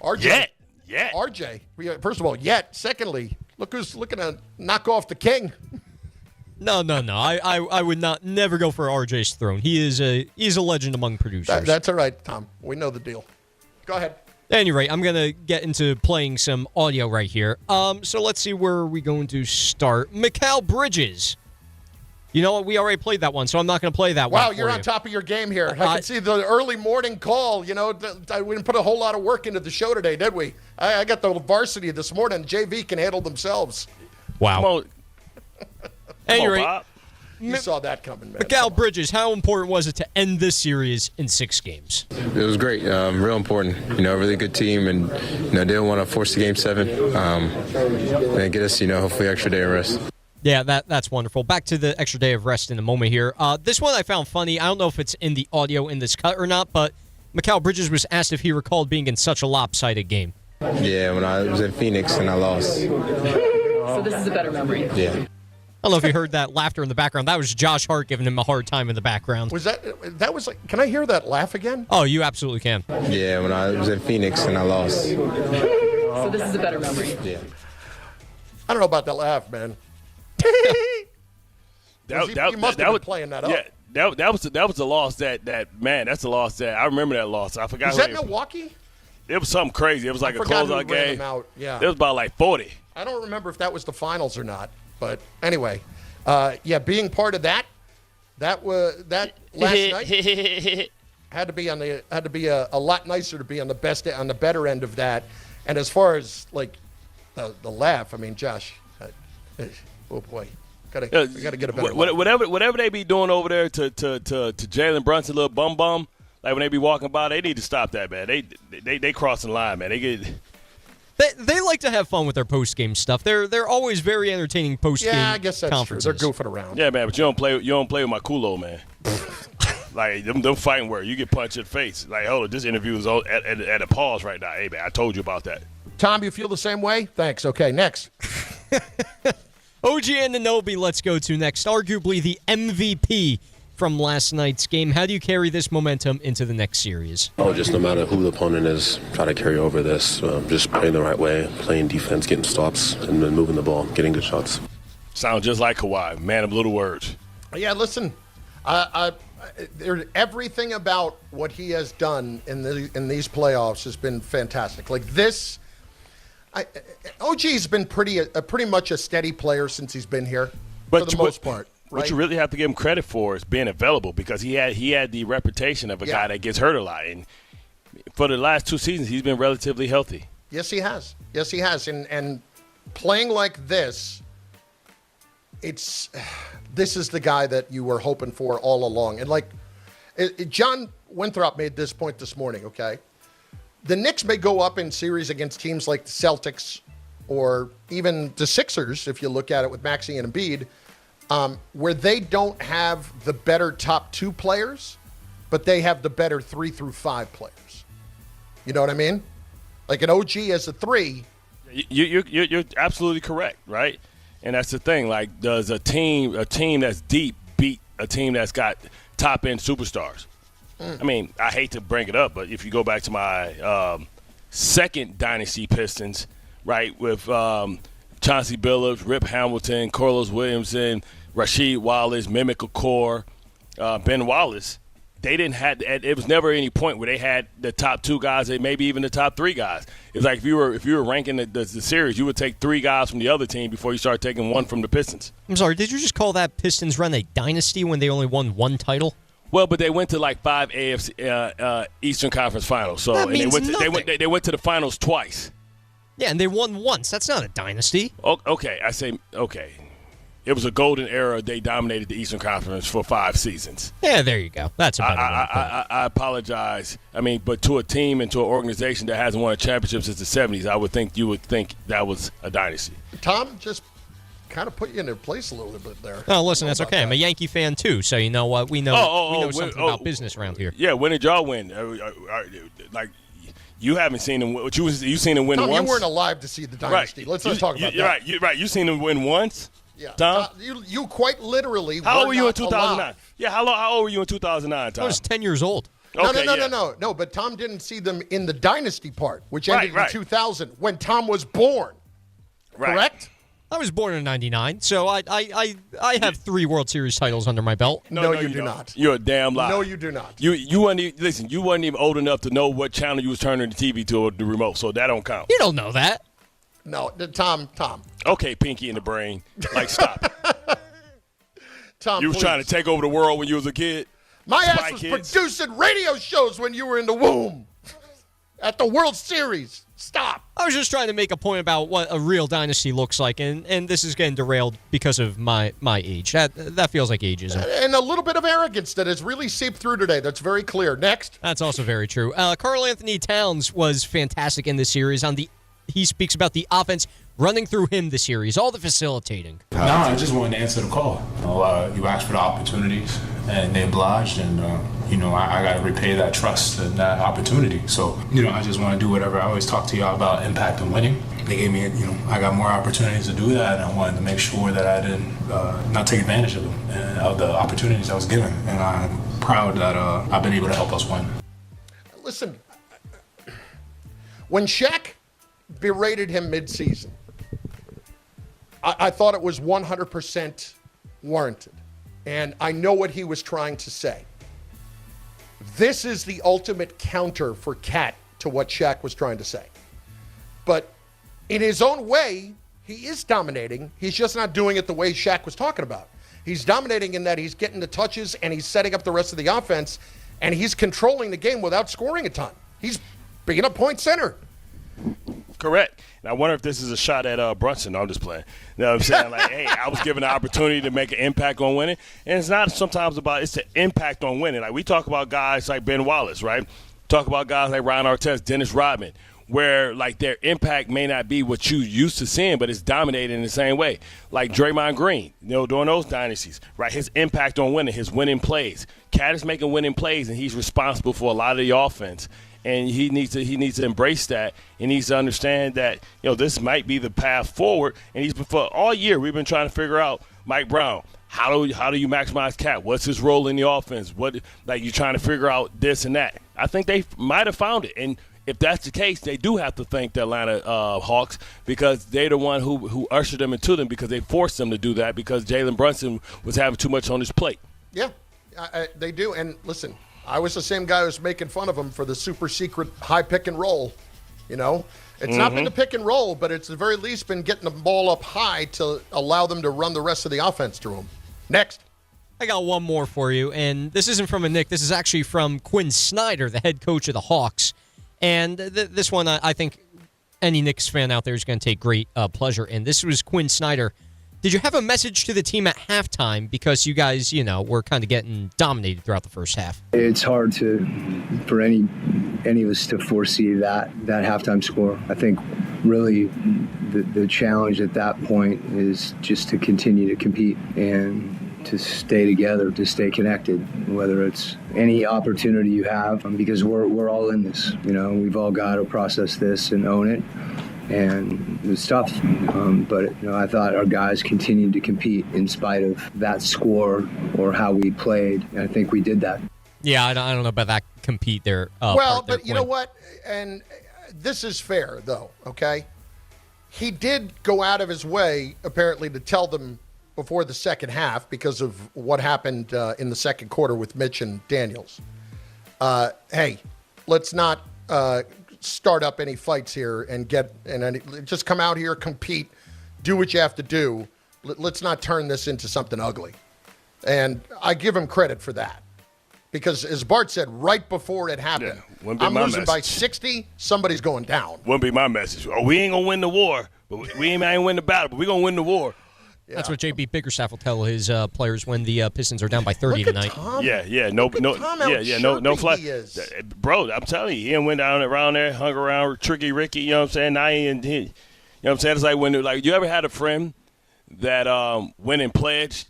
RJ. Yet. RJ. First of all, yet. Secondly, look who's looking to knock off the king. No. I would never go for RJ's throne. He's a legend among producers. That's all right, Tom. We know the deal. Go ahead. At any rate, I'm going to get into playing some audio right here. So let's see where are we going to start. Mikal Bridges. You know what? We already played that one, so I'm not going to play that one. Wow, you're on top of your game here. I can see the early morning call. We didn't put a whole lot of work into the show today, did we? I got the varsity this morning. JV can handle themselves. Wow. Come on. At any rate, you saw that coming, man. Mikal Bridges, how important was it to end this series in 6 games? It was great, real important. Really good team, and didn't want to force the game 7, and get us, hopefully extra day of rest. Yeah, that's wonderful. Back to the extra day of rest in a moment here. This one I found funny. I don't know if it's in the audio in this cut or not, but Mikal Bridges was asked if he recalled being in such a lopsided game. Yeah, when I was in Phoenix and I lost. So this is a better memory. Yeah. I don't know if you heard that laughter in the background. That was Josh Hart giving him a hard time in the background. That was like, can I hear that laugh again? Oh, you absolutely can. Yeah, when I was in Phoenix and I lost. So this is a better memory. Yeah. I don't know about that laugh, man. He must have been playing that up. Yeah, that was a loss that's a loss that I remember that loss. I forgot. Was that Milwaukee? It was something crazy. It was like a closeout game. Yeah. It was about like 40. I don't remember if that was the finals or not, but anyway, being part of that last night had to be a lot nicer to be on the better end of that. And as far as like the laugh, I mean, Josh, oh boy. Gotta get a better whatever they be doing over there to Jalen Brunson, little bum, like when they be walking by, they need to stop that, man. They crossing the line, man. They like to have fun with their post-game stuff. They're always very entertaining post-game I guess that's conferences. true. They're goofing around. Yeah, man, but you don't play with my culo, man. Like, them fighting where you get punched in the face. Like, hold on, this interview is at a pause right now. Hey, man, I told you about that. Tom, you feel the same way? Thanks. Okay, next. OG Anunoby, let's go to next. Arguably the MVP from last night's game. How do you carry this momentum into the next series? Just no matter who the opponent is, try to carry over this. Just playing the right way, playing defense, getting stops, and then moving the ball, getting good shots. Sounds just like Kawhi, man of little words. Yeah, listen, everything about what he has done in these playoffs has been fantastic. Like this, OG's been pretty much a steady player since he's been here for the most part. Right? What you really have to give him credit for is being available, because he had the reputation of a guy that gets hurt a lot, and for the last 2 seasons he's been relatively healthy. Yes, he has. Yes, he has. And playing like this, this is the guy that you were hoping for all along. And like John Winthrop made this point this morning. Okay, the Knicks may go up in series against teams like the Celtics or even the Sixers, if you look at it with Maxey and Embiid. Where they don't have the better top 2 players, but they have the better 3 through 5 players. You know what I mean? Like an OG as a 3. You're absolutely correct, right? And that's the thing. Like, does a team that's deep beat a team that's got top end superstars? I mean, I hate to bring it up, but if you go back to my second dynasty Pistons, right, with Chauncey Billups, Rip Hamilton, Carlos Williamson, Rasheed Wallace, Mimic Okor, Ben Wallace. They didn't have. It was never any point where they had the top 2 guys, and maybe even the top 3 guys. It's like if you were ranking the series, you would take 3 guys from the other team before you start taking 1 from the Pistons. I'm sorry, did you just call that Pistons run a dynasty when they only won 1 title? Well, but they went to like 5 AFC Eastern Conference Finals. So that and means they went to the finals twice. Yeah, and they won once. That's not a dynasty. Okay, okay. It was a golden era. They dominated the Eastern Conference for 5 seasons. Yeah, there you go. That's about it. I apologize. I mean, but to a team and to an organization that hasn't won a championship since the 70s, I would think you would think that was a dynasty. Tom, just kind of put you in their place a little bit there. Oh, listen, that's okay. I'm a Yankee fan, too, so you know what? We know something about business around here. Yeah, when did y'all win? Like, you haven't seen them. You seen them win Tom, once? You weren't alive to see the dynasty. Right. Let's talk about that. You're right. You seen them win once? Yeah. Tom? You quite literally How old were you in 2009? Alive. Yeah, how old were you in 2009, Tom? I was 10 years old. No, but Tom didn't see them in the dynasty part, which ended in 2000, when Tom was born. Right. Correct? I was born in '99, so I have 3 World Series titles under my belt. No, you do not. You're a damn liar. No, you do not. You weren't even, you weren't even old enough to know what channel you was turning the TV to or the remote, so that don't count. You don't know that. No, Tom. Okay, Pinky in the brain. Like, stop it. Tom, you was trying to take over the world when you was a kid? My ass was producing radio shows when you were in the womb at the World Series. Stop. I was just trying to make a point about what a real dynasty looks like, and this is getting derailed because of my age. That feels like ageism. And a little bit of arrogance that has really seeped through today. That's very clear. Next. That's also very true. Karl Anthony Towns was fantastic in this series. He speaks about the offense running through him this series, all the facilitating. No, I just wanted to answer the call. You asked for the opportunities, and they obliged, and I got to repay that trust and that opportunity. So, I just want to do whatever. I always talk to y'all about impact and winning. They gave me, I got more opportunities to do that, and I wanted to make sure that I didn't not take advantage of them and of the opportunities I was given. And I'm proud that I've been able to help us win. Listen, when Shaq berated him midseason, I thought it was 100% warranted. And I know what he was trying to say. This is the ultimate counter for Cat to what Shaq was trying to say. But in his own way, he is dominating. He's just not doing it the way Shaq was talking about. He's dominating in that he's getting the touches and he's setting up the rest of the offense, and he's controlling the game without scoring a ton. He's being a point center. Correct. And I wonder if this is a shot at Brunson. No, I'm just playing. You know what I'm saying? Like, hey, I was given the opportunity to make an impact on winning. And it's not sometimes about – it's the impact on winning. Like, we talk about guys like Ben Wallace, right? Talk about guys like Ryan Artest, Dennis Rodman. where, like, their impact may not be what you used to seeing, but it's dominating in the same way. Like Draymond Green, during those dynasties, right? His impact on winning, his winning plays. Cat is making winning plays, and he's responsible for a lot of the offense. And he needs to embrace that. He needs to understand that, this might be the path forward. And for all year, we've been trying to figure out Mike Brown. How do you maximize Cat? What's his role in the offense? You're trying to figure out this and that. I think they might have found it. And if that's the case, they do have to thank the Atlanta Hawks, because they're the one who ushered them into them, because they forced them to do that because Jalen Brunson was having too much on his plate. Yeah, they do. And listen, I was the same guy who was making fun of him for the super secret high pick and roll. It's not been the pick and roll, but it's at the very least been getting the ball up high to allow them to run the rest of the offense through him. Next. I got one more for you, and this isn't from a Knick. This is actually from Quinn Snyder, the head coach of the Hawks. And this one, I think any Knicks fan out there is going to take great pleasure in. This was Quinn Snyder. Did you have a message to the team at halftime? Because you guys, were kind of getting dominated throughout the first half. It's hard for any of us to foresee that halftime score. I think really the challenge at that point is just to continue to compete and to stay together, to stay connected, whether it's any opportunity you have, because we're all in this. We've all got to process this and own it. And it's tough, but I thought our guys continued to compete in spite of that score or how we played. And I think we did that. Yeah, I don't know about that compete there. But you know what? And this is fair, though, okay? He did go out of his way, apparently, to tell them before the second half, because of what happened in the second quarter with Mitch and Daniels. Hey, let's not start up any fights here and just come out here, compete, do what you have to do. Let's not turn this into something ugly. And I give him credit for that. Because as Bart said right before it happened, I'm losing by 60, somebody's going down. Wouldn't be my message. We ain't going to win the war, but we ain't going to win the battle, but we're going to win the war. Yeah. That's what J.B. Bickerstaff will tell his players when the Pistons are down by 30 tonight. Tom. No fly. Bro, I'm telling you, he went down around there, hung around Tricky Ricky. You know what I'm saying? Now you know what I'm saying? It's like when you ever had a friend that went and pledged,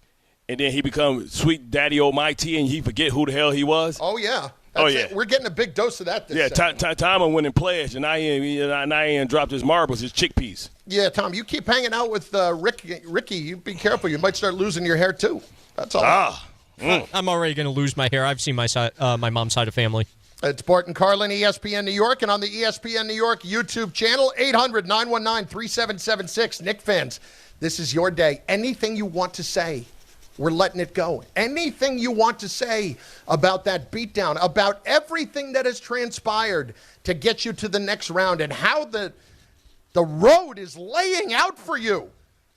and then he become sweet daddy almighty, and he forget who the hell he was. Oh yeah. We're getting a big dose of that. Tom went and pledged, and now he dropped his marbles, his chickpeas. Yeah, Tom, you keep hanging out with Ricky. You be careful. You might start losing your hair, too. That's all. I'm already going to lose my hair. I've seen my mom's side of family. It's Bart and Carlin, ESPN New York, and on the ESPN New York YouTube channel, 800-919-3776. Knicks fans, this is your day. Anything you want to say, we're letting it go. Anything you want to say about that beatdown, about everything that has transpired to get you to the next round, and how the road is laying out for you.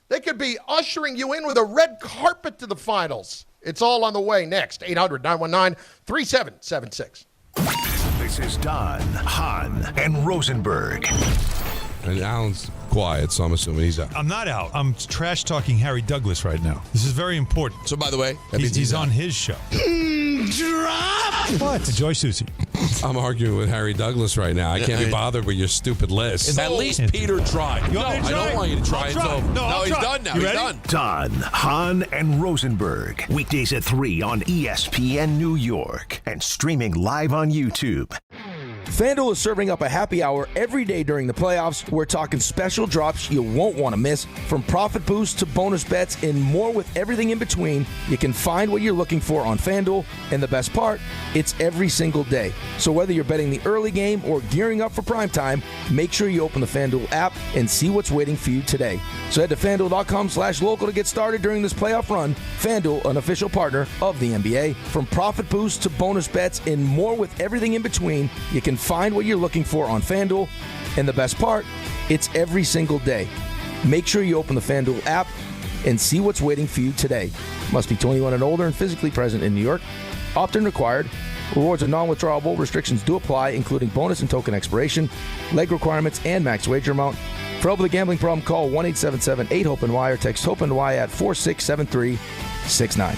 They could be ushering you in with a red carpet to the finals. It's all on the way next. 800-919-3776. This is Don, Hahn, and Rosenberg. And Alan's quiet, so I'm assuming he's out. I'm not out. I'm trash talking Harry Douglas right now. This is very important. So, by the way, he's on his show. Drop! What? Enjoy Susie. I'm arguing with Harry Douglas right now. I can't be bothered with your stupid list. At least Peter tried. I don't want you to try. No, he's done now. He's done. Don, Hahn, and Rosenberg. Weekdays at 3 on ESPN New York. And streaming live on YouTube. FanDuel is serving up a happy hour every day during the playoffs. We're talking special drops you won't want to miss, from profit boosts to bonus bets and more, with everything in between. You can find what you're looking for on FanDuel, and the best part, it's every single day. So whether you're betting the early game or gearing up for primetime, make sure you open the FanDuel app and see what's waiting for you today. So head to FanDuel.com/local to get started during this playoff run. FanDuel, an official partner of the NBA. From profit boosts to bonus bets and more, with everything in between, you can find what you're looking for on FanDuel, and the best part, it's every single day. Make sure you open the FanDuel app and see what's waiting for you today. Must be 21 and older and physically present in New York. Opt-in required. Rewards are non-withdrawable. Restrictions do apply, including bonus and token expiration, leg requirements, and max wager amount. For help with a gambling problem, call 1-877-8-HOPE-NY or text HOPE-NY at 467-369.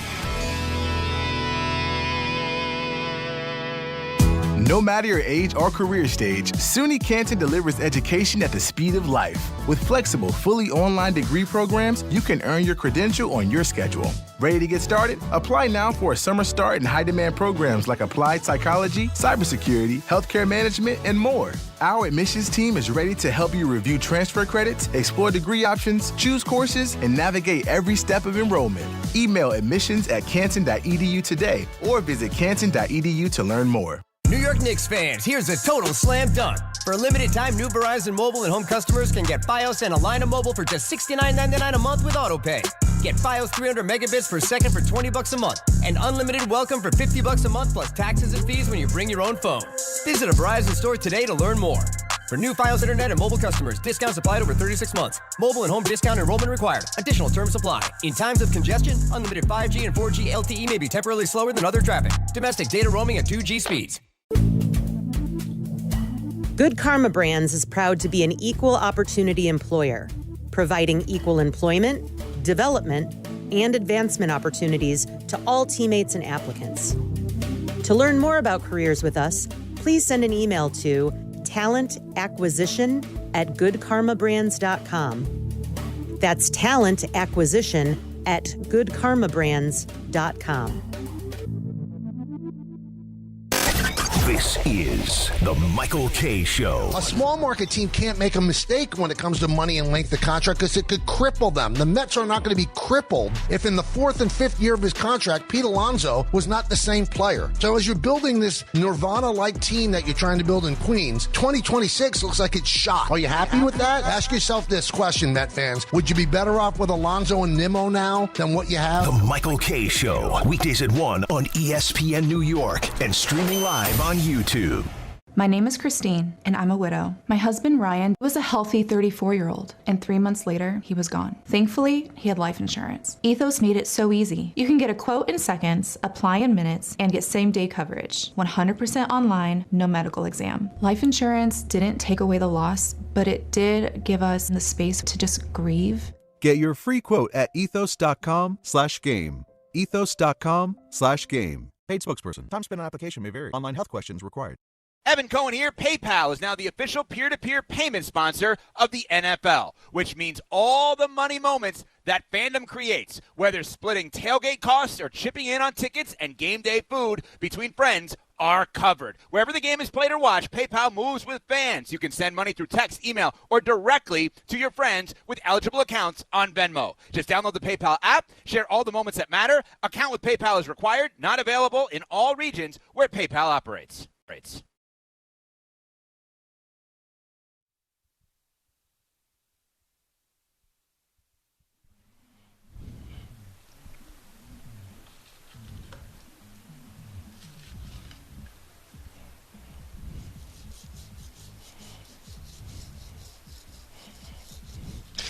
No matter your age or career stage, SUNY Canton delivers education at the speed of life. With flexible, fully online degree programs, you can earn your credential on your schedule. Ready to get started? Apply now for a summer start in high-demand programs like applied psychology, cybersecurity, healthcare management, and more. Our admissions team is ready to help you review transfer credits, explore degree options, choose courses, and navigate every step of enrollment. Email admissions@canton.edu today or visit canton.edu to learn more. New York Knicks fans, here's a total slam dunk. For a limited time, new Verizon Mobile and home customers can get Fios and Alina Mobile for just $69.99 a month with AutoPay. Get Fios 300 megabits per second for $20 a month and unlimited welcome for $50 a month plus taxes and fees when you bring your own phone. Visit a Verizon store today to learn more. For new Fios Internet and mobile customers, discounts applied over 36 months. Mobile and home discount enrollment required. Additional terms apply. In times of congestion, unlimited 5G and 4G LTE may be temporarily slower than other traffic. Domestic data roaming at 2G speeds. Good Karma Brands is proud to be an equal opportunity employer, providing equal employment, development, and advancement opportunities to all teammates and applicants. To learn more about careers with us, please send an email to talentacquisition@goodkarmabrands.com. That's talentacquisition@goodkarmabrands.com. This is the Michael K. Show. A small market team can't make a mistake when it comes to money and length of contract because it could cripple them. The Mets are not going to be crippled if in the 4th and 5th year of his contract, Pete Alonso was not the same player. So as you're building this Nirvana-like team that you're trying to build in Queens, 2026 looks like it's shot. Are you happy with that? Ask yourself this question, Met fans. Would you be better off with Alonso and Nimmo now than what you have? The Michael K. Show. Weekdays at 1 on ESPN New York and streaming live on YouTube. My name is Christine, and I'm a widow. My husband, Ryan, was a healthy 34-year-old, and 3 months later, he was gone. Thankfully, he had life insurance. Ethos made it so easy. You can get a quote in seconds, apply in minutes, and get same-day coverage. 100% online, no medical exam. Life insurance didn't take away the loss, but it did give us the space to just grieve. Get your free quote at ethos.com/game. ethos.com/game. Paid spokesperson. Time spent on application may vary. Online health questions required. Evan Cohen here. PayPal is now the official peer-to-peer payment sponsor of the NFL, which means all the money moments that fandom creates, whether splitting tailgate costs or chipping in on tickets and game day food between friends, are covered. Wherever the game is played or watched, PayPal moves with fans. You can send money through text, email, or directly to your friends with eligible accounts on Venmo. Just download the PayPal app, share all the moments that matter. Account with PayPal is required, not available in all regions where PayPal operates.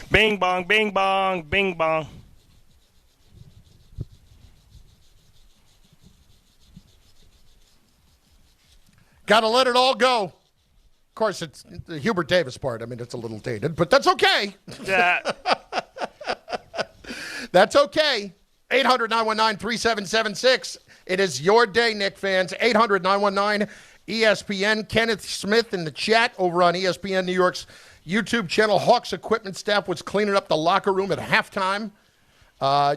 Bing bong, bing bong, bing bong. Got to let it all go. Of course, it's the Hubert Davis part. I mean, it's a little dated, but that's okay. Yeah. That's okay. 800-919-3776. It is your day, Knick fans. 800-919-ESPN. Kenneth Smith in the chat over on ESPN New York's YouTube channel. Hawks equipment staff was cleaning up the locker room at halftime.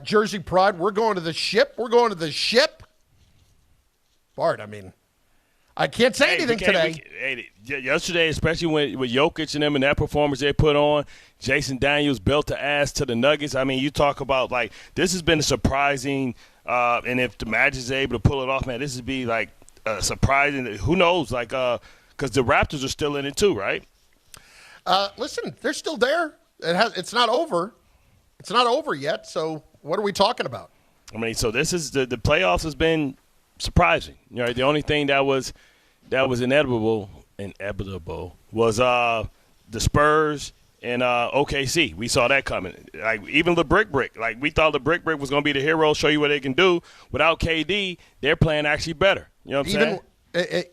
Jersey Pride, we're going to the ship. We're going to the ship. Bart, I mean, I can't say anything today. Yesterday, especially with Jokic and them and that performance they put on, Jason Daniels built the ass to the Nuggets. I mean, you talk about, like, this has been a surprising, and if the Magic's able to pull it off, man, this would be, like, surprising. Who knows, like, because the Raptors are still in it too, right? Listen, they're still there. It's not over. It's not over yet, so what are we talking about? I mean, so this is the playoffs has been surprising. You know, the only thing that was inevitable was the Spurs and OKC. We saw that coming. Like, even the Brick. Like, we thought the Brick was going to be the hero, show you what they can do. Without KD, they're playing actually better. You know what I'm saying?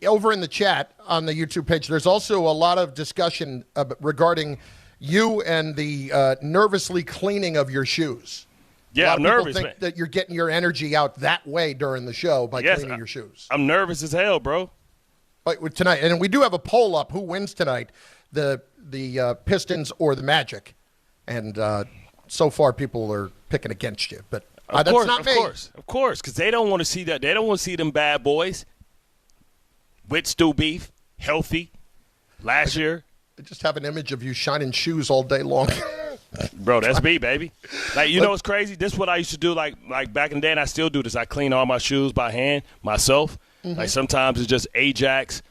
Over in the chat on the YouTube page, there's also a lot of discussion regarding you and the nervously cleaning of your shoes. Yeah, I'm nervous, think man. that you're getting your energy out that way during the show by cleaning your shoes. I'm nervous as hell, bro. tonight, and we do have a poll up. Who wins tonight, the Pistons or the Magic? And so far, people are picking against you. But that's not me. Of course, because they don't want to see that. They don't want to see them bad boys with Stu Beef, healthy, last year. I just have an image of you shining shoes all day long. Bro, that's me, baby. Like, you know what's crazy? This is what I used to do, like back in the day, and I still do this. I clean all my shoes by hand myself. Mm-hmm. Like, sometimes it's just Ajax,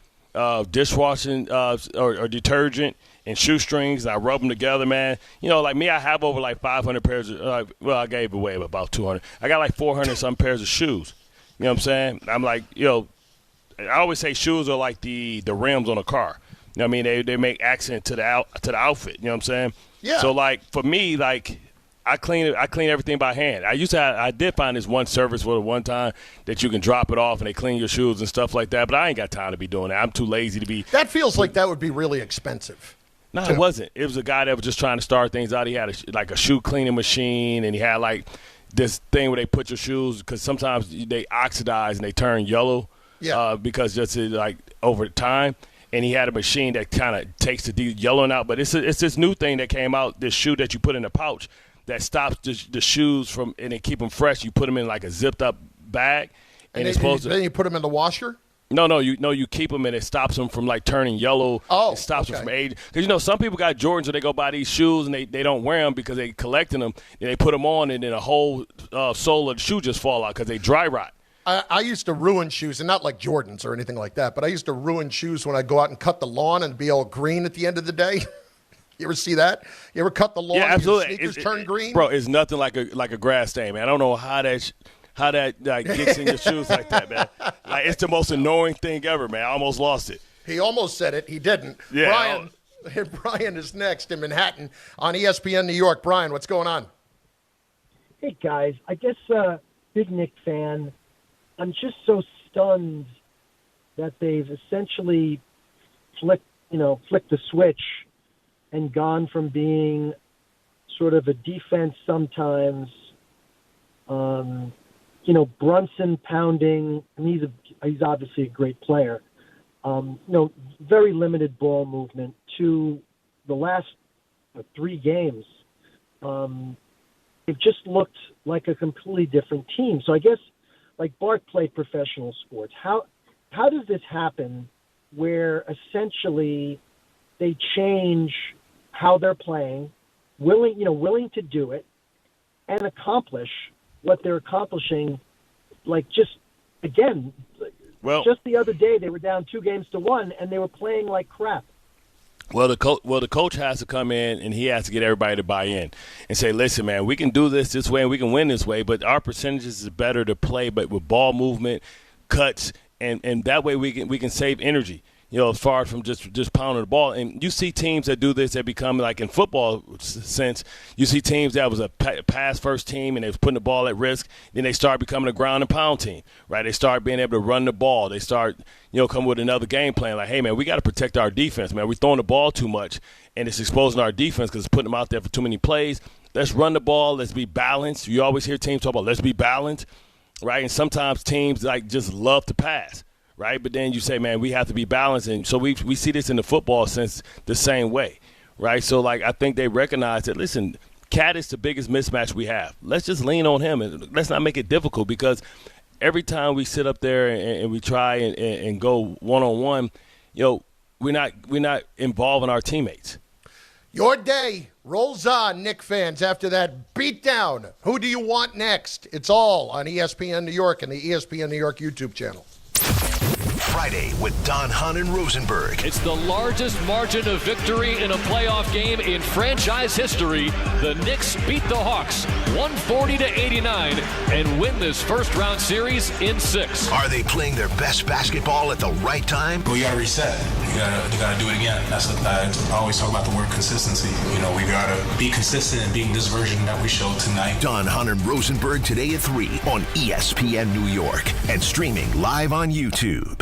dishwashing or detergent, and shoestrings. I rub them together, man. You know, like me, I have over like 500 pairs of I gave away about 200. I got like 400-some pairs of shoes. You know what I'm saying? I'm like, I always say shoes are like the rims on a car. You know what I mean? They make accent to the outfit. You know what I'm saying? Yeah. So, like, for me, like, I clean everything by hand. I did find this one service for the one time that you can drop it off and they clean your shoes and stuff like that, but I ain't got time to be doing that. I'm too lazy to be. That feels like that would be really expensive. No, it wasn't. It was a guy that was just trying to start things out. He had a shoe cleaning machine, and he had like this thing where they put your shoes, because sometimes they oxidize and they turn yellow. Yeah. Because just like over time. And he had a machine that kind of takes the yellowing out. But it's this new thing that came out, this shoe that you put in a pouch that stops the shoes from, and they keep them fresh. You put them in like a zipped up bag. And it's supposed to. Then you put them in the washer? No, you keep them, and it stops them from like turning yellow. Oh, it stops them from age. Because some people got Jordans, so they go buy these shoes and they don't wear them because they collecting them. And they put them on, and then a whole sole of the shoe just fall out because they dry rot. I used to ruin shoes, and not like Jordans or anything like that, but I used to ruin shoes when I go out and cut the lawn and be all green at the end of the day. You ever see that? You ever cut the lawn? Yeah, absolutely. Your sneakers turn green? Bro, it's nothing like a grass stain, man. I don't know how that like, gets in your shoes like that, man. Like, it's the most annoying thing ever, man. I almost lost it. He almost said it. He didn't. Yeah, Brian is next in Manhattan on ESPN New York. Brian, what's going on? Hey, guys. I guess big Knicks fan. I'm just so stunned that they've essentially flicked the switch and gone from being sort of a defense sometimes, Brunson pounding, and he's obviously a great player, very limited ball movement, to the last 3 games. They've just looked like a completely different team. So I guess, like Bart played professional sports. How does this happen where essentially they change how they're playing, willing to do it and accomplish what they're accomplishing? Like, just again, just the other day they were down 2-1 and they were playing like crap. Well, the coach has to come in, and he has to get everybody to buy in and say, listen, man, we can do this way and we can win this way, but our percentages is better to play, but with ball movement, cuts, and that way we can save energy, as far from just pounding the ball. And you see teams that do this that become, like in football sense, you see teams that was a pass-first team and they was putting the ball at risk. Then they start becoming a ground-and-pound team, right? They start being able to run the ball. They start, come with another game plan. Like, hey, man, we got to protect our defense, man. We're throwing the ball too much, and it's exposing our defense because it's putting them out there for too many plays. Let's run the ball. Let's be balanced. You always hear teams talk about let's be balanced, right? And sometimes teams, like, just love to pass. Right, but then you say, man, we have to be balanced, and so we see this in the football sense the same way, right? So, like, I think they recognize that. Listen, Cat is the biggest mismatch we have. Let's just lean on him, and let's not make it difficult, because every time we sit up there and we try and go one-on-one, we're not involving our teammates. Your day rolls on, Knicks fans, after that beatdown. Who do you want next? It's all on ESPN New York and the ESPN New York YouTube channel. Friday with Don, Hahn, and Rosenberg. It's the largest margin of victory in a playoff game in franchise history. The Knicks beat the Hawks 140-89 and win this first-round series in 6. Are they playing their best basketball at the right time? Well, you got to reset. You got to do it again. I always talk about the word consistency. We got to be consistent in being this version that we showed tonight. Don, Hahn, and Rosenberg today at 3 on ESPN New York and streaming live on YouTube.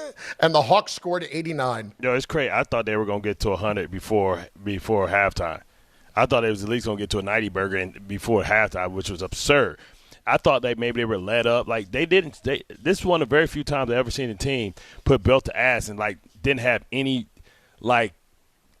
And the Hawks scored 89. Yo, it's crazy. I thought they were going to get to 100 before halftime. I thought it was at least going to get to a 90 burger before halftime, which was absurd. I thought maybe they were let up. Like, they didn't. This is one of the very few times I've ever seen a team put belt to ass and, like, didn't have any, like,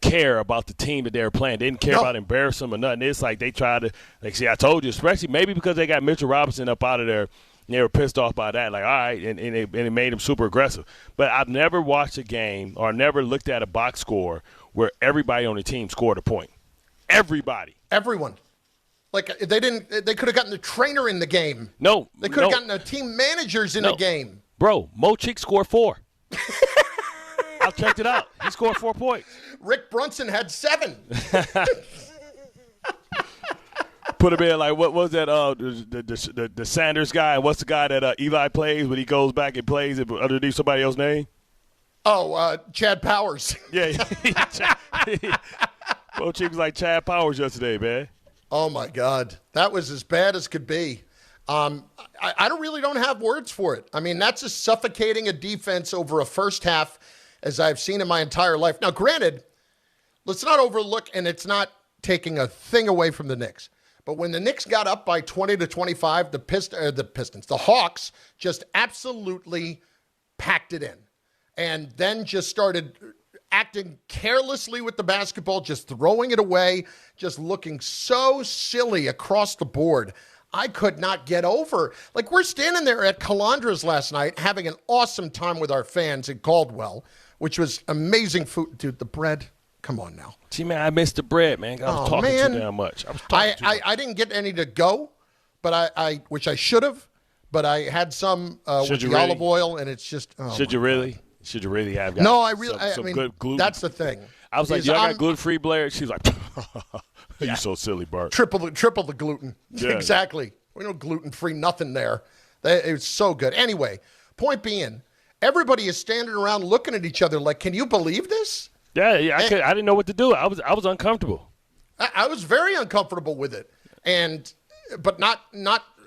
care about the team that they were playing. They didn't care about embarrassing them or nothing. It's like they tried to, like, see, I told you, especially maybe because they got Mitchell Robinson up out of there. And they were pissed off by that. Like, all right, and it made them super aggressive. But I've never watched a game or never looked at a box score where everybody on the team scored a point. Everybody. Everyone. Like, they could have gotten the trainer in the game. No. They could have gotten the team managers in the game. Bro, Mo Cheek scored 4. I checked it out. He scored 4 points. Rick Brunson had 7. Put him in, like, what was that, the Sanders guy? What's the guy that Eli plays when he goes back and plays it underneath somebody else's name? Oh, Chad Powers. Yeah. Mo Cheek was like Chad Powers yesterday, man. Oh, my God. That was as bad as could be. I don't have words for it. I mean, that's as suffocating a defense over a first half as I've seen in my entire life. Now, granted, let's not overlook, and it's not taking a thing away from the Knicks, but when the Knicks got up by 20-25, the Hawks just absolutely packed it in and then just started acting carelessly with the basketball, just throwing it away, just looking so silly across the board. I could not get over. Like, we're standing there at Calandra's last night having an awesome time with our fans in Caldwell, which was amazing food. Dude, the bread, come on now. See, man, I missed the bread, man. I was talking too damn much. I didn't get any to go, but I which I should have, but I had some with the olive oil, and it's just Should you really? Should you really have got No, I really some I mean, good gluten? That's the thing. I was like, y'all got gluten-free, Blair? She's like, you so silly, Bart. Triple the gluten. Yeah. Exactly. We know gluten-free, nothing there. It was so good. Anyway, point being, everybody is standing around looking at each other like, can you believe this? Yeah, I didn't know what to do. I was uncomfortable. I was very uncomfortable with it, but not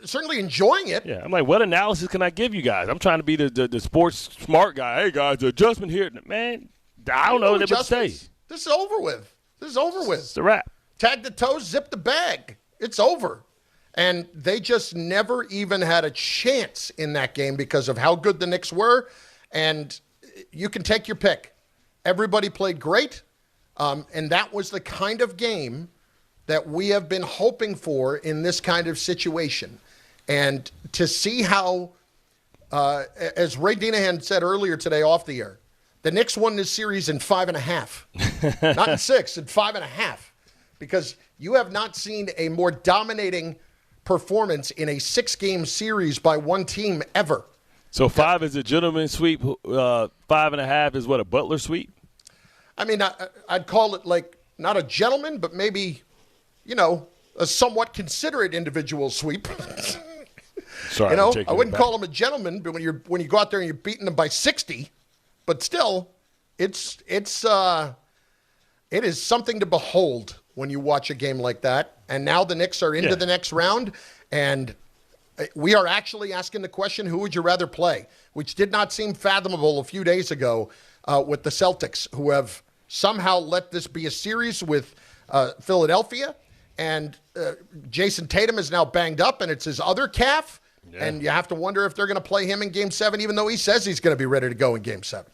certainly enjoying it. Yeah, I'm like, what analysis can I give you guys? I'm trying to be the sports smart guy. Hey, guys, the adjustment here. Man, I don't know what to say. This is over with. It's a wrap. Tag the toes, zip the bag. It's over. And they just never even had a chance in that game because of how good the Knicks were. And you can take your pick. Everybody played great. And that was the kind of game that we have been hoping for in this kind of situation. And to see how, as Ray Dinahan said earlier today off the air, the Knicks won this series in 5.5. Not in 6, in 5.5. Because you have not seen a more dominating performance in a 6-game series by one team ever. So 5 is a gentleman's sweep. 5.5 is what, a Butler sweep? I mean, I'd call it like not a gentleman, but maybe, a somewhat considerate individual sweep. Sorry, I wouldn't call him a gentleman, but when you go out there and you're beating them by 60, but still, it is something to behold when you watch a game like that. And now the Knicks are into the next round, and we are actually asking the question, who would you rather play? Which did not seem fathomable a few days ago with the Celtics, who have somehow let this be a series with Philadelphia. And Jason Tatum is now banged up, and it's his other calf. Yeah. And you have to wonder if they're going to play him in Game 7, even though he says he's going to be ready to go in Game 7.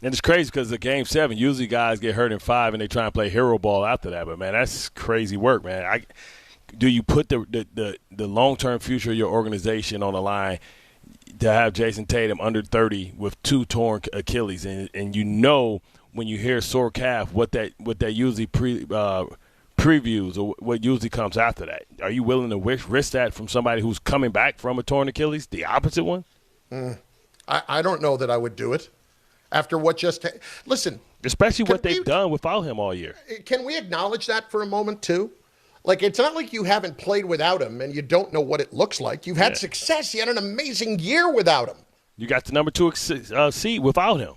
And it's crazy because the Game 7, usually guys get hurt in 5 and they try and play hero ball after that. But, man, that's crazy work, man. Do you put the long-term future of your organization on the line to have Jason Tatum under 30 with 2 torn Achilles? And you know when you hear sore calf what that usually previews or what usually comes after that. Are you willing to risk that from somebody who's coming back from a torn Achilles, the opposite one? I don't know that I would do it. After what listen. Especially what they've done without him all year. Can we acknowledge that for a moment, too? Like, it's not like you haven't played without him and you don't know what it looks like. You've had success. You had an amazing year without him. You got the number 2 seed without him.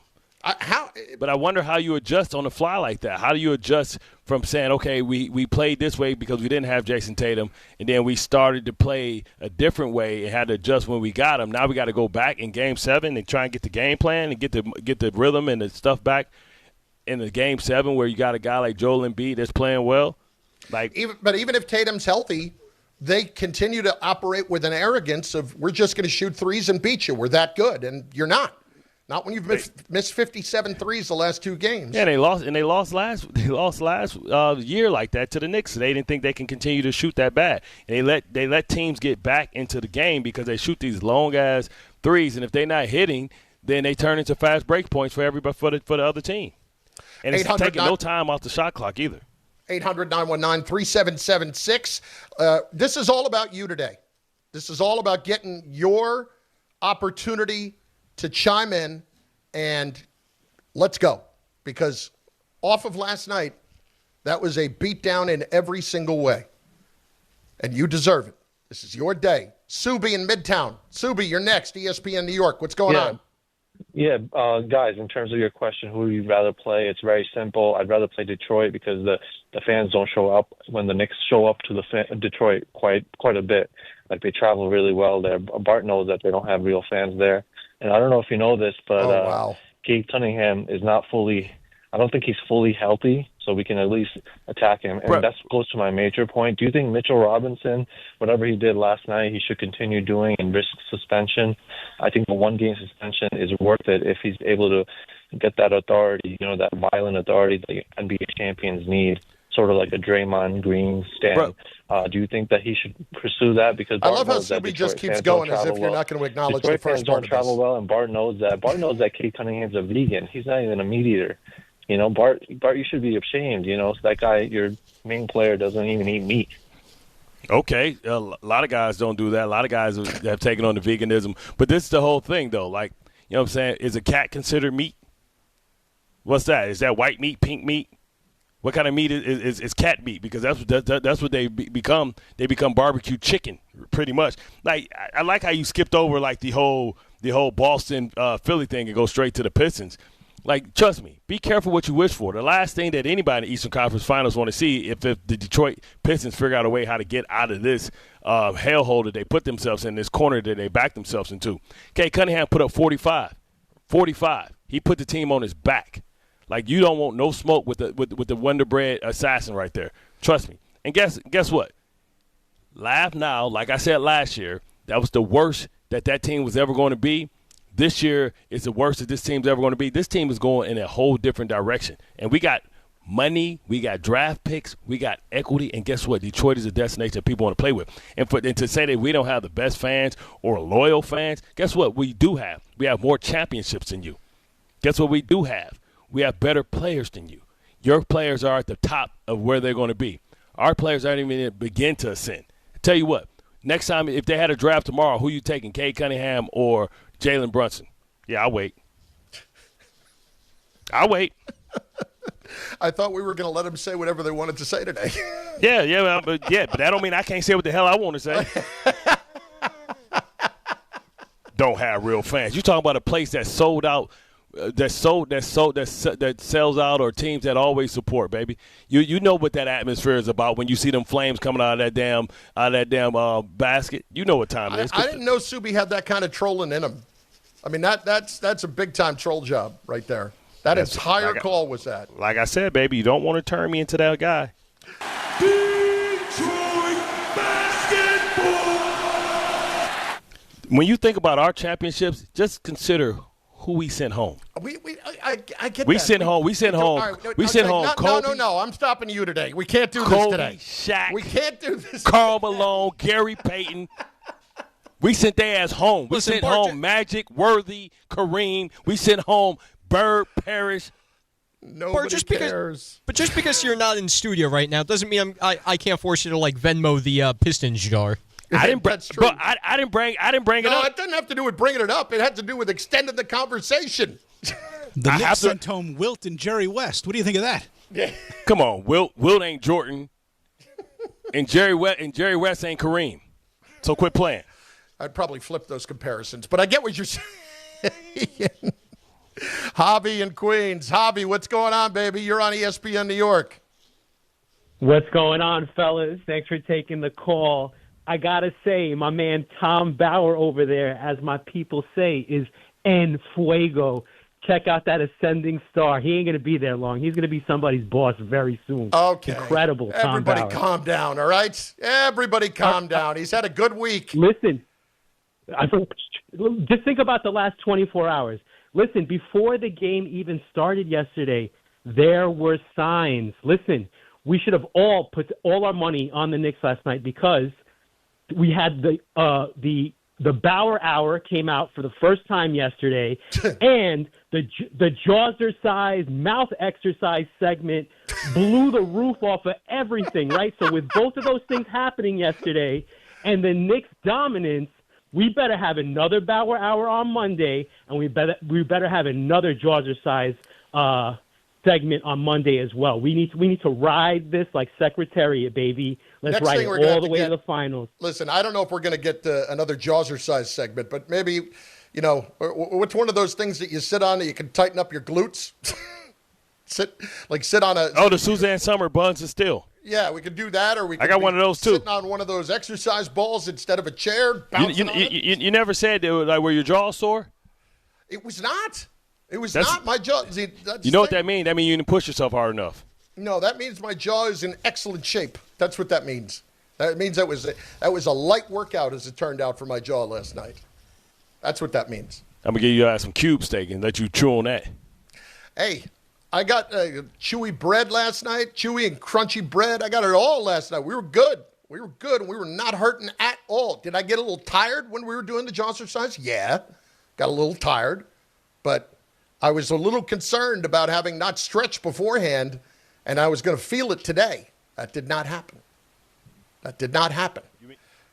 But I wonder how you adjust on the fly like that. How do you adjust from saying, okay, we played this way because we didn't have Jason Tatum, and then we started to play a different way and had to adjust when we got him. Now we got to go back in Game 7 and try and get the game plan and get the rhythm and the stuff back in the Game 7 where you got a guy like Joel Embiid that's playing well. But even if Tatum's healthy, they continue to operate with an arrogance of we're just going to shoot threes and beat you. We're that good, and you're not. Not when you've missed 57 threes the last 2 games. Yeah, they lost last year like that to the Knicks. They didn't think they can continue to shoot that bad. And they let teams get back into the game because they shoot these long ass threes, and if they're not hitting, then they turn into fast break points for everybody for the other team. And it's taking no time off the shot clock either. 800-919-3776. This is all about you today. This is all about getting your opportunity to chime in, and let's go. Because off of last night, that was a beatdown in every single way. And you deserve it. This is your day. Subi in Midtown. Subi, you're next. ESPN New York. What's going on? Yeah, guys, in terms of your question, who would you rather play? It's very simple. I'd rather play Detroit because the fans don't show up when the Knicks show up to Detroit quite a bit. Like, they travel really well there. Bart knows that they don't have real fans there. And I don't know if you know this, but Cade Cunningham is not fully – I don't think he's fully healthy, so we can at least attack him. And that goes to my major point. Do you think Mitchell Robinson, whatever he did last night, he should continue doing and risk suspension? I think the 1-game suspension is worth it if he's able to get that authority, that violent authority that NBA champions need, sort of like a Draymond Green stand. Do you think that he should pursue that? Because I love how Subi just keeps going as if you're not going to acknowledge the first part of this. Travel well, and Bart knows that. Bart knows that Cade Cunningham's a vegan. He's not even a meat eater. Bart, you should be ashamed. That guy, your main player, doesn't even eat meat. Okay, a lot of guys don't do that. A lot of guys have taken on the veganism. But this is the whole thing, though. Like, you know what I'm saying? Is a cat considered meat? What's that? Is that white meat, pink meat? What kind of meat is cat meat? Because that's what they become. They become barbecue chicken, pretty much. Like, I like how you skipped over like the whole Boston Philly thing and go straight to the Pistons. Like, trust me, be careful what you wish for. The last thing that anybody in the Eastern Conference Finals want to see if the Detroit Pistons figure out a way how to get out of this hellhole that they put themselves in, this corner that they backed themselves into. Cade Cunningham put up 45. He put the team on his back. Like, you don't want no smoke with the Wonder Bread assassin right there. Trust me. And guess what? Laugh now. Like I said last year, that was the worst that team was ever going to be. This year is the worst that this team's ever going to be. This team is going in a whole different direction. And we got money, we got draft picks, we got equity, and guess what? Detroit is a destination that people want to play with. And to say that we don't have the best fans or loyal fans, guess what? We do have. We have more championships than you. Guess what we do have? We have better players than you. Your players are at the top of where they're going to be. Our players aren't even begin to ascend. I tell you what, next time if they had a draft tomorrow, who you taking, Cade Cunningham or Jalen Brunson? Yeah, I'll wait. I thought we were going to let them say whatever they wanted to say today. but that don't mean I can't say what the hell I want to say. Don't have real fans. You talking about a place that's sold out, that sells out, or teams that always support, baby. You know what that atmosphere is about when you see them flames coming out of that damn basket. You know what time it is. I didn't know Subi had that kind of trolling in him. I mean, that's a big time troll job right there. That entire call was that. Like I said, baby, you don't want to turn me into that guy. Detroit basketball. When you think about our championships, just consider who we sent home. I get we that. Sent home. We sent home. We sent home. Kobe, No. I'm stopping you today. We can't do Kobe, this today. Shaq. We can't do this. Karl Malone, Gary Payton. We sent their ass home. We sent home Magic, Worthy, Kareem. We sent home Bird, Parrish. Nobody cares. But just because you're not in studio right now doesn't mean I can't force you to like Venmo the Pistons jar. I didn't bring it up. No, it doesn't have to do with bringing it up. It had to do with extending the conversation. The Knicks sent home Wilt and Jerry West. What do you think of that? Yeah. Come on, Wilt ain't Jordan, and Jerry West ain't Kareem. So quit playing. I'd probably flip those comparisons, but I get what you're saying. Hobby in Queens. Hobby, what's going on, baby? You're on ESPN New York. What's going on, fellas? Thanks for taking the call. I got to say, my man Tom Bauer over there, as my people say, is en fuego. Check out that ascending star. He ain't going to be there long. He's going to be somebody's boss very soon. Okay. Incredible, Tom Everybody Bauer. calm down, all right? Everybody calm down. He's had a good week. Listen, just think about the last 24 hours. Listen, before the game even started yesterday, there were signs. Listen, we should have all put all our money on the Knicks last night because we had the Bauer Hour came out for the first time yesterday, and the Jawzercise mouth exercise segment blew the roof off of everything, right? So with both of those things happening yesterday and the Knicks' dominance, we better have another Bauer Hour on Monday, and we better have another Jawzercise segment on Monday as well. We need to ride this like Secretariat, baby. Let's Next ride thing it we're gonna all the have way to to the finals. Listen, I don't know if we're going to get another Jawzercise segment, but maybe, what's one of those things that you sit on that you can tighten up your glutes? sit on a... Oh, the Suzanne Summer buns and still. Yeah, we could do that, or we could I got one of those, too. Sitting on one of those exercise balls instead of a chair, bouncing on it. You never said that, like, were your jaws sore? It was not. It was not my jaw. You know what that means? That means you didn't push yourself hard enough. No, that means my jaw is in excellent shape. That's what that means. That means that was a light workout, as it turned out, for my jaw last night. That's what that means. I'm going to give you some cube steak and let you chew on that. Hey, I got chewy bread last night, chewy and crunchy bread. I got it all last night. We were good. We were good, and we were not hurting at all. Did I get a little tired when we were doing the Jawzercise? Yeah, got a little tired, but I was a little concerned about having not stretched beforehand, and I was going to feel it today. That did not happen.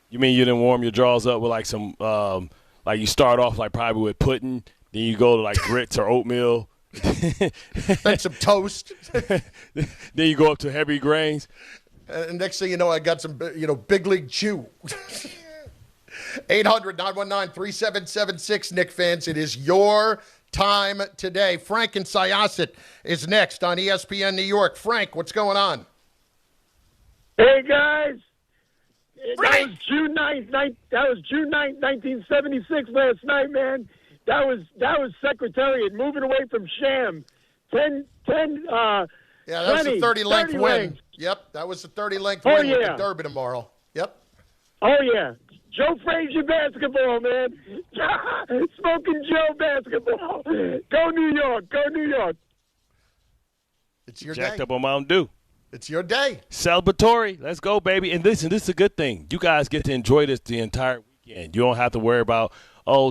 You mean you didn't warm your jaws up with like some, like you start off like probably with pudding, then you go to like grits or oatmeal. Then some toast. Then you go up to heavy grains. And next thing you know, I got some, big league chew. 800-919-3776, Knick fans. It is your time today. Frank in Syosset is next on ESPN New York. Frank, what's going on? Hey, guys. Frank! That was June 9th, 1976 last night, man. That was Secretariat moving away from Sham. 10 yeah, that was a 30-length win. Rings. Yep, that was a 30-length win with the Derby tomorrow. Yep. Oh, yeah. Joe Frazier basketball, man. Smoking Joe basketball. Go New York. Go New York. It's your Jacked day. up on Mountain Dew. It's your day. Celebratory. Let's go, baby. And listen, this is a good thing. You guys get to enjoy this the entire weekend. You don't have to worry about,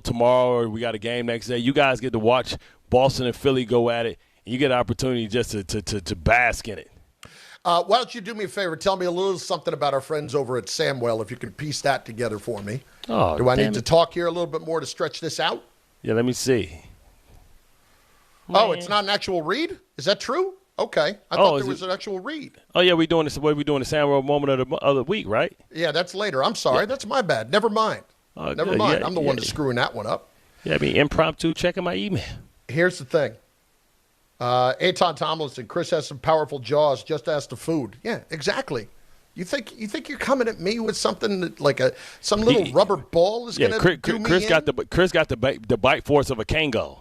tomorrow or we got a game next day. You guys get to watch Boston and Philly go at it. And you get an opportunity just to bask in it. Why don't you do me a favor? Tell me a little something about our friends over at Samwell, if you can piece that together for me. Oh, do I need to talk here a little bit more to stretch this out? Yeah, let me see. Oh, it's not an actual read? Is that true? Okay. I thought there was an actual read. Oh, yeah, we're doing this. What are we doing? The Samwell moment of the week, right? Yeah, that's later. I'm sorry. Yeah. That's my bad. Never mind. Never mind. I'm the one that's screwing that one up. Yeah, I mean, impromptu checking my email. Here's the thing. Eitan Tomlinson, Chris has some powerful jaws, just ask the food. Yeah, exactly. You think you're coming at me with something that, like some little rubber ball is going to do me Chris in? Chris got the bite force of a Kango.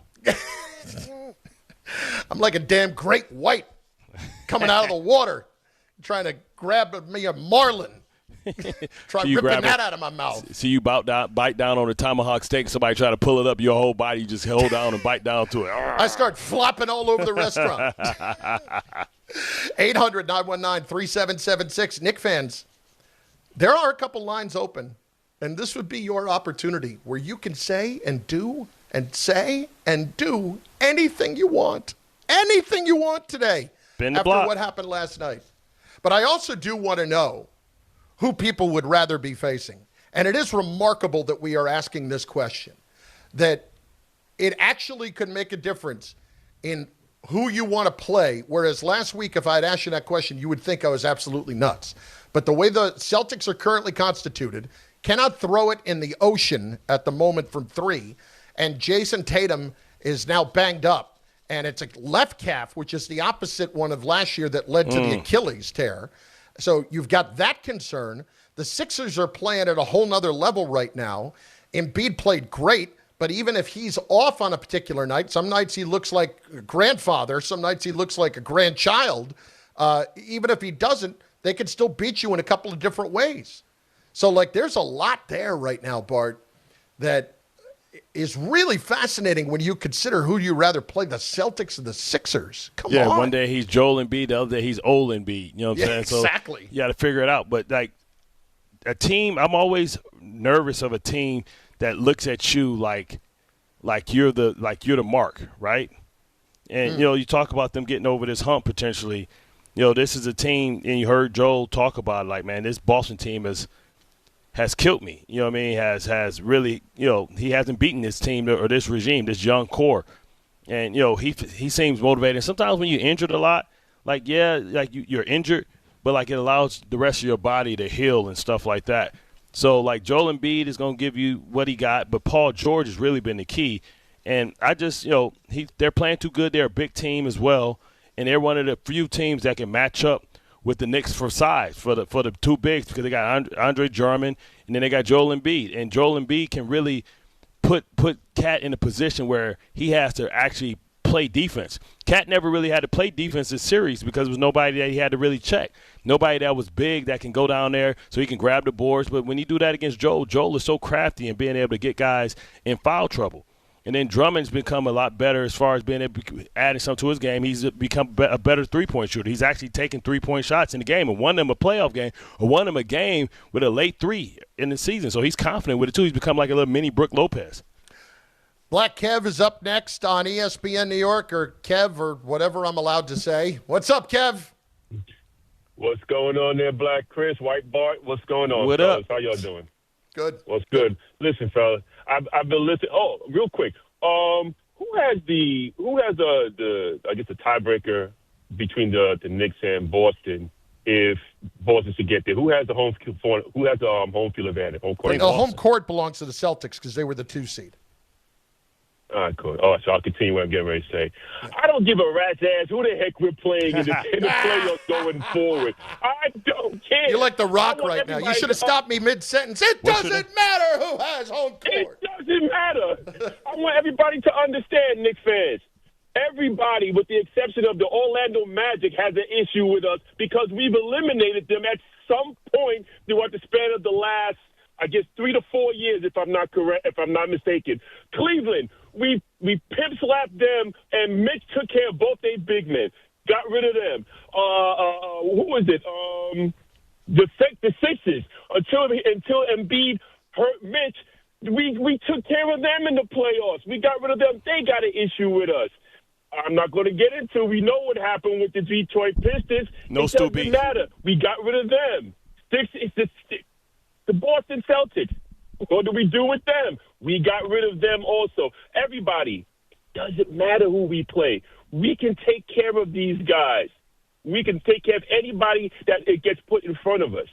I'm like a damn great white coming out of the water, trying to grab me a marlin. Try ripping that out of my mouth. See you bite down on a tomahawk steak. Somebody try to pull it up, your whole body you just hold down and bite down to it. I start flopping all over the restaurant. 800-919-3776. Knick fans, there are a couple lines open, and this would be your opportunity where you can say and do anything you want. Anything you want today after what happened last night. But I also do want to know who people would rather be facing. And it is remarkable that we are asking this question, that it actually could make a difference in who you want to play, whereas last week, if I had asked you that question, you would think I was absolutely nuts. But the way the Celtics are currently constituted, cannot throw it in the ocean at the moment from three, and Jason Tatum is now banged up, and it's a left calf, which is the opposite one of last year that led to the Achilles tear. So you've got that concern. The Sixers are playing at a whole nother level right now. Embiid played great, but even if he's off on a particular night, some nights he looks like a grandfather, some nights he looks like a grandchild. Even if he doesn't, they could still beat you in a couple of different ways. So, like, there's a lot there right now, Bart, that is really fascinating when you consider who you rather play, the Celtics or the Sixers. Come on. Yeah, one day he's Joel Embiid, the other day he's old Embiid. You know what I'm saying? Exactly. So you got to figure it out. But, like, a team, I'm always nervous of a team that looks at you like you're the mark, right? And, you talk about them getting over this hump potentially. This is a team, and you heard Joel talk about it, like, man, this Boston team has killed me. You know what I mean? Has really, he hasn't beaten this team or this regime, this young core. And, he seems motivated. And sometimes when you're injured a lot, you're injured, but, like, it allows the rest of your body to heal and stuff like that. So, like, Joel Embiid is going to give you what he got, but Paul George has really been the key. And I just, they're playing too good. They're a big team as well, and they're one of the few teams that can match up with the Knicks for size, for the two bigs, because they got Andre Drummond and then they got Joel Embiid. And Joel Embiid can really put Cat in a position where he has to actually play defense. Cat never really had to play defense this series because there was nobody that he had to really check. Nobody that was big that can go down there so he can grab the boards. But when you do that against Joel is so crafty in being able to get guys in foul trouble. And then Drummond's become a lot better as far as being able to adding something to his game. He's become a better three-point shooter. He's actually taken three-point shots in the game and won them a playoff game or won them a game with a late three in the season. So he's confident with it, too. He's become like a little mini Brook Lopez. Black Kev is up next on ESPN New York, or Kev, or whatever I'm allowed to say. What's up, Kev? What's going on there, Black Chris, White Bart? What's going on, what fellas? Up? How y'all doing? Good. What's good? Listen, fellas, I've been listening. Oh, real quick, who has the tiebreaker between the Knicks and Boston? If Boston should get there, who has the home field advantage? Home court belongs to the Celtics because they were the 2 seed. All right, cool. All right, so I'll continue what I'm getting ready to say. I don't give a rat's ass who the heck we're playing in the playoffs going forward. I don't care. You're like The Rock right now. You should have stopped me mid-sentence. It doesn't matter who has home court. It doesn't matter. I want everybody to understand, Knicks fans. Everybody, with the exception of the Orlando Magic, has an issue with us because we've eliminated them at some point throughout the span of the last, 3 to 4 years, if I'm not mistaken. Cleveland, we pimp slapped them, and Mitch took care of both their big men. Got rid of them. Who was it? The Sixers. Until Embiid hurt Mitch, we took care of them in the playoffs. We got rid of them. They got an issue with us. I'm not going to get into. We know what happened with the Detroit Pistons. It doesn't matter. We got rid of them. The Boston Celtics. What do we do with them? We got rid of them also. Everybody, it doesn't matter who we play. We can take care of these guys. We can take care of anybody that it gets put in front of us.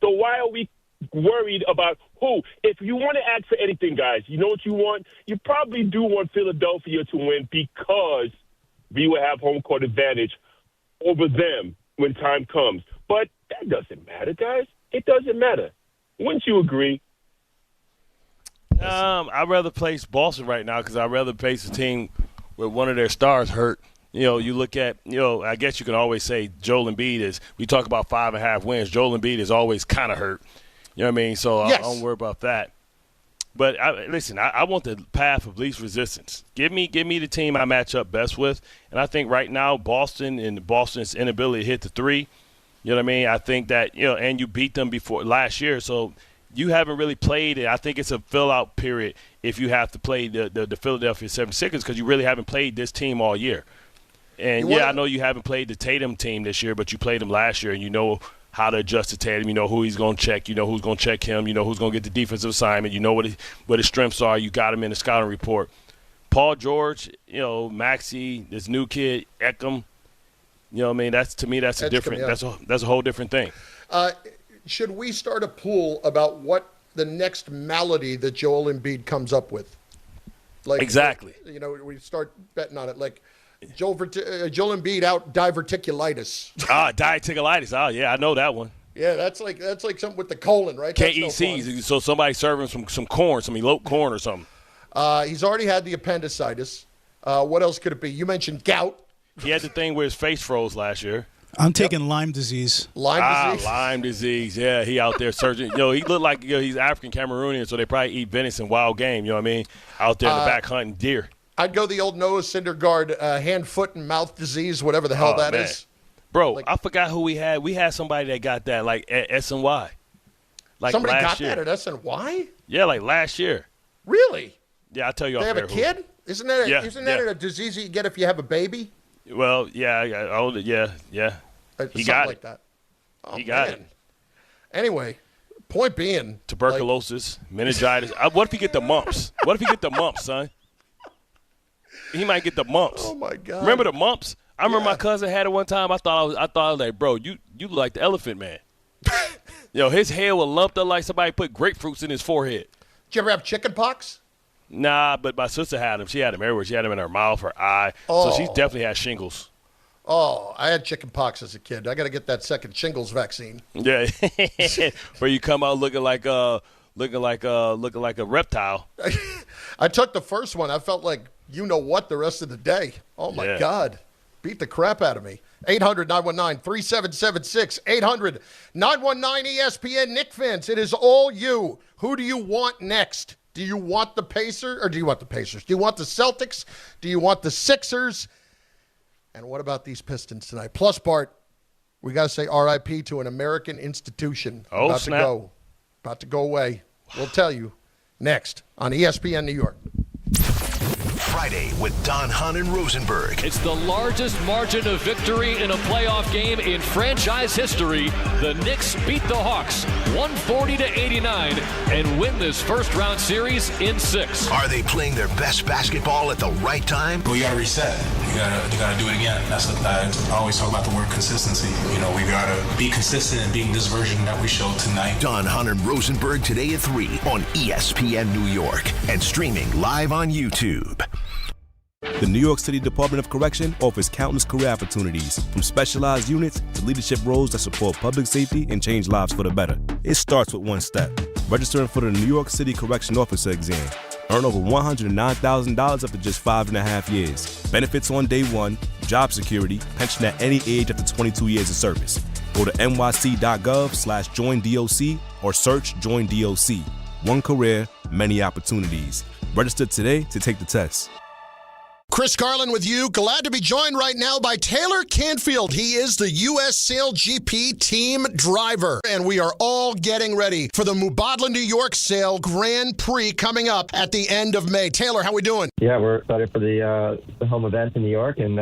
So why are we worried about who? If you want to ask for anything, guys, you know what you want? You probably do want Philadelphia to win because we will have home court advantage over them when time comes. But that doesn't matter, guys. It doesn't matter. Wouldn't you agree? I'd rather place Boston right now because I'd rather face a team with one of their stars hurt. You look at, I guess you can always say Joel Embiid is, we talk about 5.5 wins. Joel Embiid is always kind of hurt. You know what I mean? So yes. I don't worry about that. But, I want the path of least resistance. Give me the team I match up best with. And I think right now Boston and Boston's inability to hit the three, you know what I mean? I think that, and you beat them before last year. So you haven't really played it. I think it's a fill-out period if you have to play the Philadelphia 76ers because you really haven't played this team all year. And, I know you haven't played the Tatum team this year, but you played them last year, and you know how to adjust to Tatum. You know who he's going to check. You know who's going to check him. You know who's going to get the defensive assignment. You know what his strengths are. You got him in the scouting report. Paul George, Maxey, this new kid, Ekam, you know what I mean? That's a different – that's a whole different thing. Should we start a pool about what the next malady that Joel Embiid comes up with? Exactly. We start betting on it. Joel Embiid out diverticulitis. Diverticulitis. Oh, yeah, I know that one. Yeah, that's like something with the colon, right? Can't eat seeds, so somebody serving some corn, some eloped corn or something. He's already had the appendicitis. What else could it be? You mentioned gout. He had the thing where his face froze last year. I'm taking Lyme disease. Lyme disease. Yeah, he out there searching. He looked like he's African Cameroonian, so they probably eat venison, wild game. You know what I mean? Out there in the back hunting deer. I'd go the old Noah Syndergaard hand, foot, and mouth disease, whatever the hell that is. Bro, I forgot who we had. We had somebody that got that, like at SNY. Like somebody last got year. that at SNY? Yeah, like last year. Really? Yeah, I'll tell you. They have a kid? Isn't that a disease you get if you have a baby? Well, yeah. He got like it. That. Oh, he got it. Anyway, point being. Tuberculosis, meningitis. What if he get the mumps? What if he get the mumps, son? He might get the mumps. Oh, my God. Remember the mumps? I remember my cousin had it one time. I thought I was like, bro, you look like the Elephant Man. His hair was lumped up like somebody put grapefruits in his forehead. Did you ever have chicken pox? Nah, but my sister had him. She had him everywhere. She had him in her mouth, her eye. So she definitely had shingles. Oh, I had chicken pox as a kid. I got to get that second shingles vaccine. Yeah, where you come out looking like a reptile. I took the first one. I felt like the rest of the day. Oh my God, beat the crap out of me. 800-919-3776. 800-919-ESPN. Knick fans, it is all you. Who do you want next? Do you want the Pacers or do you want the Pacers? Do you want the Celtics? Do you want the Sixers? And what about these Pistons tonight? Plus, Bart, we got to say R.I.P. to an American institution. Oh, snap. About to go away. We'll tell you next on ESPN New York. Friday with Don, Hahn, and Rosenberg. It's the largest margin of victory in a playoff game in franchise history. The Knicks beat the Hawks 140-89 and win this first-round series in 6. Are they playing their best basketball at the right time? Well, you got to reset. You got to do it again. I always talk about the word consistency. We got to be consistent in being this version that we showed tonight. Don, Hahn, and Rosenberg today at 3 on ESPN New York and streaming live on YouTube. The New York City Department of Correction offers countless career opportunities, from specialized units to leadership roles that support public safety and change lives for the better. It starts with one step: registering for the New York City Correction Officer exam. Earn over $109,000 after just 5.5 years. Benefits on day one, job security, pension at any age after 22 years of service. Go to nyc.gov/joinDOC or search Join DOC. One career, many opportunities. Register today to take the test. Chris Carlin with you. Glad to be joined right now by Taylor Canfield. He is the U.S. Sail GP team driver. And we are all getting ready for the Mubadala New York Sail Grand Prix coming up at the end of May. Taylor, how we doing? Yeah, we're excited for the home event in New York. And,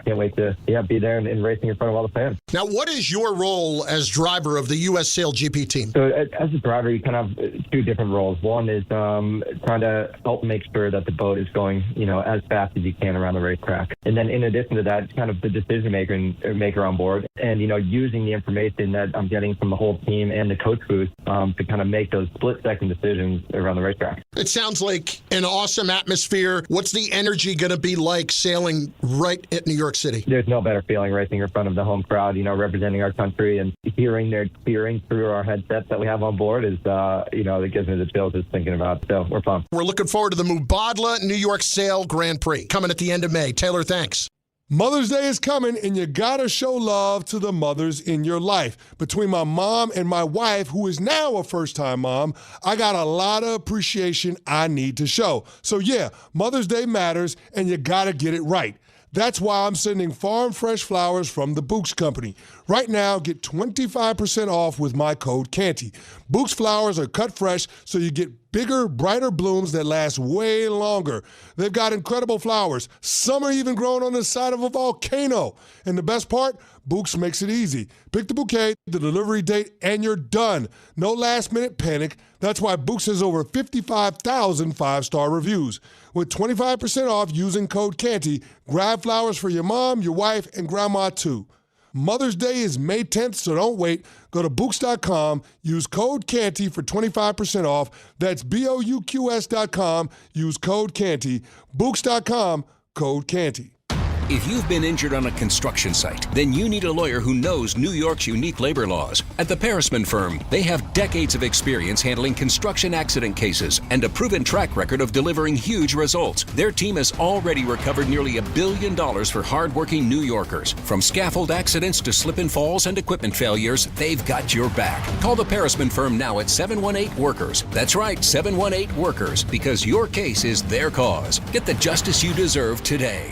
can't wait to be there and racing in front of all the fans. Now, what is your role as driver of the U.S. Sail GP team? So as a driver, you kind of have two different roles. One is trying to help make sure that the boat is going, as fast as you can around the racetrack. And then in addition to that, it's kind of the decision maker on board and, using the information that I'm getting from the whole team and the coach booth to kind of make those split-second decisions around the racetrack. It sounds like an awesome atmosphere. What's the energy going to be like sailing right at New York City? There's no better feeling racing in front of the home crowd, representing our country and hearing their cheering through our headsets that we have on board is, it gives me the chills just thinking about it. So we're pumped. We're looking forward to the Mubadala New York Sail Grand Prix coming at the end of May. Taylor, thanks. Mother's Day is coming, and you gotta show love to the mothers in your life. Between my mom and my wife, who is now a first-time mom, I got a lot of appreciation I need to show. So yeah, Mother's Day matters, and you gotta get it right. That's why I'm sending farm fresh flowers from the Books Company. Right now, get 25% off with my code Canty. Books flowers are cut fresh, so you get bigger, brighter blooms that last way longer. They've got incredible flowers. Some are even growing on the side of a volcano. And the best part, Books makes it easy. Pick the bouquet, the delivery date, and you're done. No last-minute panic. That's why Books has over 55,000 five-star reviews. With 25% off using code Canty, grab flowers for your mom, your wife, and grandma too. Mother's Day is May 10th, so don't wait. Go to Books.com, use code Canty for 25% off. That's BOUQS.com, use code Canty. Books.com, code Canty. If you've been injured on a construction site, then you need a lawyer who knows New York's unique labor laws. At the Parisman Firm, they have decades of experience handling construction accident cases and a proven track record of delivering huge results. Their team has already recovered nearly $1 billion for hardworking New Yorkers. From scaffold accidents to slip and falls and equipment failures, they've got your back. Call the Parisman Firm now at 718-WORKERS. That's right, 718-WORKERS, because your case is their cause. Get the justice you deserve today.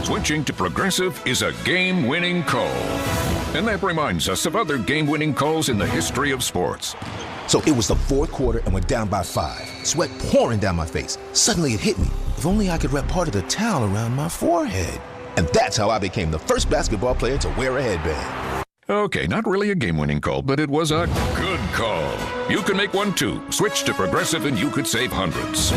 Switching to Progressive is a game-winning call. And that reminds us of other game-winning calls in the history of sports. So it was the fourth quarter and we're down by 5. Sweat pouring down my face. Suddenly it hit me. If only I could wrap part of the towel around my forehead. And that's how I became the first basketball player to wear a headband. Okay, not really a game-winning call, but it was a good call. You can make one too. Switch to Progressive and you could save hundreds.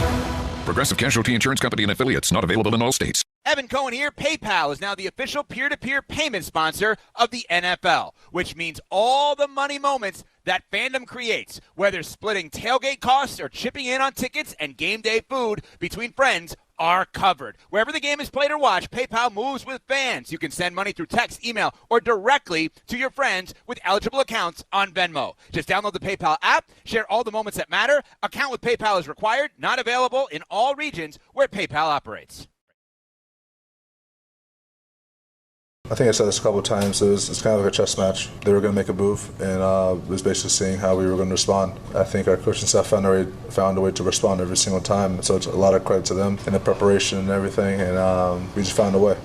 Progressive Casualty Insurance Company and affiliates, not available in all states. Evan Cohen here. PayPal is now the official peer-to-peer payment sponsor of the NFL, which means all the money moments that fandom creates, whether splitting tailgate costs or chipping in on tickets and game day food between friends, are covered. Wherever the game is played or watched, PayPal moves with fans. You can send money through text, email, or directly to your friends with eligible accounts on Venmo. Just download the PayPal app, share all the moments that matter. Account with PayPal is required, not available in all regions where PayPal operates. I think I said this a couple of times. It's kind of like a chess match. They were going to make a move, and it was basically seeing how we were going to respond. I think our coaching staff found a way to respond every single time. So it's a lot of credit to them and the preparation and everything, and we just found a way.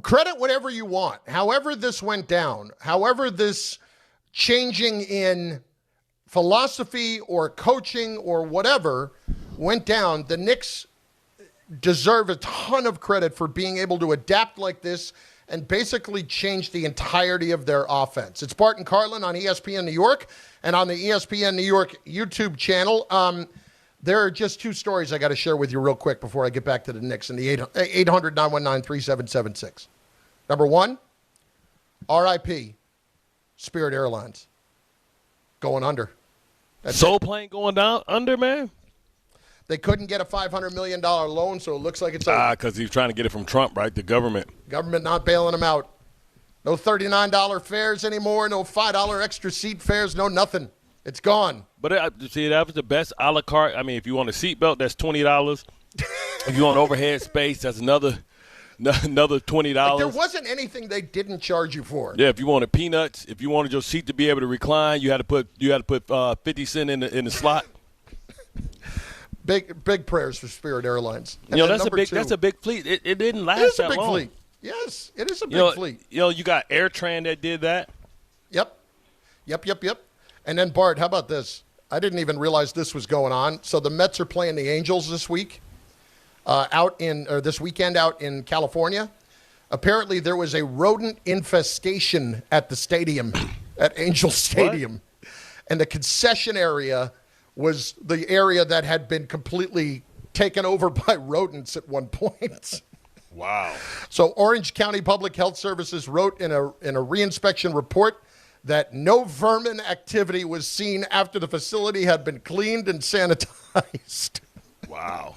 Credit whatever you want. However this went down, however this changing in philosophy or coaching or whatever went down, the Knicks deserve a ton of credit for being able to adapt like this and basically change the entirety of their offense. It's Bart and Carlin on ESPN New York and on the ESPN New York YouTube channel. There are just 2 stories I got to share with you real quick before I get back to the Knicks and the 800-919-3776. Number 1, RIP, Spirit Airlines. Going under. Soul plane going down under, man? They couldn't get a $500 million loan, so it looks like it's over. Because he's trying to get it from Trump, right? The government. Government not bailing them out. No $39 fares anymore, no $5 extra seat fares, no nothing. It's gone. But see, that was the best a la carte. I mean, if you want a seatbelt, that's $20. If you want overhead space, that's another $20. Like, there wasn't anything they didn't charge you for. Yeah, if you wanted peanuts, if you wanted your seat to be able to recline, you had to put 50 cents in the slot. Big prayers for Spirit Airlines. And that's a big fleet. It didn't last that long. It is a big fleet. Yes, it is a big fleet. You got AirTran that did that. Yep. And then Bart, how about this? I didn't even realize this was going on. So the Mets are playing the Angels this week, this weekend out in California. Apparently there was a rodent infestation at the stadium, at Angel Stadium, and the concession area was the area that had been completely taken over by rodents at one point. Wow. So Orange County Public Health Services wrote in a reinspection report that no vermin activity was seen after the facility had been cleaned and sanitized. Wow.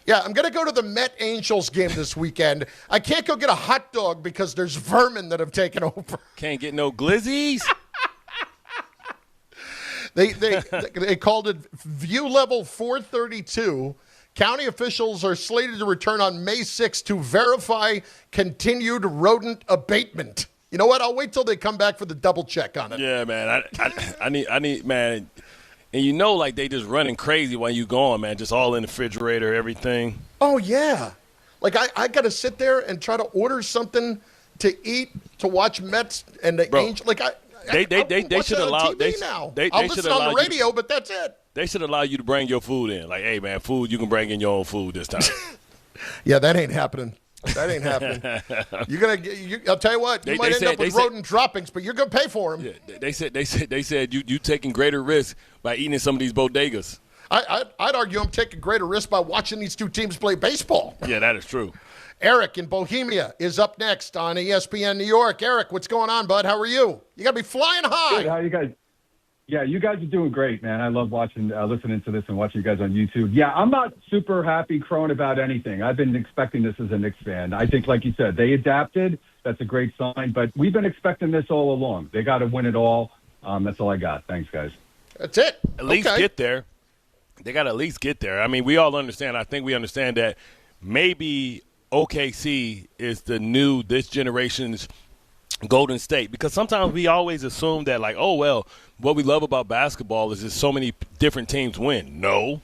Yeah, I'm going to go to the Met-Angels game this weekend. I can't go get a hot dog because there's vermin that have taken over. Can't get no glizzies? They called it View Level 432. County officials are slated to return on May 6th to verify continued rodent abatement. You know what? I'll wait till they come back for the double check on it. Yeah, man. I need, man. And like they just running crazy while you gone, man. Just all in the refrigerator, everything. Oh, yeah. Like I got to sit there and try to order something to eat, to watch Mets and the Angels. Like They should allow. I'll listen on the radio, but that's it. They should allow you to bring your food in. Like, hey, man, food, you can bring in your own food this time. Yeah, that ain't happening. That ain't happening. I'll tell you what. You might end up with rodent droppings, but you're gonna pay for them. Yeah, they said you taking greater risk by eating some of these bodegas. I'd argue I'm taking greater risk by watching these 2 teams play baseball. Yeah, that is true. Eric in Bohemia is up next on ESPN New York. Eric, what's going on, bud? How are you? You got to be flying high. Good. How are you guys? Yeah, you guys are doing great, man. I love watching, listening to this and watching you guys on YouTube. Yeah, I'm not super happy crowing about anything. I've been expecting this as a Knicks fan. I think, like you said, they adapted. That's a great sign. But we've been expecting this all along. They got to win it all. That's all I got. Thanks, guys. That's it. At least get there. They got to at least get there. I mean, we all understand. I think we understand that maybe OKC is this generation's Golden State, because sometimes we always assume that, like, oh, well, what we love about basketball is that so many different teams win. No.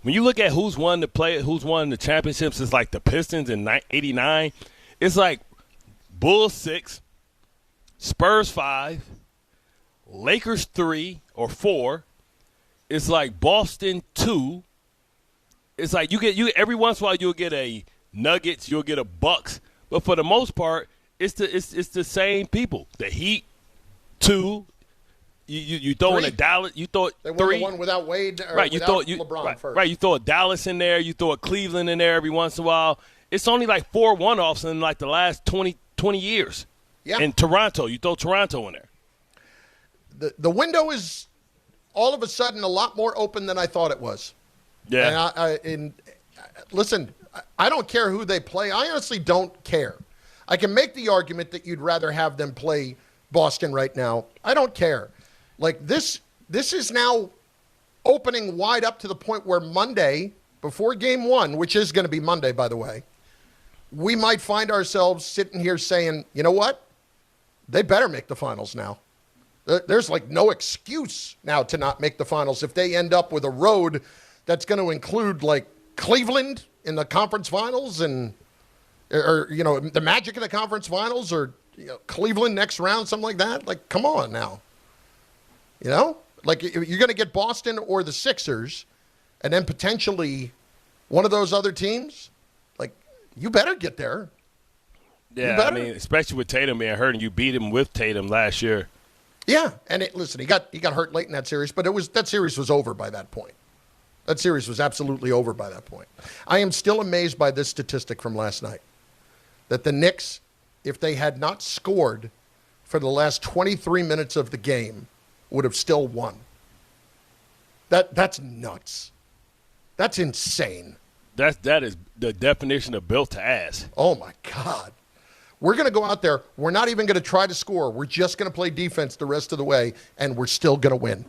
When you look at who's won the championships, it's like the Pistons in '89. It's like Bulls 6, Spurs 5, Lakers 3 or 4. It's like Boston 2. It's like you every once in a while you'll get a Nuggets, you'll get a Bucks, but for the most part, it's the same people. The Heat 2. You throw in a Dallas. You throw they 3. won the one without Wade. Or right. without LeBron first. Right. You throw a Dallas in there. You throw a Cleveland in there every once in a while. It's only like 4 one-offs in like the last 20 years. Yeah. And Toronto, you throw Toronto in there. The window is all of a sudden a lot more open than I thought it was. Yeah. And listen, I don't care who they play. I honestly don't care. I can make the argument that you'd rather have them play Boston right now. I don't care. Like this is now opening wide up to the point where Monday, before game 1, which is going to be Monday, by the way, we might find ourselves sitting here saying, you know what? They better make the finals now. There's like no excuse now to not make the finals if they end up with a road that's going to include like Cleveland in the conference finals or the Magic in the conference finals or Cleveland next round, something like that. Like, come on now. Like you're going to get Boston or the Sixers and then potentially one of those other teams. Like, you better get there. Yeah, I mean, especially with Tatum being hurt, and you beat him with Tatum last year. Yeah, and listen, he got hurt late in that series, but that series was over by that point. That series was absolutely over by that point. I am still amazed by this statistic from last night, that the Knicks, if they had not scored for the last 23 minutes of the game, would have still won. That's nuts. That's insane. That is the definition of built to ass. Oh, my God. We're going to go out there. We're not even going to try to score. We're just going to play defense the rest of the way, and we're still going to win.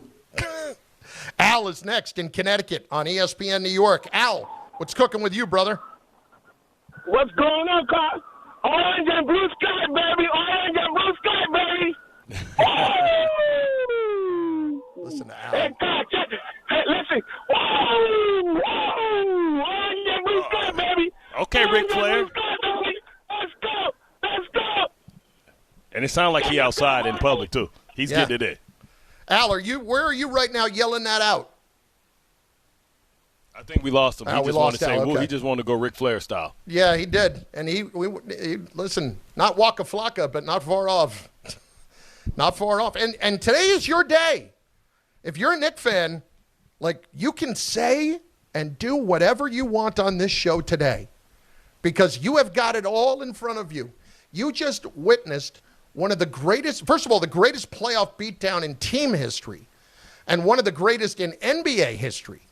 Al is next in Connecticut on ESPN New York. Al, what's cooking with you, brother? What's going on, Carl? Orange and blue sky, baby. Orange and blue sky, baby. Listen to Al. Hey, God, check it. Hey, listen. Whoa, whoa. Orange and blue sky, baby. Okay, Ric Flair. Let's go. Let's go. And it sounds like he outside in public, too. He's getting it in. Al, where are you right now yelling that out? I think we lost him. He just wanted to say, okay. He just wanted to go Ric Flair style. Yeah, he did. And he listen, not Waka Flocka, but not far off. Not far off. And today is your day. If you're a Knicks fan, like, you can say and do whatever you want on this show today because you have got it all in front of you. You just witnessed one of the greatest, first of all, the greatest playoff beatdown in team history and one of the greatest in NBA history.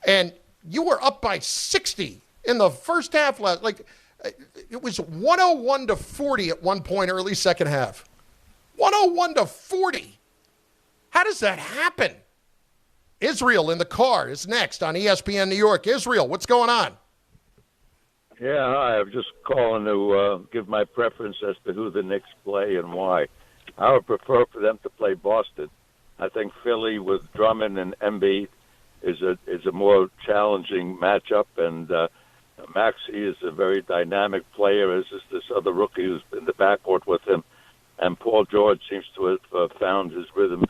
And you were up by 60 in the first half. Like, it was 101-40 at one point early second half. 101-40. How does that happen? Israel in the car is next on ESPN New York. Israel, what's going on? Yeah, hi. I'm just calling to give my preference as to who the Knicks play and why. I would prefer for them to play Boston. I think Philly with Drummond and Embiid is a more challenging matchup, and Maxey is a very dynamic player, as is this other rookie who's in the backcourt with him, and Paul George seems to have found his rhythm.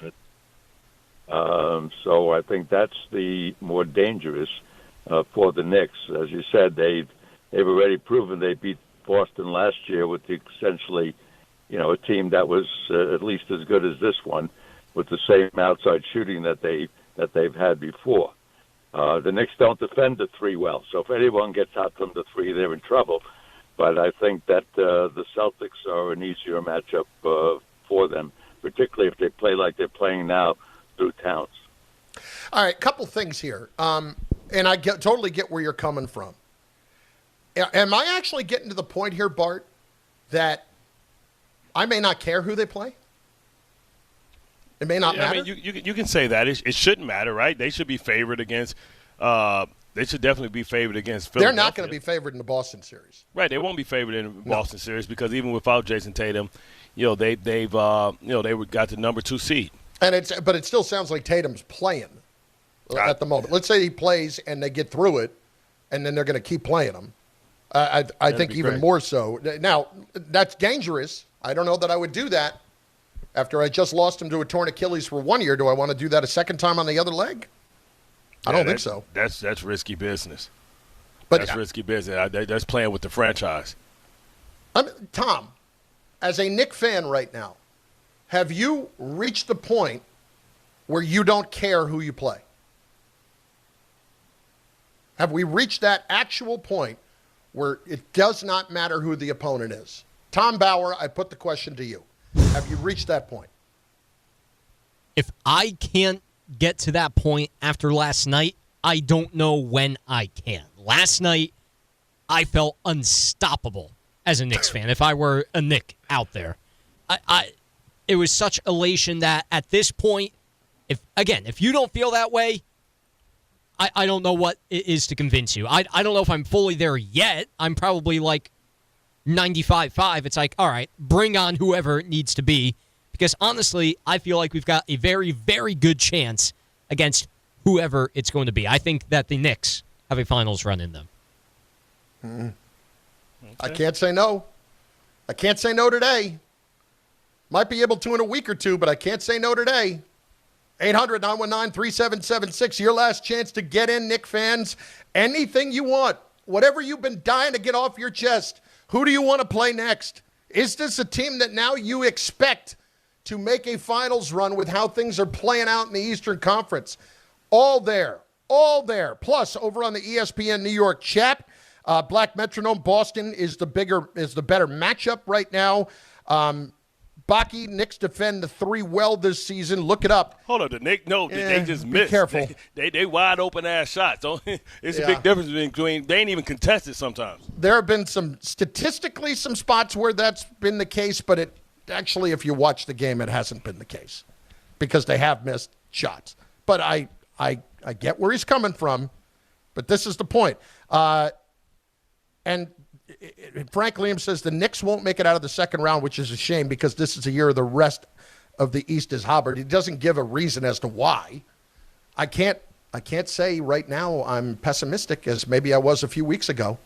So I think that's the more dangerous for the Knicks. As you said, they've already proven they beat Boston last year with essentially, a team that was at least as good as this one, with the same outside shooting that they've had before. The Knicks don't defend the three well, so if anyone gets out from the three, they're in trouble. But I think that the Celtics are an easier matchup for them, particularly if they play like they're playing now, with Towns. All right, couple things here. And I totally get where you're coming from. Am I actually getting to the point here, Bart, that I may not care who they play? It may not matter. I mean, you can say that. It shouldn't matter, right? They should be favored against they should definitely be favored against Philadelphia. They're not going to be favored in the Boston series. Right, they won't be favored in the Boston series because even without Jason Tatum, they've got the number 2 seed. But it still sounds like Tatum's playing at the moment. Let's say he plays and they get through it, and then they're going to keep playing him. I think even more so. Now, that's dangerous. I don't know that I would do that. After I just lost him to a torn Achilles for 1 year, do I want to do that a second time on the other leg? I don't think so. That's risky business. But that's risky business. That's playing with the franchise. Tom, as a Knicks fan right now, have you reached the point where you don't care who you play? Have we reached that actual point where it does not matter who the opponent is? Tom Bauer, I put the question to you. Have you reached that point? If I can't get to that point after last night, I don't know when I can. Last night, I felt unstoppable as a Knicks fan. If I were a Knick out there, it was such elation that at this point, if you don't feel that way, I don't know what it is to convince you. I don't know if I'm fully there yet. I'm probably like 95.5. It's like, all right, bring on whoever it needs to be. Because honestly, I feel like we've got a very, very good chance against whoever it's going to be. I think that the Knicks have a finals run in them. Okay. I can't say no. I can't say no today. Might be able to in a week or two, but I can't say no today. 800-919-3776, your last chance to get in, Knicks fans. Anything you want, whatever you've been dying to get off your chest. Who do you want to play next? Is this a team that now you expect to make a finals run with how things are playing out in the Eastern Conference? All there. Plus, over on the ESPN New York chat, Black Metronome, Boston is the better matchup right now. Baki, Knicks defend the 3 well this season. Look it up. Hold on, the Knicks, they just missed. Be careful. They wide open ass shots. It's a big difference between they ain't even contested sometimes. There have been some spots where that's been the case, but it actually, if you watch the game, it hasn't been the case because they have missed shots. But I get where he's coming from, but this is the point. And Frank Liam says the Knicks won't make it out of the second round, which is a shame because this is a year the rest of the East is hobbled. He doesn't give a reason as to why. I can't say right now I'm pessimistic as maybe I was a few weeks ago.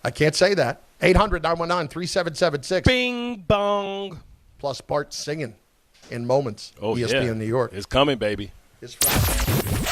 I can't say that. 800-919-3776. Bing bong. Plus Bart singing in moments. ESPN New York. It's coming, baby. It's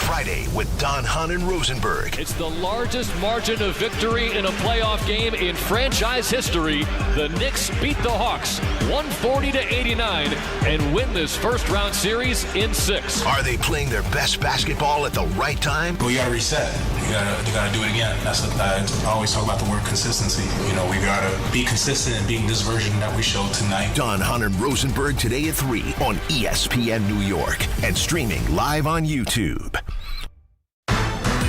Friday with Don Hahn and Rosenberg. It's the largest margin of victory in a playoff game in franchise history. The Knicks beat the Hawks 140-89 and win this first-round series in 6. Are they playing their best basketball at the right time? Well, you got to reset. You got to do it again. I always talk about the word consistency. We got to be consistent in being this version that we showed tonight. Don Hahn and Rosenberg today at 3 on ESPN New York and streaming live on YouTube.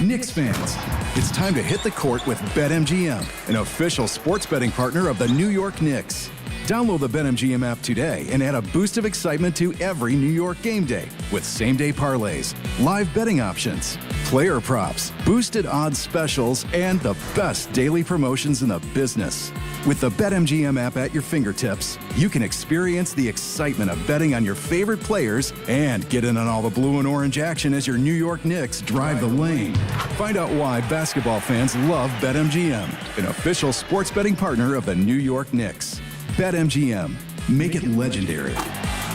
Knicks fans, it's time to hit the court with BetMGM, an official sports betting partner of the New York Knicks. Download the BetMGM app today and add a boost of excitement to every New York game day with same-day parlays, live betting options, player props, boosted odds specials, and the best daily promotions in the business. With the BetMGM app at your fingertips, you can experience the excitement of betting on your favorite players and get in on all the blue and orange action as your New York Knicks drive the lane. Find out why basketball fans love BetMGM, an official sports betting partner of the New York Knicks. BetMGM. Make it legendary.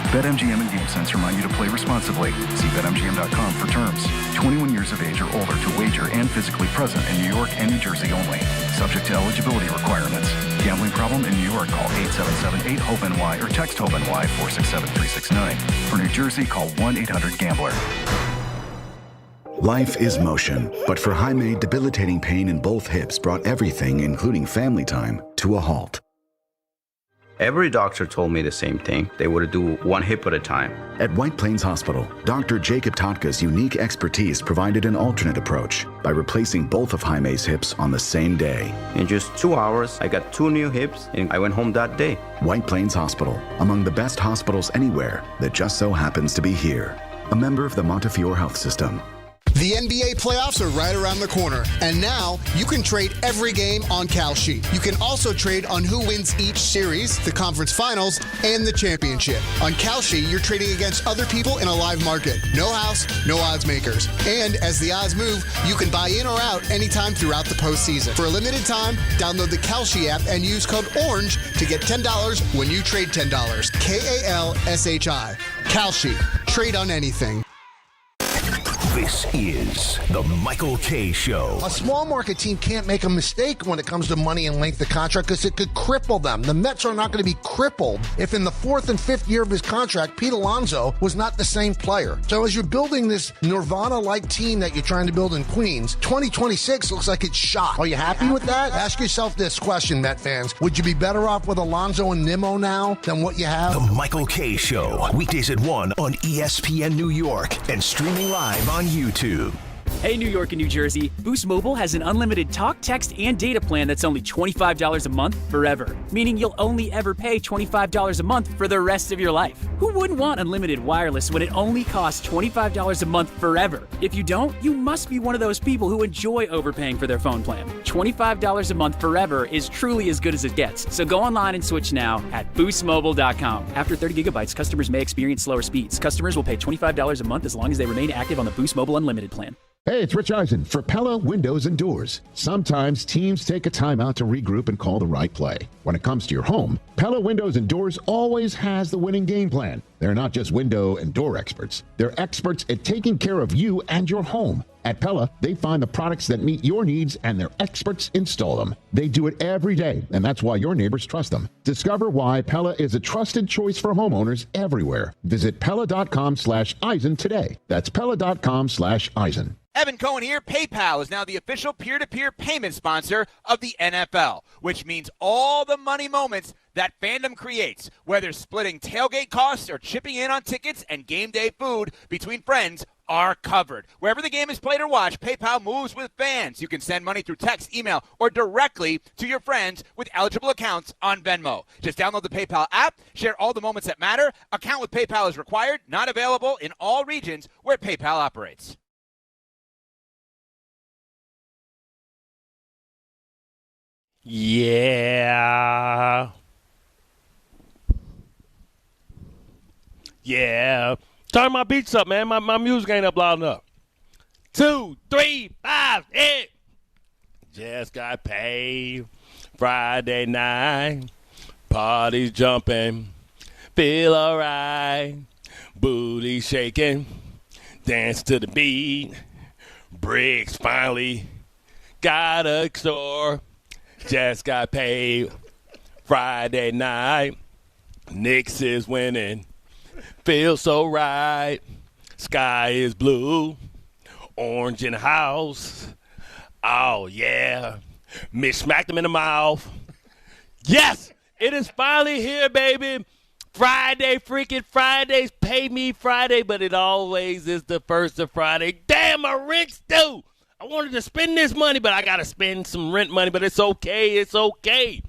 BetMGM and GameSense remind you to play responsibly. See BetMGM.com for terms. 21 years of age or older to wager and physically present in New York and New Jersey only. Subject to eligibility requirements. Gambling problem in New York? Call 877-8-HOPE-NY or text HOPE-NY 467-369. For New Jersey, call 1-800-GAMBLER. Life is motion, but for Jaime, debilitating pain in both hips brought everything, including family time, to a halt. Every doctor told me the same thing. They would do one hip at a time. At White Plains Hospital, Dr. Jacob Totka's unique expertise provided an alternate approach by replacing both of Jaime's hips on the same day. In just 2 hours, I got 2 new hips, and I went home that day. White Plains Hospital, among the best hospitals anywhere that just so happens to be here. A member of the Montefiore Health System. The NBA playoffs are right around the corner, and now you can trade every game on Kalshi. You can also trade on who wins each series, the conference finals, and the championship. On Kalshi, you're trading against other people in a live market. No house, no odds makers. And as the odds move, you can buy in or out anytime throughout the postseason. For a limited time, download the Kalshi app and use code ORANGE to get $10 when you trade $10. KALSHI. Kalshi. Trade on anything. This is the Michael Kay Show. A small market team can't make a mistake when it comes to money and length of contract because it could cripple them. The Mets are not going to be crippled if in the 4th and 5th year of his contract, Pete Alonso was not the same player. So as you're building this Nirvana-like team that you're trying to build in Queens, 2026 looks like it's shot. Are you happy with that? Ask yourself this question, Met fans. Would you be better off with Alonso and Nimmo now than what you have? The Michael Kay Show. Weekdays at 1 on ESPN New York and streaming live on YouTube. Hey, New York and New Jersey, Boost Mobile has an unlimited talk, text, and data plan that's only $25 a month forever, meaning you'll only ever pay $25 a month for the rest of your life. Who wouldn't want unlimited wireless when it only costs $25 a month forever? If you don't, you must be one of those people who enjoy overpaying for their phone plan. $25 a month forever is truly as good as it gets, so go online and switch now at boostmobile.com. After 30 gigabytes, customers may experience slower speeds. Customers will pay $25 a month as long as they remain active on the Boost Mobile Unlimited plan. Hey, it's Rich Eisen for Pella Windows and Doors. Sometimes teams take a timeout to regroup and call the right play. When it comes to your home, Pella Windows and Doors always has the winning game plan. They're not just window and door experts. They're experts at taking care of you and your home. At Pella, they find the products that meet your needs and their experts install them. They do it every day, and that's why your neighbors trust them. Discover why Pella is a trusted choice for homeowners everywhere. Visit Pella.com/Eisen today. That's Pella.com/Eisen. Evan Cohen here. PayPal is now the official peer-to-peer payment sponsor of the NFL, which means all the money moments that fandom creates, whether splitting tailgate costs or chipping in on tickets and game day food between friends, are covered. Wherever the game is played or watched, PayPal moves with fans. You can send money through text, email, or directly to your friends with eligible accounts on Venmo. Just download the PayPal app, share all the moments that matter. Account with PayPal is required, not available in all regions where PayPal operates. Yeah. Turn my beats up, man. My music ain't up loud enough. 2, 3, 5, 8. Just got paid. Friday night. Party's jumping. Feel alright. Booty shaking. Dance to the beat. Bricks finally got a store. Just got paid. Friday night. Knicks is winning. Feels so right. Sky is blue. Orange in the house. Oh, yeah. Mitch smacked him in the mouth. Yes, it is finally here, baby. Friday, freaking Fridays. Pay me Friday, but it always is the first of Friday. Damn, my rent's due. I wanted to spend this money, but I got to spend some rent money, but it's okay. It's okay.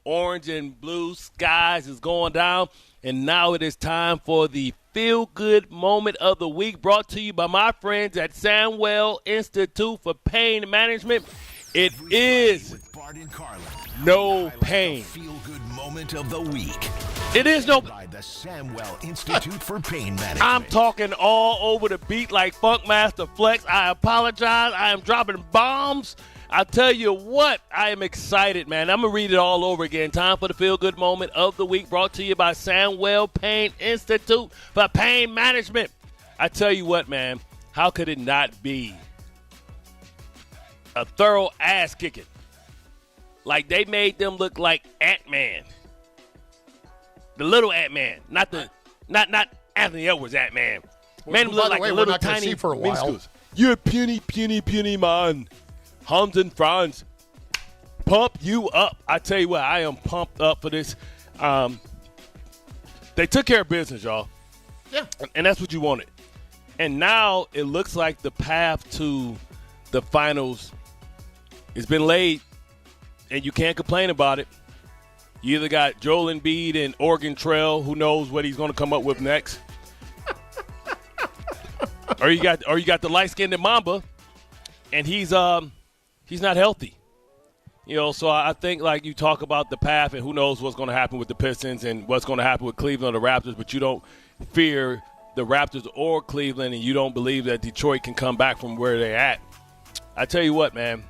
Orange and blue skies is going down, and now it is time for the feel-good moment of the week, brought to you by my friends at Samwell Institute for Pain Management. It is Bart and Carlin. No pain. Feel-good moment of the week. It is no by the Samwell Institute for Pain Management. I'm talking all over the beat like Funkmaster Flex. I apologize. I am dropping bombs. I'll tell you what, I am excited, man. I'm going to read it all over again. Time for the feel-good moment of the week, brought to you by Samwell Pain Institute for Pain Management. I tell you what, man, how could it not be a thorough ass-kicking? Like they made them look like Ant-Man. The little Ant-Man, not Anthony Edwards Ant-Man. Made him look like a little tiny for a while. You're puny man. Hans and Franz, pump you up. I tell you what, I am pumped up for this. They took care of business, y'all. Yeah. And that's what you wanted. And now it looks like the path to the finals has been laid, and you can't complain about it. You either got Joel Embiid and Oregon Trail, who knows what he's going to come up with next. or you got the light-skinned Mamba, and he's not healthy. You know, so I think, like, you talk about the path and who knows what's going to happen with the Pistons and what's going to happen with Cleveland or the Raptors, but you don't fear the Raptors or Cleveland, and you don't believe that Detroit can come back from where they're at. I tell you what, man,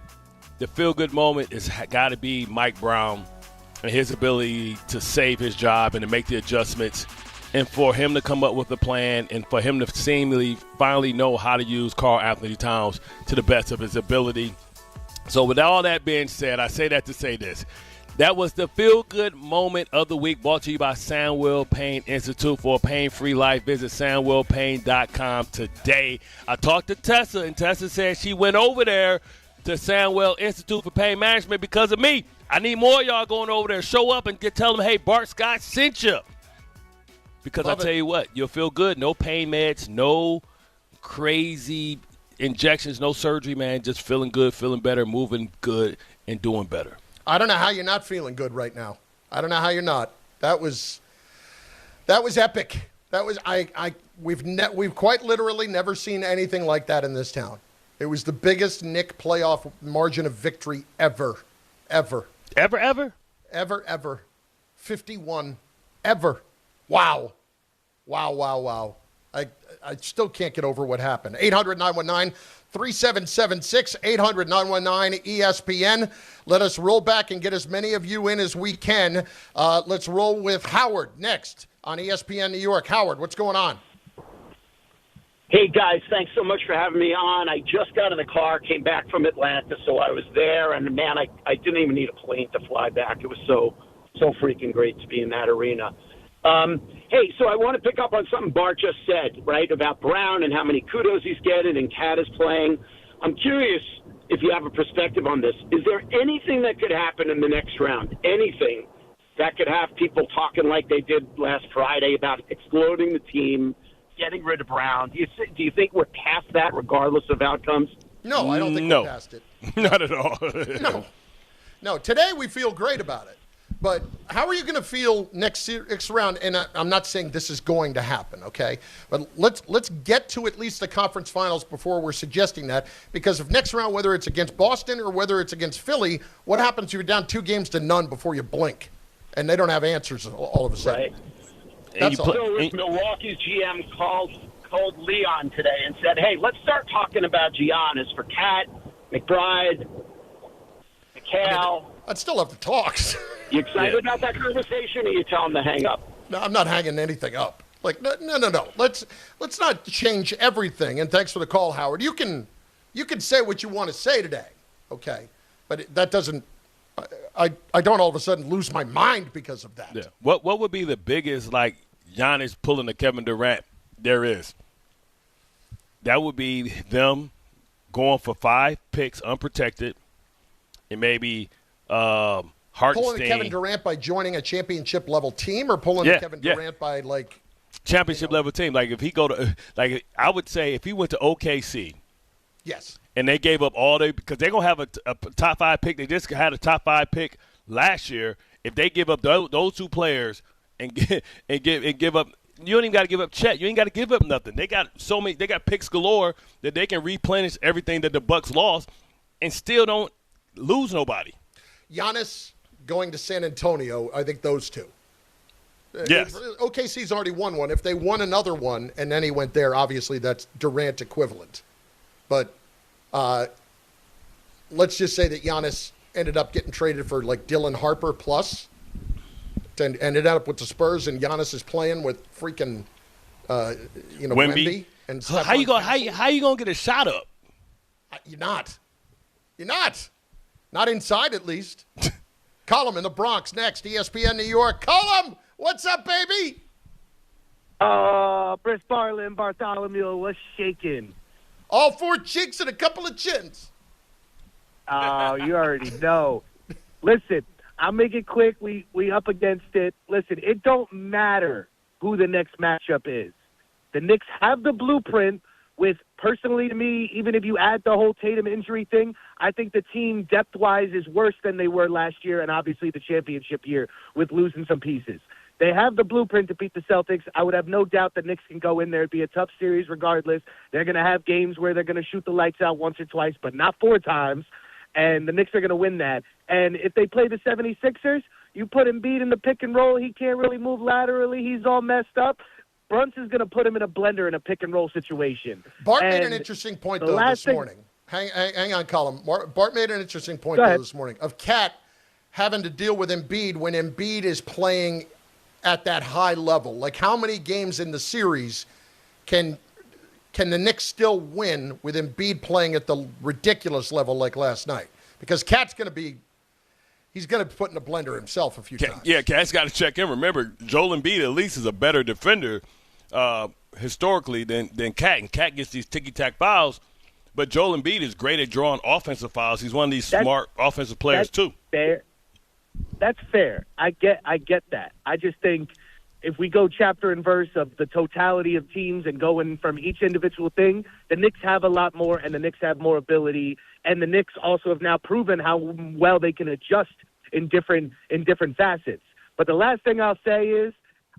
the feel-good moment has got to be Mike Brown and his ability to save his job and to make the adjustments, and for him to come up with a plan and for him to seemingly finally know how to use Karl Anthony Towns to the best of his ability. So with all that being said, I say that to say this. That was the feel-good moment of the week, brought to you by Samuel Payne Institute. For a pain-free life, visit SamuelPayne.com today. I talked to Tessa, and Tessa said she went over there to Samuel Institute for Pain Management because of me. I need more of y'all going over there. Show up and tell them, hey, Bart Scott sent you. Because I tell you what, you'll feel good. No pain meds, no crazy injections, no surgery, man. Just feeling good, feeling better, moving good, and doing better. I don't know how you're not feeling good right now. I don't know how you're not. That was epic. That was we've quite literally never seen anything like that in this town. It was the biggest Knick playoff margin of victory ever. 51 ever. Wow. I still can't get over what happened. 800-919-3776, 800-919-ESPN. Let us roll back and get as many of you in as we can. Let's roll with Howard next on ESPN New York. Howard, what's going on? Hey, guys, thanks so much for having me on. I just got in the car, came back from Atlanta, so I was there. And, man, I didn't even need a plane to fly back. It was so freaking great to be in that arena. Hey, so I want to pick up on something Bart just said, right, about Brown and how many kudos he's getting and Cat is playing. I'm curious if you have a perspective on this. Is there anything that could happen in the next round, anything that could have people talking like they did last Friday about exploding the team, getting rid of Brown? Do you think we're past that regardless of outcomes? No, I don't think we're past it. Not at all. No, today we feel great about it. But how are you going to feel next round? And I'm not saying this is going to happen, okay? But let's get to at least the conference finals before we're suggesting that. Because if next round, whether it's against Boston or whether it's against Philly, what happens if you're down 2-0 before you blink? And they don't have answers all of a sudden. Right. That's all. So Milwaukee's GM called Leon today and said, hey, let's start talking about Giannis for Cat, McBride, McHale. I'd still have to talk. You excited about that conversation, or you tell him to hang up? No, I'm not hanging anything up. Like, no. Let's not change everything. And thanks for the call, Howard. You can say what you want to say today, okay? But that doesn't. I don't all of a sudden lose my mind because of that. Yeah. What would be the biggest, like, Giannis pulling the Kevin Durant there is? That would be them going for 5 picks unprotected, and maybe Hartenstein. Pulling Kevin Durant by joining a championship-level team, or pulling Kevin Durant by, like, championship-level team? Like, if he go to – like, I would say if he went to OKC. Yes. And they gave up all – because they're going to have a top 5 pick. They just had a top 5 pick last year. If they give up those 2 players and give up – you don't even got to give up Chet. You ain't got to give up nothing. They got so many – they got picks galore that they can replenish everything that the Bucks lost and still don't lose nobody. Giannis going to San Antonio, I think those 2. Yes. OKC's already won one. If they won another one and then he went there, obviously that's Durant equivalent. But let's just say that Giannis ended up getting traded for, like, Dylan Harper plus, and ended up with the Spurs, and Giannis is playing with freaking, Wemby. And how you gonna get a shot up? You're not. Not inside, at least. Carlin in the Bronx next. ESPN New York. Carlin, what's up, baby? Chris Barlin, Bartholomew, what's shaking? All 4 cheeks and a couple of chins. Oh, you already know. Listen, I'll make it quick. We up against it. Listen, it don't matter who the next matchup is. The Knicks have the blueprint with, personally to me, even if you add the whole Tatum injury thing, I think the team depth-wise is worse than they were last year and obviously the championship year with losing some pieces. They have the blueprint to beat the Celtics. I would have no doubt the Knicks can go in there. It'd be a tough series regardless. They're going to have games where they're going to shoot the lights out once or twice, but not 4 times, and the Knicks are going to win that. And if they play the 76ers, you put Embiid in the pick and roll. He can't really move laterally. He's all messed up. Brunson's going to put him in a blender in a pick-and-roll situation. Bart made an interesting point, though, this morning. Hang on, Colin. Bart made an interesting point, though, this morning, of Cat having to deal with Embiid when Embiid is playing at that high level. Like, how many games in the series can the Knicks still win with Embiid playing at the ridiculous level like last night? Because Cat's going to be – he's going to be put in a blender himself a few times. Yeah, Cat's got to check in. Remember, Joel Embiid at least is a better defender historically than Cat. And Cat gets these ticky-tack fouls, but Joel Embiid is great at drawing offensive fouls. He's one of these smart offensive players too. Fair. That's fair. I get that. I just think if we go chapter and verse of the totality of teams and going from each individual thing, the Knicks have a lot more and the Knicks have more ability. And the Knicks also have now proven how well they can adjust in different facets. But the last thing I'll say is,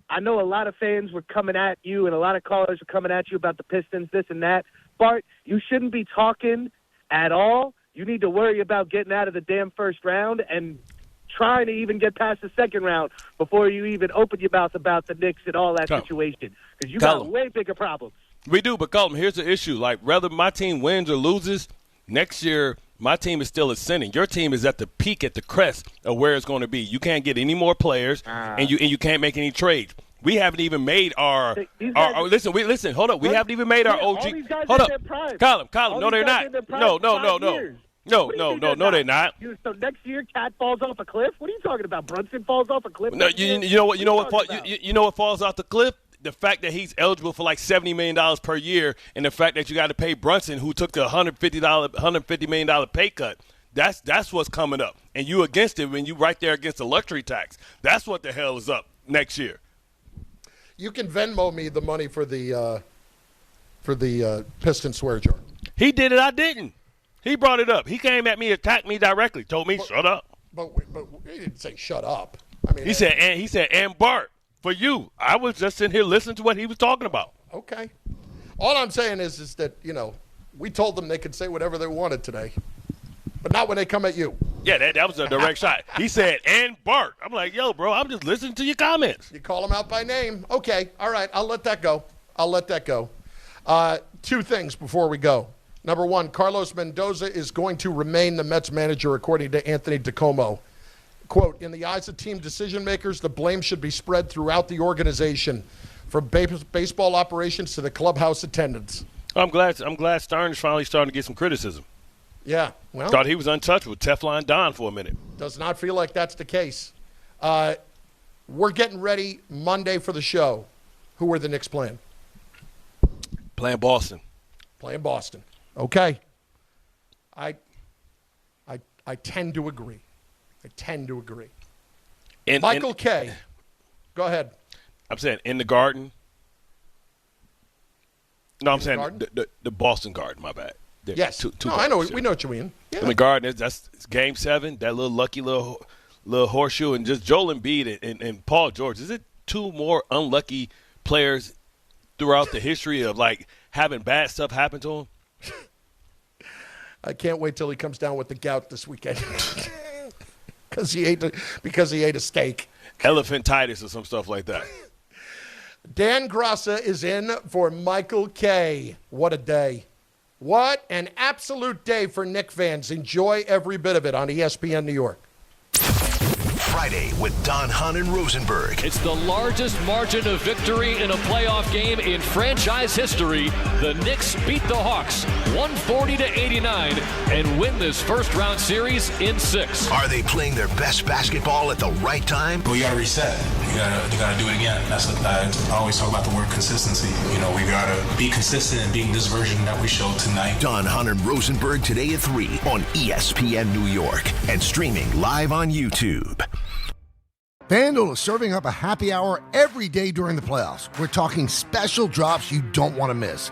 I know a lot of fans were coming at you and a lot of callers were coming at you about the Pistons, this and that. Bart, you shouldn't be talking at all. You need to worry about getting out of the damn first round and trying to even get past the second round before you even open your mouth about the Knicks and all that situation. Because you got way bigger problems. We do, but Colin, here's the issue. Like, whether my team wins or loses, next year my team is still ascending. Your team is at the peak, at the crest of where it's going to be. You can't get any more players, and you can't make any trades. We haven't even made our listen. Hold up. We haven't even made our OG. Hold up, Colin. No, they're not. No, they're not. So next year, Cat falls off a cliff. What are you talking about? Brunson falls off a cliff. No, you know what falls off the cliff? The fact that he's eligible for like $70 million per year, and the fact that you got to pay Brunson, who took the $150 million pay cut. That's what's coming up, and you against it when you right there against the luxury tax. That's what the hell is up next year. You can Venmo me the money for the Pistons swear jar. He did it. I didn't. He brought it up. He came at me, attacked me directly, told me shut up. But he didn't say shut up. I mean, he said and Bart for you. I was just sitting here listening to what he was talking about. Okay. All I'm saying is that we told them they could say whatever they wanted today, but not when they come at you. Yeah, that was a direct shot. He said and Bart. I'm like, yo, bro, I'm just listening to your comments. You call them out by name. Okay. All right. I'll let that go. 2 things before we go. Number 1, Carlos Mendoza is going to remain the Mets manager, according to Anthony DiComo. Quote, in the eyes of team decision makers, the blame should be spread throughout the organization, from baseball operations to the clubhouse attendance. I'm glad Stern is finally starting to get some criticism. Yeah. Well, thought he was untouchable. Teflon Don for a minute. Does not feel like that's the case. We're getting ready Monday for the show. Who are the Knicks playing? Playing Boston. Okay. I tend to agree. Michael K. Go ahead. I'm saying in the Garden. No, I'm saying the Boston Garden, my bad. Yes. Two I know. We know what you mean. Yeah. In the Garden, that's Game 7, that little lucky little horseshoe, and just Joel Embiid and Paul George. Is it 2 more unlucky players throughout the history of, like, having bad stuff happen to him? I can't wait till he comes down with the gout this weekend because he ate a steak. Elephantitis or some stuff like that. Dan Grassa is in for Michael K. What a day. What an absolute day for Knicks fans. Enjoy every bit of it on ESPN New York. Friday with Don Hahn and Rosenberg. It's the largest margin of victory in a playoff game in franchise history. The Knicks beat the Hawks 140-89 and win this first-round series in 6. Are they playing their best basketball at the right time? We got to reset. You got to do it again. I always talk about the word consistency. We got to be consistent in being this version that we showed tonight. Don Hahn and Rosenberg today at 3 on ESPN New York and streaming live on YouTube. FanDuel is serving up a happy hour every day during the playoffs. We're talking special drops you don't want to miss.